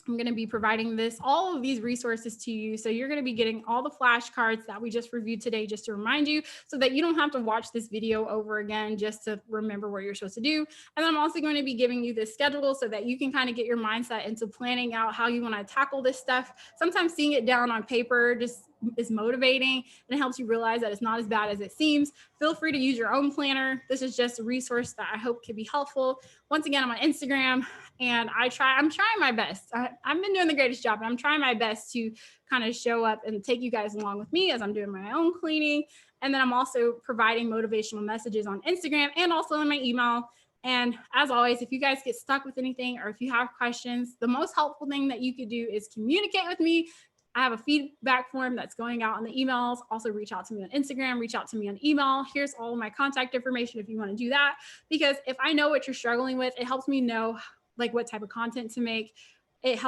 I'm going to be providing all of these resources to you. So you're going to be getting all the flashcards that we just reviewed today, just to remind you, so that you don't have to watch this video over again just to remember what you're supposed to do. And then I'm also going to be giving you this schedule so that you can kind of get your mindset into planning out how you want to tackle this stuff. Sometimes seeing it down on paper just is motivating, and it helps you realize that it's not as bad as it seems. Feel free to use your own planner. This is just a resource that I hope can be helpful. Once again, I'm on Instagram, and I'm trying my best. I've been doing the greatest job, and I'm trying my best to kind of show up and take you guys along with me as I'm doing my own cleaning. And then I'm also providing motivational messages on Instagram and also in my email. And as always, if you guys get stuck with anything or if you have questions, the most helpful thing that you could do is communicate with me. I have a feedback form that's going out on the emails. Also reach out to me on Instagram, reach out to me on email. Here's all of my contact information if you want to do that. Because if I know what you're struggling with, it helps me know like what type of content to make. It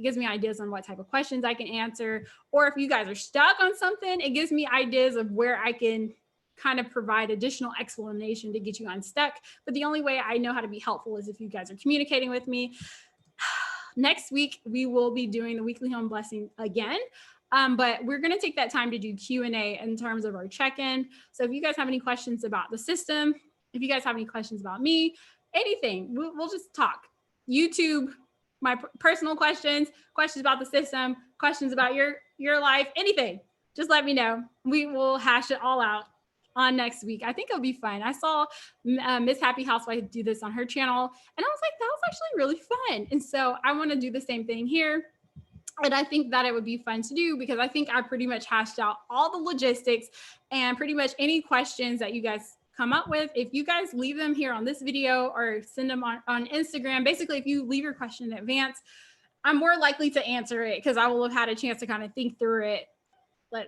gives me ideas on what type of questions I can answer. Or if you guys are stuck on something, it gives me ideas of where I can kind of provide additional explanation to get you unstuck. But the only way I know how to be helpful is if you guys are communicating with me. Next week, we will be doing the weekly home blessing again. But we're going to take that time to do Q&A in terms of our check-in. So if you guys have any questions about the system, if you guys have any questions about me, anything, we'll just talk. YouTube, my personal questions about the system, questions about your life, anything, just let me know. We will hash it all out on next week. I think it'll be fun. I saw Miss Happy Housewife do this on her channel, and I was like, that was actually really fun. And so I want to do the same thing here. And I think that it would be fun to do because I think I pretty much hashed out all the logistics and pretty much any questions that you guys come up with. If you guys leave them here on this video or send them on Instagram, basically, if you leave your question in advance, I'm more likely to answer it because I will have had a chance to kind of think through it.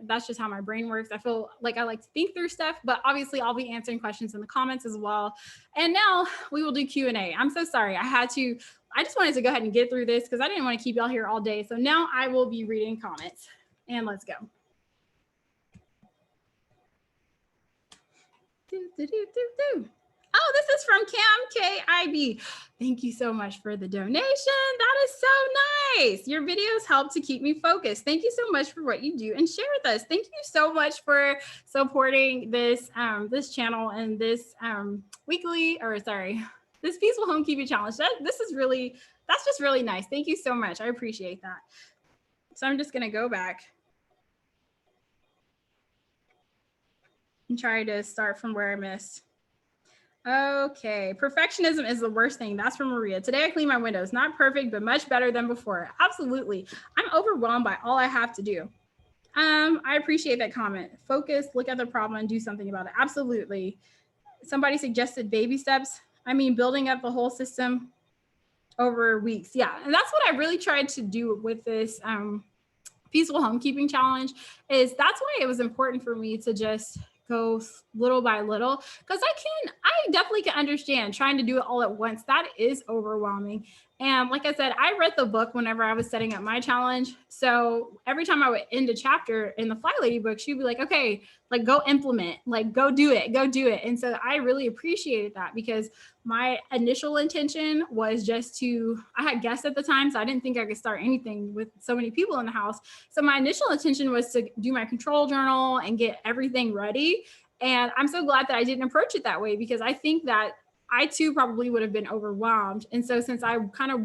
That's just how my brain works. I feel like I like to think through stuff, but obviously I'll be answering questions in the comments as well. And now we will do Q&A. I'm so sorry. I just wanted to go ahead and get through this because I didn't want to keep y'all here all day. So now I will be reading comments, and let's go. Oh, this is from Cam KIB. Thank you so much for the donation. That is so nice. Your videos help to keep me focused. Thank you so much for what you do and share with us. Thank you so much for supporting this this channel and this this peaceful homekeeping challenge. That's just really nice. Thank you so much. I appreciate that. So I'm just gonna go back and try to start from where I missed. Okay, perfectionism is the worst thing. That's from Maria. Today I cleaned my windows. Not perfect, but much better than before. Absolutely. I'm overwhelmed by all I have to do. I appreciate that comment. Focus, look at the problem, and do something about it. Absolutely. Somebody suggested baby steps. I mean, building up the whole system over weeks. Yeah, and that's what I really tried to do with this peaceful homekeeping challenge. That's why it was important for me to just go little by little, because I definitely can understand trying to do it all at once. That is overwhelming. And like I said, I read the book whenever I was setting up my challenge. So every time I would end a chapter in the Fly Lady book, she'd be like, okay, like go implement, like go do it. And so I really appreciated that because my initial intention was I had guests at the time, so I didn't think I could start anything with so many people in the house. So my initial intention was to do my control journal and get everything ready. And I'm so glad that I didn't approach it that way because I think that I too probably would have been overwhelmed. And so since I kind of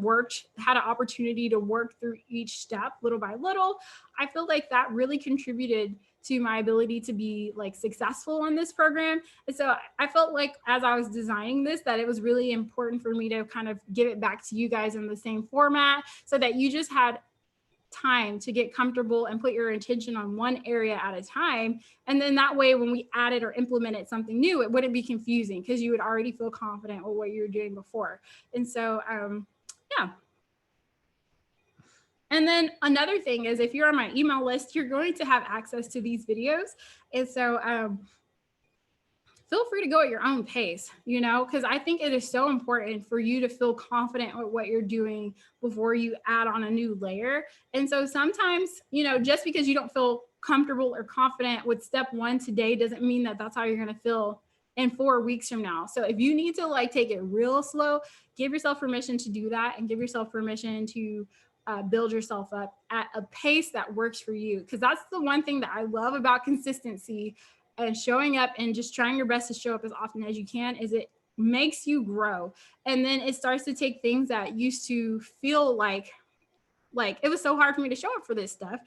had an opportunity to work through each step little by little, I feel like that really contributed to my ability to be like successful in this program. And so I felt like as I was designing this, that it was really important for me to kind of give it back to you guys in the same format so that you just had time to get comfortable and put your attention on one area at a time. And then that way, when we added or implemented something new, it wouldn't be confusing because you would already feel confident with what you were doing before. And so, yeah. And then another thing is if you're on my email list, you're going to have access to these videos. And so feel free to go at your own pace, because I think it is so important for you to feel confident with what you're doing before you add on a new layer. And so sometimes, just because you don't feel comfortable or confident with step one today doesn't mean that that's how you're going to feel in 4 weeks from now. So if you need to like take it real slow, give yourself permission to do that, and give yourself permission to build yourself up at a pace that works for you. Because that's the one thing that I love about consistency and showing up and just trying your best to show up as often as you can, is it makes you grow. And then it starts to take things that used to feel like it was so hard for me to show up for this stuff,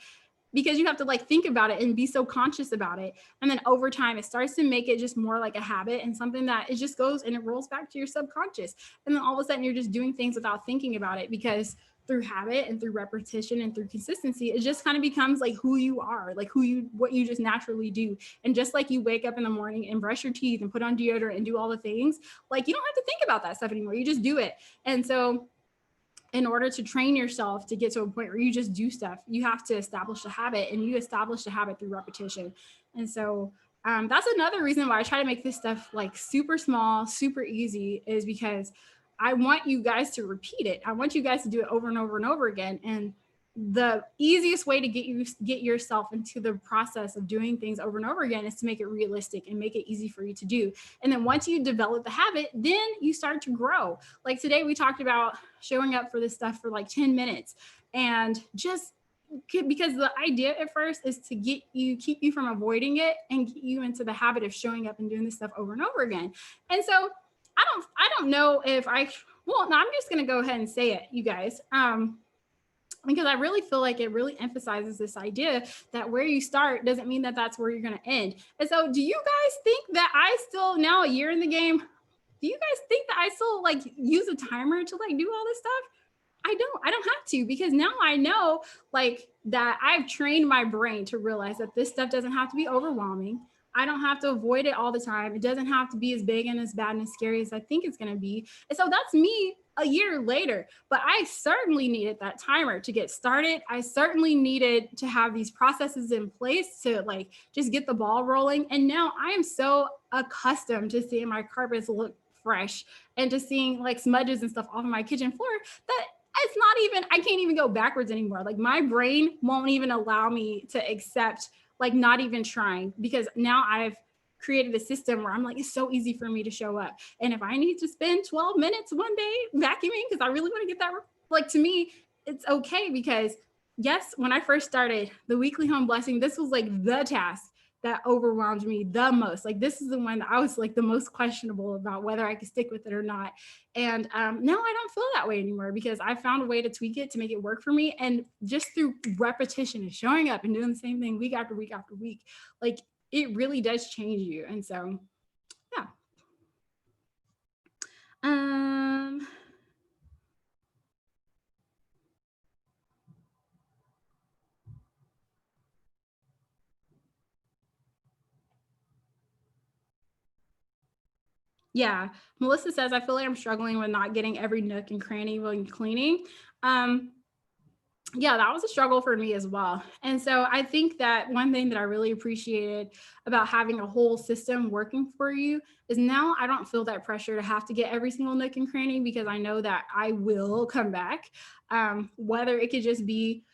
because you have to like think about it and be so conscious about it. And then over time, it starts to make it just more like a habit and something that it just goes and it rolls back to your subconscious. And then all of a sudden you're just doing things without thinking about it, because through habit and through repetition and through consistency, it just kind of becomes like who you are, like what you just naturally do. And just like you wake up in the morning and brush your teeth and put on deodorant and do all the things, like you don't have to think about that stuff anymore. You just do it. And so in order to train yourself to get to a point where you just do stuff, you have to establish a habit, and you establish a habit through repetition. And so that's another reason why I try to make this stuff like super small, super easy, is because I want you guys to repeat it. I want you guys to do it over and over and over again. And the easiest way to get yourself into the process of doing things over and over again is to make it realistic and make it easy for you to do. And then once you develop the habit, then you start to grow. Like today we talked about showing up for this stuff for like 10 minutes, and just because the idea at first is to keep you from avoiding it and get you into the habit of showing up and doing this stuff over and over again. And so I don't know if I'm just going to go ahead and say it, you guys. Because I really feel like it really emphasizes this idea that where you start doesn't mean that that's where you're going to end. And so do you guys think that I still, now a year in the game, do you guys think that I still like use a timer to like do all this stuff? I don't have to, because now I know like that I've trained my brain to realize that this stuff doesn't have to be overwhelming. I don't have to avoid it all the time. It doesn't have to be as big and as bad and as scary as I think it's going to be. And so that's me a year later, but I certainly needed that timer to get started. I certainly needed to have these processes in place to like just get the ball rolling. And now I am so accustomed to seeing my carpets look fresh and to seeing like smudges and stuff off of my kitchen floor that it's not even, I can't even go backwards anymore. Like my brain won't even allow me to accept like not even trying, because now I've created a system where I'm like, it's so easy for me to show up. And if I need to spend 12 minutes one day vacuuming because I really want to get that, like to me, it's okay. Because yes, when I first started the weekly home blessing, this was like the task that overwhelmed me the most. Like this is the one that I was like the most questionable about whether I could stick with it or not. And now I don't feel that way anymore, because I found a way to tweak it to make it work for me. And just through repetition and showing up and doing the same thing week after week after week, like it really does change you. And so, yeah. Yeah, Melissa says, I feel like I'm struggling with not getting every nook and cranny when cleaning. Yeah, that was a struggle for me as well. And so I think that one thing that I really appreciated about having a whole system working for you is now I don't feel that pressure to have to get every single nook and cranny, because I know that I will come back. Whether it could just be,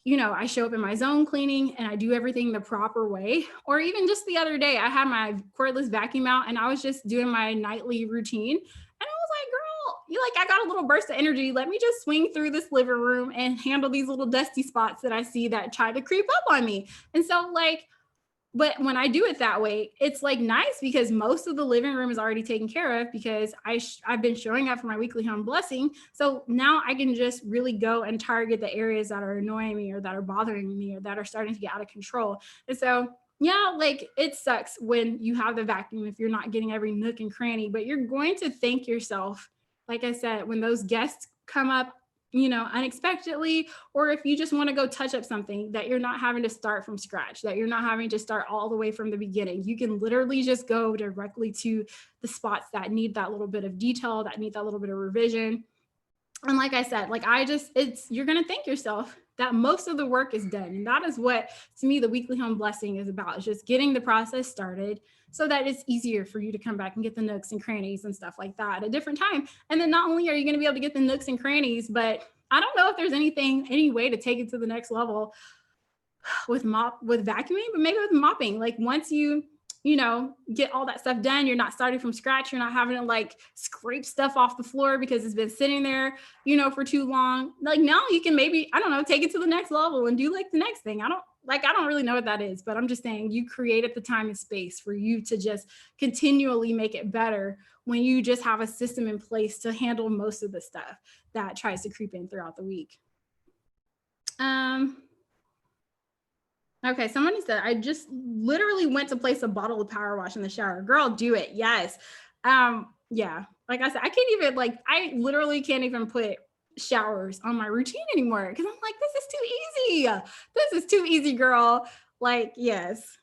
you know, I show up in my zone cleaning and I do everything the proper way. Or even just the other day, I had my cordless vacuum out and I was just doing my nightly routine. And I was like, girl, you like, I got a little burst of energy. Let me just swing through this living room and handle these little dusty spots that I see that try to creep up on me. And so like, but when I do it that way, it's like nice, because most of the living room is already taken care of, because I've been showing up for my weekly home blessing. So now I can just really go and target the areas that are annoying me or that are bothering me or that are starting to get out of control. And so, yeah, like it sucks when you have the vacuum if you're not getting every nook and cranny, but you're going to thank yourself. Like I said, when those guests come up, you know, unexpectedly, or if you just want to go touch up something, that you're not having to start from scratch, that you're not having to start all the way from the beginning. You can literally just go directly to the spots that need that little bit of detail, that need that little bit of revision. And like I said, like you're going to thank yourself that most of the work is done. And that is what, to me, the weekly home blessing is about, is just getting the process started so that it's easier for you to come back and get the nooks and crannies and stuff like that at a different time. And then not only are you going to be able to get the nooks and crannies, but I don't know if there's any way to take it to the next level. with vacuuming, but maybe with mopping. Like once you get all that stuff done, you're not starting from scratch. You're not having to like scrape stuff off the floor because it's been sitting there, for too long. Like now you can maybe, I don't know, take it to the next level and do like the next thing. I don't really know what that is, but I'm just saying you created the time and space for you to just continually make it better when you just have a system in place to handle most of the stuff that tries to creep in throughout the week. Okay, somebody said, I just literally went to place a bottle of power wash in the shower. Girl, do it. Yes. Yeah. Like I said, I literally can't even put showers on my routine anymore because I'm like, this is too easy. This is too easy, girl. Like, yes.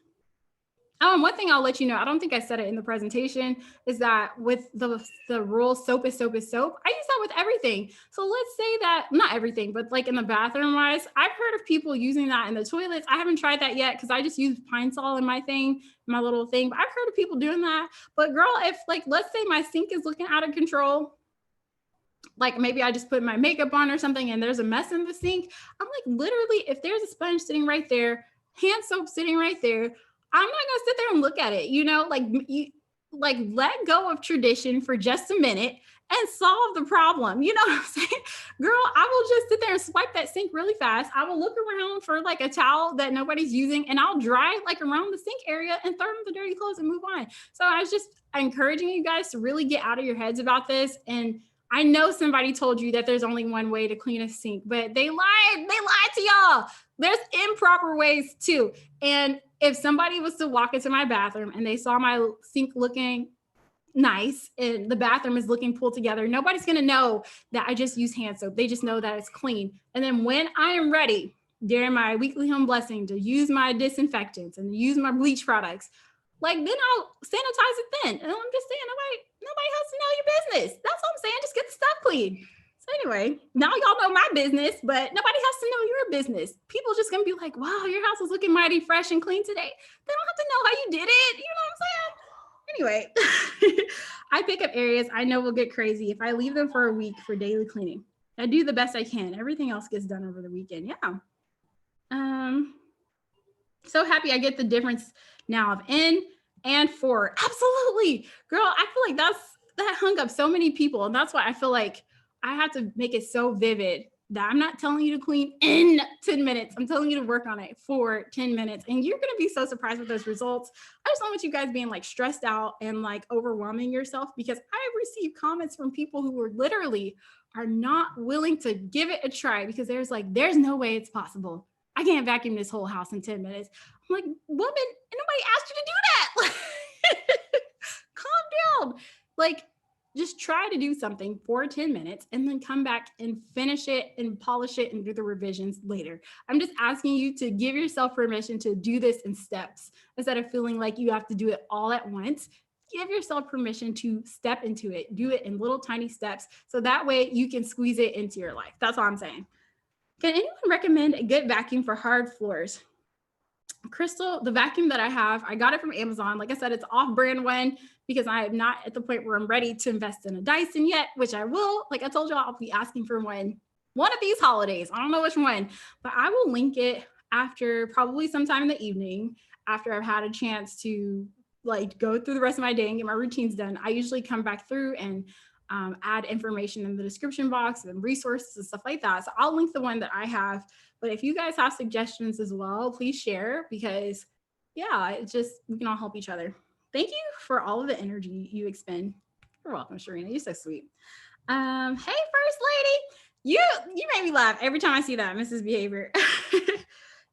One thing I'll let you know, I don't think I said it in the presentation, is that with the rule soap is soap is soap, I use that with everything. So let's say that, not everything, but like in the bathroom wise, I've heard of people using that in the toilets. I haven't tried that yet because I just use Pine Sol in my little thing. But I've heard of people doing that. But girl, if like, let's say my sink is looking out of control, like maybe I just put my makeup on or something and there's a mess in the sink, I'm like, literally, if there's a sponge sitting right there, hand soap sitting right there, I'm not gonna sit there and look at it, like let go of tradition for just a minute and solve the problem. You know what I'm saying? Girl, I will just sit there and swipe that sink really fast. I will look around for like a towel that nobody's using and I'll dry like around the sink area and throw in the dirty clothes and move on. So I was just encouraging you guys to really get out of your heads about this. And I know somebody told you that there's only one way to clean a sink, but they lied. They lied to y'all. There's improper ways too. And if somebody was to walk into my bathroom and they saw my sink looking nice and the bathroom is looking pulled together, nobody's going to know that I just use hand soap. They just know that it's clean. And then when I am ready during my weekly home blessing to use my disinfectants and use my bleach products, like then I'll sanitize it then. And I'm just saying, nobody has to know your business. That's what I'm saying. Just get the stuff clean. So anyway, now y'all know my business, but nobody has to know your business. People just gonna be like, wow, your house is looking mighty fresh and clean today. They don't have to know how you did it. You know what I'm saying? Anyway, I pick up areas I know will get crazy if I leave them for a week for daily cleaning. I do the best I can. Everything else gets done over the weekend. Yeah. So happy I get the difference now of in and for. Absolutely. Girl, I feel like that hung up so many people. And that's why I feel like I have to make it so vivid that I'm not telling you to clean in 10 minutes. I'm telling you to work on it for 10 minutes. And you're going to be so surprised with those results. I just don't want you guys being like stressed out and like overwhelming yourself, because I received comments from people who were literally are not willing to give it a try because there's no way it's possible. I can't vacuum this whole house in 10 minutes. I'm like, woman, nobody asked you to do that. Calm down. Like, just try to do something for 10 minutes and then come back and finish it and polish it and do the revisions later. I'm just asking you to give yourself permission to do this in steps instead of feeling like you have to do it all at once. Give yourself permission to step into it. Do it in little tiny steps so that way you can squeeze it into your life. That's all I'm saying. Can anyone recommend a good vacuum for hard floors? Crystal, the vacuum that I have, I got it from Amazon. Like I said, it's off-brand one because I am not at the point where I'm ready to invest in a Dyson yet, which I will. Like I told y'all, I'll be asking for one of these holidays. I don't know which one, but I will link it after probably sometime in the evening after I've had a chance to like go through the rest of my day and get my routines done. I usually come back through and add information in the description box and resources and stuff like that. So I'll link the one that I have. But if you guys have suggestions as well, please share because yeah, it's just, we can all help each other. Thank you for all of the energy you expend. You're welcome, Sharina. You're so sweet. Hey, First Lady. You make me laugh every time I see that, Mrs. Behavior.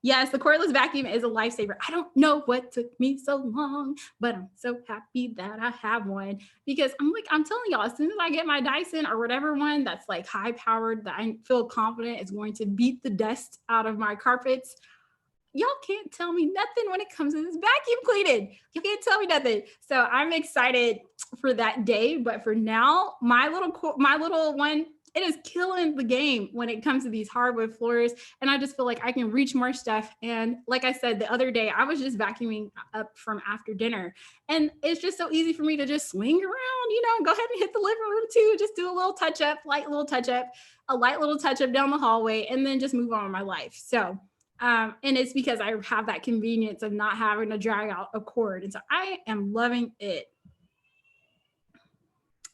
Yes, the cordless vacuum is a lifesaver. I don't know what took me so long, but I'm so happy that I have one because I'm telling y'all, as soon as I get my Dyson or whatever one that's like high powered, that I feel confident is going to beat the dust out of my carpets, y'all can't tell me nothing when it comes to this vacuum cleaning. You can't tell me nothing. So I'm excited for that day. But for now, my little one, it is killing the game when it comes to these hardwood floors. And I just feel like I can reach more stuff. And like I said, the other day, I was just vacuuming up from after dinner. And it's just so easy for me to just swing around, go ahead and hit the living room too. Just do a little touch up, a light little touch up down the hallway, and then just move on with my life. So And it's because I have that convenience of not having to drag out a cord. And so I am loving it.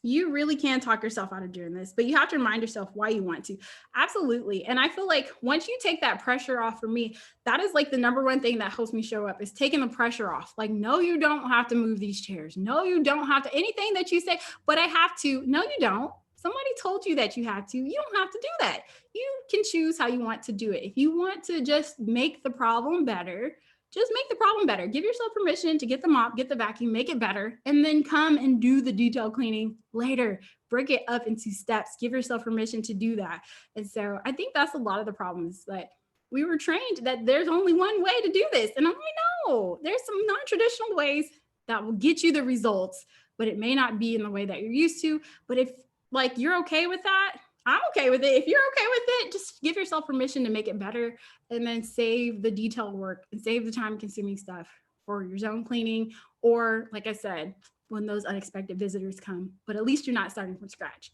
You really can talk yourself out of doing this, but you have to remind yourself why you want to. Absolutely. And I feel like once you take that pressure off, for me, that is like the number one thing that helps me show up is taking the pressure off. Like, no, you don't have to move these chairs. No, you don't have to, anything that you say, but I have to. No, you don't. Somebody told you that you have to. You don't have to do that. You can choose how you want to do it. If you want to just make the problem better, just make the problem better. Give yourself permission to get the mop, get the vacuum, make it better, and then come and do the detail cleaning later. Break it up into steps. Give yourself permission to do that. And so I think that's a lot of the problems that we were trained that there's only one way to do this. And I'm like, no, there's some non-traditional ways that will get you the results, but it may not be in the way that you're used to. But if like you're okay with that, I'm okay with it. If you're okay with it, just give yourself permission to make it better and then save the detailed work and save the time consuming stuff for your zone cleaning. Or like I said, when those unexpected visitors come, but at least you're not starting from scratch.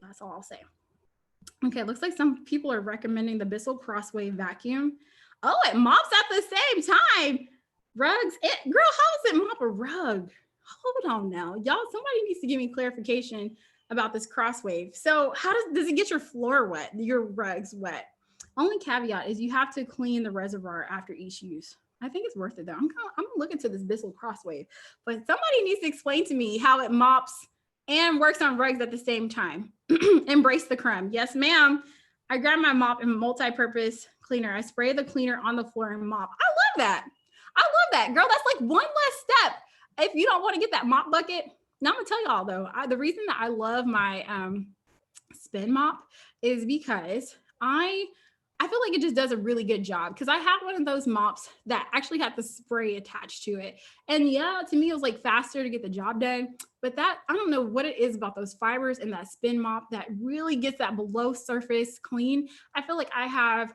That's all I'll say. Okay, looks like some people are recommending the Bissell Crosswave vacuum. Oh, it mops at the same time. Rugs, girl, how does it mop a rug? Hold on now. Y'all, somebody needs to give me clarification about this Crosswave. So how does it get your floor wet, your rugs wet? Only caveat is you have to clean the reservoir after each use. I think it's worth it though. I'm gonna look into this Bissell Crosswave, but somebody needs to explain to me how it mops and works on rugs at the same time. Embrace the crumb. Yes, ma'am. I grab my mop and multi-purpose cleaner. I spray the cleaner on the floor and mop. I love that. I love that, girl. That's like one less step. If you don't want to get that mop bucket, now I'm gonna tell y'all though, the reason that I love my spin mop is because I feel like it just does a really good job because I have one of those mops that actually had the spray attached to it. And yeah, to me, it was like faster to get the job done. But that, I don't know what it is about those fibers and that spin mop that really gets that below surface clean. I feel like I have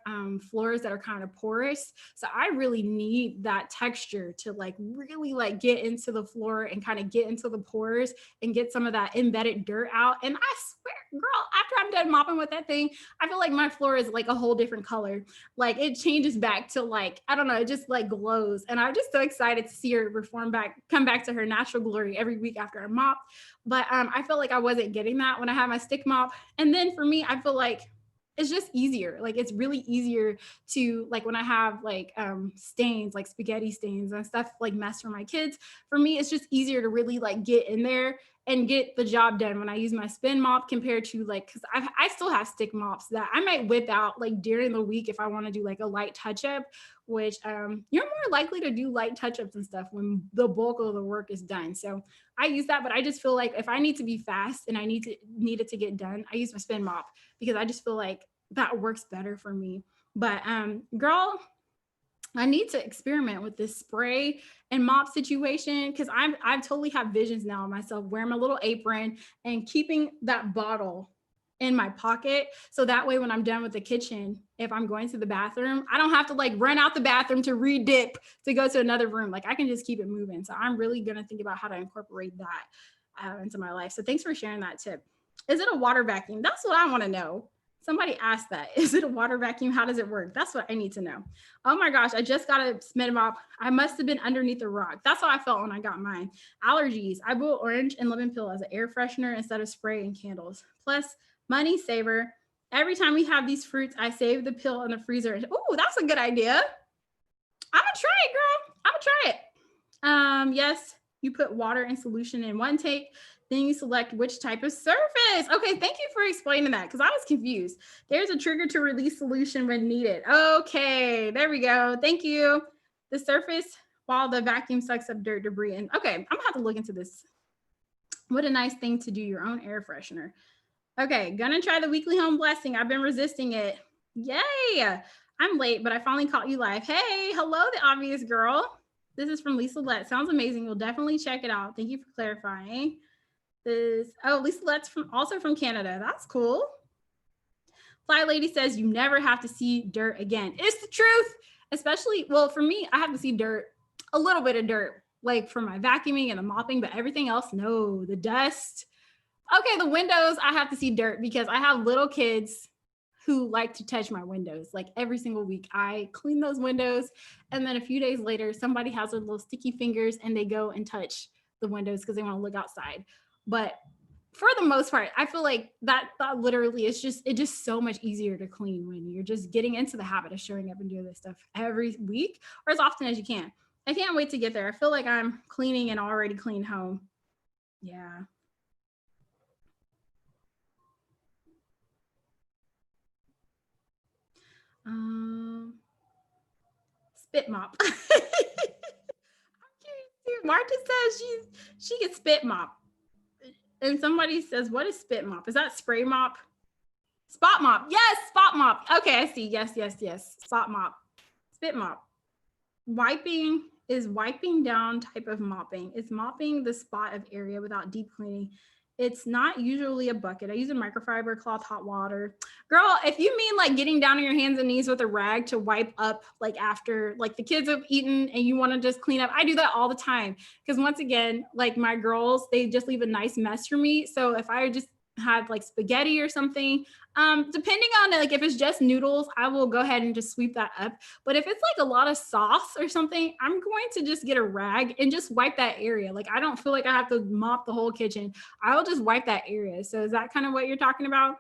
floors that are kind of porous. So I really need that texture to like really like get into the floor and kind of get into the pores and get some of that embedded dirt out. And I swear, girl, after I'm done mopping with that thing, I feel like my floor is like a whole different color. Like it changes back to like, I don't know, it just like glows. And I'm just so excited to see her come back to her natural glory every week after I mop. But I felt like I wasn't getting that when I had my stick mop. And then for me, I feel like it's just easier. Like it's really easier to like when I have like stains, like spaghetti stains and stuff like mess for my kids. For me, it's just easier to really like get in there and get the job done when I use my spin mop compared to like, because I still have stick mops that I might whip out like during the week if I want to do like a light touch up, which you're more likely to do light touch ups and stuff when the bulk of the work is done. So I use that, but I just feel like if I need to be fast and I need it to get done, I use my spin mop because I just feel like that works better for me. But girl, I need to experiment with this spray and mop situation because I totally have visions now of myself wearing my little apron and keeping that bottle in my pocket. So that way, when I'm done with the kitchen, if I'm going to the bathroom, I don't have to like run out the bathroom to re-dip to go to another room. Like I can just keep it moving. So I'm really going to think about how to incorporate that into my life. So thanks for sharing that tip. Is it a water vacuum? That's what I want to know. Somebody asked that. Is it a water vacuum? How does it work? That's what I need to know. Oh my gosh, I just got a spin mop. I must have been underneath a rock. That's how I felt when I got mine. Allergies. I boil orange and lemon peel as an air freshener instead of spray and candles. Plus, money saver. Every time we have these fruits, I save the pill in the freezer. Ooh, that's a good idea. I'm gonna try it, girl. I'm gonna try it. Yes, you put water and solution in one take. Then you select which type of surface. Okay, thank you for explaining that because I was confused. There's a trigger to release solution when needed. Okay, there we go. Thank you. The surface while the vacuum sucks up dirt, debris. And okay, I'm gonna have to look into this. What a nice thing to do, your own air freshener. Okay, gonna try the weekly home blessing. I've been resisting it. Yay! I'm late, but I finally caught you live. Hey, hello, the obvious girl. This is from Lisa Lett. Sounds amazing. We'll definitely check it out. Thank you for clarifying. Lisa Lett's also from Canada. That's cool. Fly Lady says you never have to see dirt again. It's the truth. Especially, well, for me, I have to see dirt, a little bit of dirt, like for my vacuuming and the mopping, but everything else, no, the dust. Okay, the windows, I have to see dirt because I have little kids who like to touch my windows. Like every single week, I clean those windows. And then a few days later, somebody has their little sticky fingers and they go and touch the windows because they want to look outside. But for the most part, I feel like that literally is just so much easier to clean when you're just getting into the habit of showing up and doing this stuff every week or as often as you can. I can't wait to get there. I feel like I'm cleaning an already clean home. Yeah. Spit mop. Marta says she gets spit mop. And somebody says, what is spit mop? Is that spray mop? Spot mop. Yes, spot mop. Okay, I see. Yes. Spot mop. Spit mop. Wiping is wiping down type of mopping. It's mopping the spot of area without deep cleaning. It's not usually a bucket. I use a microfiber cloth, hot water. Girl, if you mean like getting down on your hands and knees with a rag to wipe up like after like the kids have eaten and you want to just clean up, I do that all the time. Because once again, like my girls, they just leave a nice mess for me. So if I just had like spaghetti or something, depending on like if it's just noodles, I will go ahead and just sweep that up. But if it's like a lot of sauce or something, I'm going to just get a rag and just wipe that area. Like I don't feel like I have to mop the whole kitchen. I'll just wipe that area. So is that kind of what you're talking about?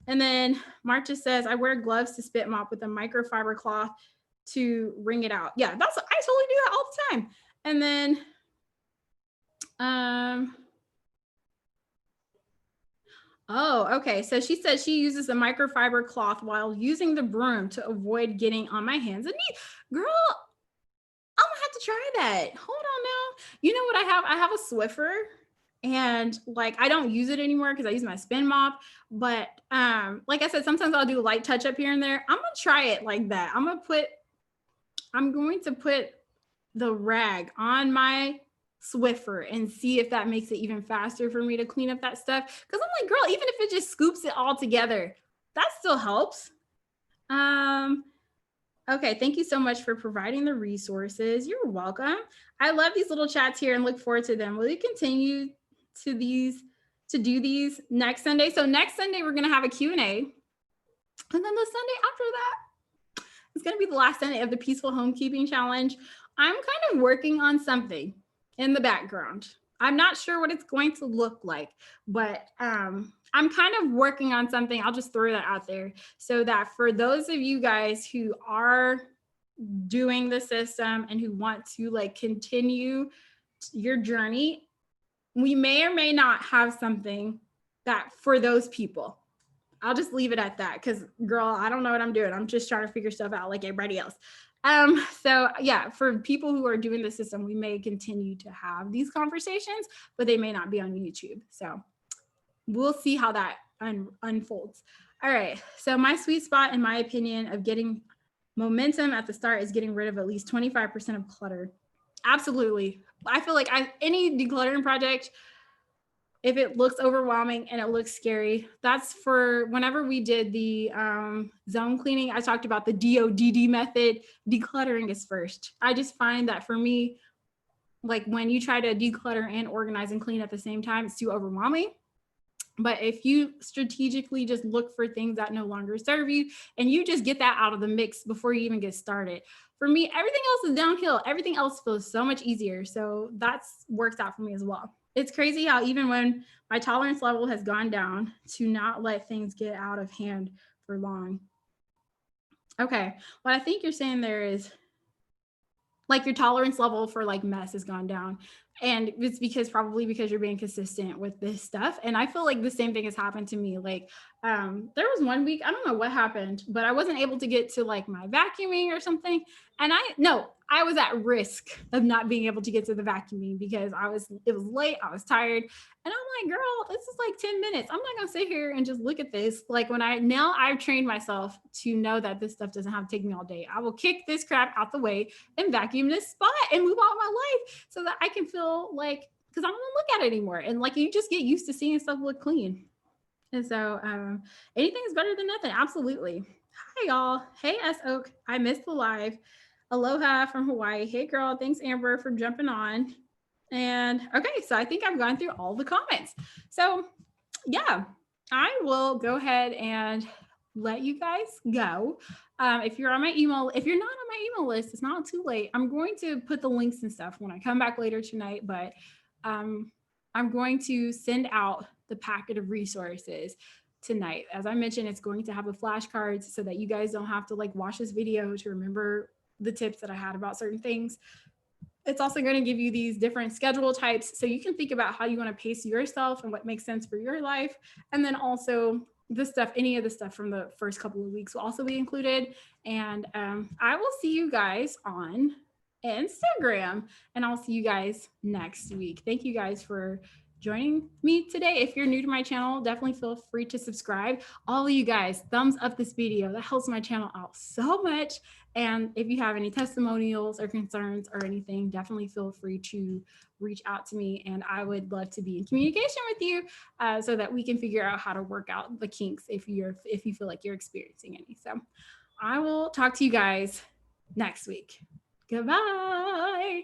And then Marcia says, I wear gloves to spit mop with a microfiber cloth to wring it out. Yeah, I totally do that all the time. And then oh, okay. So she said she uses a microfiber cloth while using the broom to avoid getting on my hands and knees. Girl, I'm gonna have to try that. Hold on now. You know what I have? I have a Swiffer, and like I don't use it anymore because I use my spin mop. But like I said, sometimes I'll do a light touch up here and there. I'm gonna try it like that. I'm going to put the rag on my Swiffer and see if that makes it even faster for me to clean up that stuff. Because I'm like, girl, even if it just scoops it all together, that still helps. Okay, thank you so much for providing the resources. You're welcome. I love these little chats here and look forward to them. Will you continue to do these next Sunday? So next Sunday, we're going to have a Q&A. And then the Sunday after that, it's going to be the last Sunday of the Peaceful Homekeeping Challenge. I'm kind of working on something in the background. I'm not sure what it's going to look like, but I'm kind of working on something. I'll just throw that out there so that for those of you guys who are doing the system and who want to like continue your journey, we may or may not have something that for those people. I'll just leave it at that because girl, I don't know what I'm doing. I'm just trying to figure stuff out like everybody else. So yeah, for people who are doing the system, we may continue to have these conversations, but they may not be on YouTube. So we'll see how that unfolds. All right. So my sweet spot, in my opinion, of getting momentum at the start is getting rid of at least 25% of clutter. Absolutely. I feel like any decluttering project, if it looks overwhelming and it looks scary, that's for whenever we did the zone cleaning, I talked about the DODD method. Decluttering is first. I just find that for me, like when you try to declutter and organize and clean at the same time, it's too overwhelming. But if you strategically just look for things that no longer serve you and you just get that out of the mix before you even get started, for me, everything else is downhill. Everything else feels so much easier. So that's works out for me as well. It's crazy how even when my tolerance level has gone down to not let things get out of hand for long. Okay, what I think you're saying there is like your tolerance level for like mess has gone down. And it's probably because you're being consistent with this stuff. And I feel like the same thing has happened to me. Like there was one week, I don't know what happened, but I wasn't able to get to like my vacuuming or something. And I was at risk of not being able to get to the vacuuming because it was late, I was tired. And I'm like, girl, this is like 10 minutes. I'm not gonna sit here and just look at this. Like I've trained myself to know that this stuff doesn't have to take me all day. I will kick this crap out the way and vacuum this spot and move on my life so that I can feel like, because I don't want to look at it anymore. And like, you just get used to seeing stuff look clean. And so anything is better than nothing. Absolutely. Hi, y'all. Hey, S Oak. I missed the live. Aloha from Hawaii. Hey, girl. Thanks, Amber, for jumping on. And okay, so I think I've gone through all the comments. So yeah, I will go ahead and let you guys go. If you're on my email, if you're not on my email list, it's not too late. I'm going to put the links and stuff when I come back later tonight, but um, I'm going to send out the packet of resources tonight. As I mentioned, it's going to have the flashcards so that you guys don't have to like watch this video to remember the tips that I had about certain things. It's also going to give you these different schedule types so you can think about how you want to pace yourself and what makes sense for your life. And then also the stuff, any of the stuff from the first couple of weeks will also be included. And I will see you guys on Instagram, and I'll see you guys next week. Thank you guys for joining me today. If you're new to my channel, definitely feel free to subscribe. All of you guys, thumbs up this video. That helps my channel out so much. And if you have any testimonials or concerns or anything, definitely feel free to reach out to me. And I would love to be in communication with you so that we can figure out how to work out the kinks if you feel like you're experiencing any. So I will talk to you guys next week. Goodbye.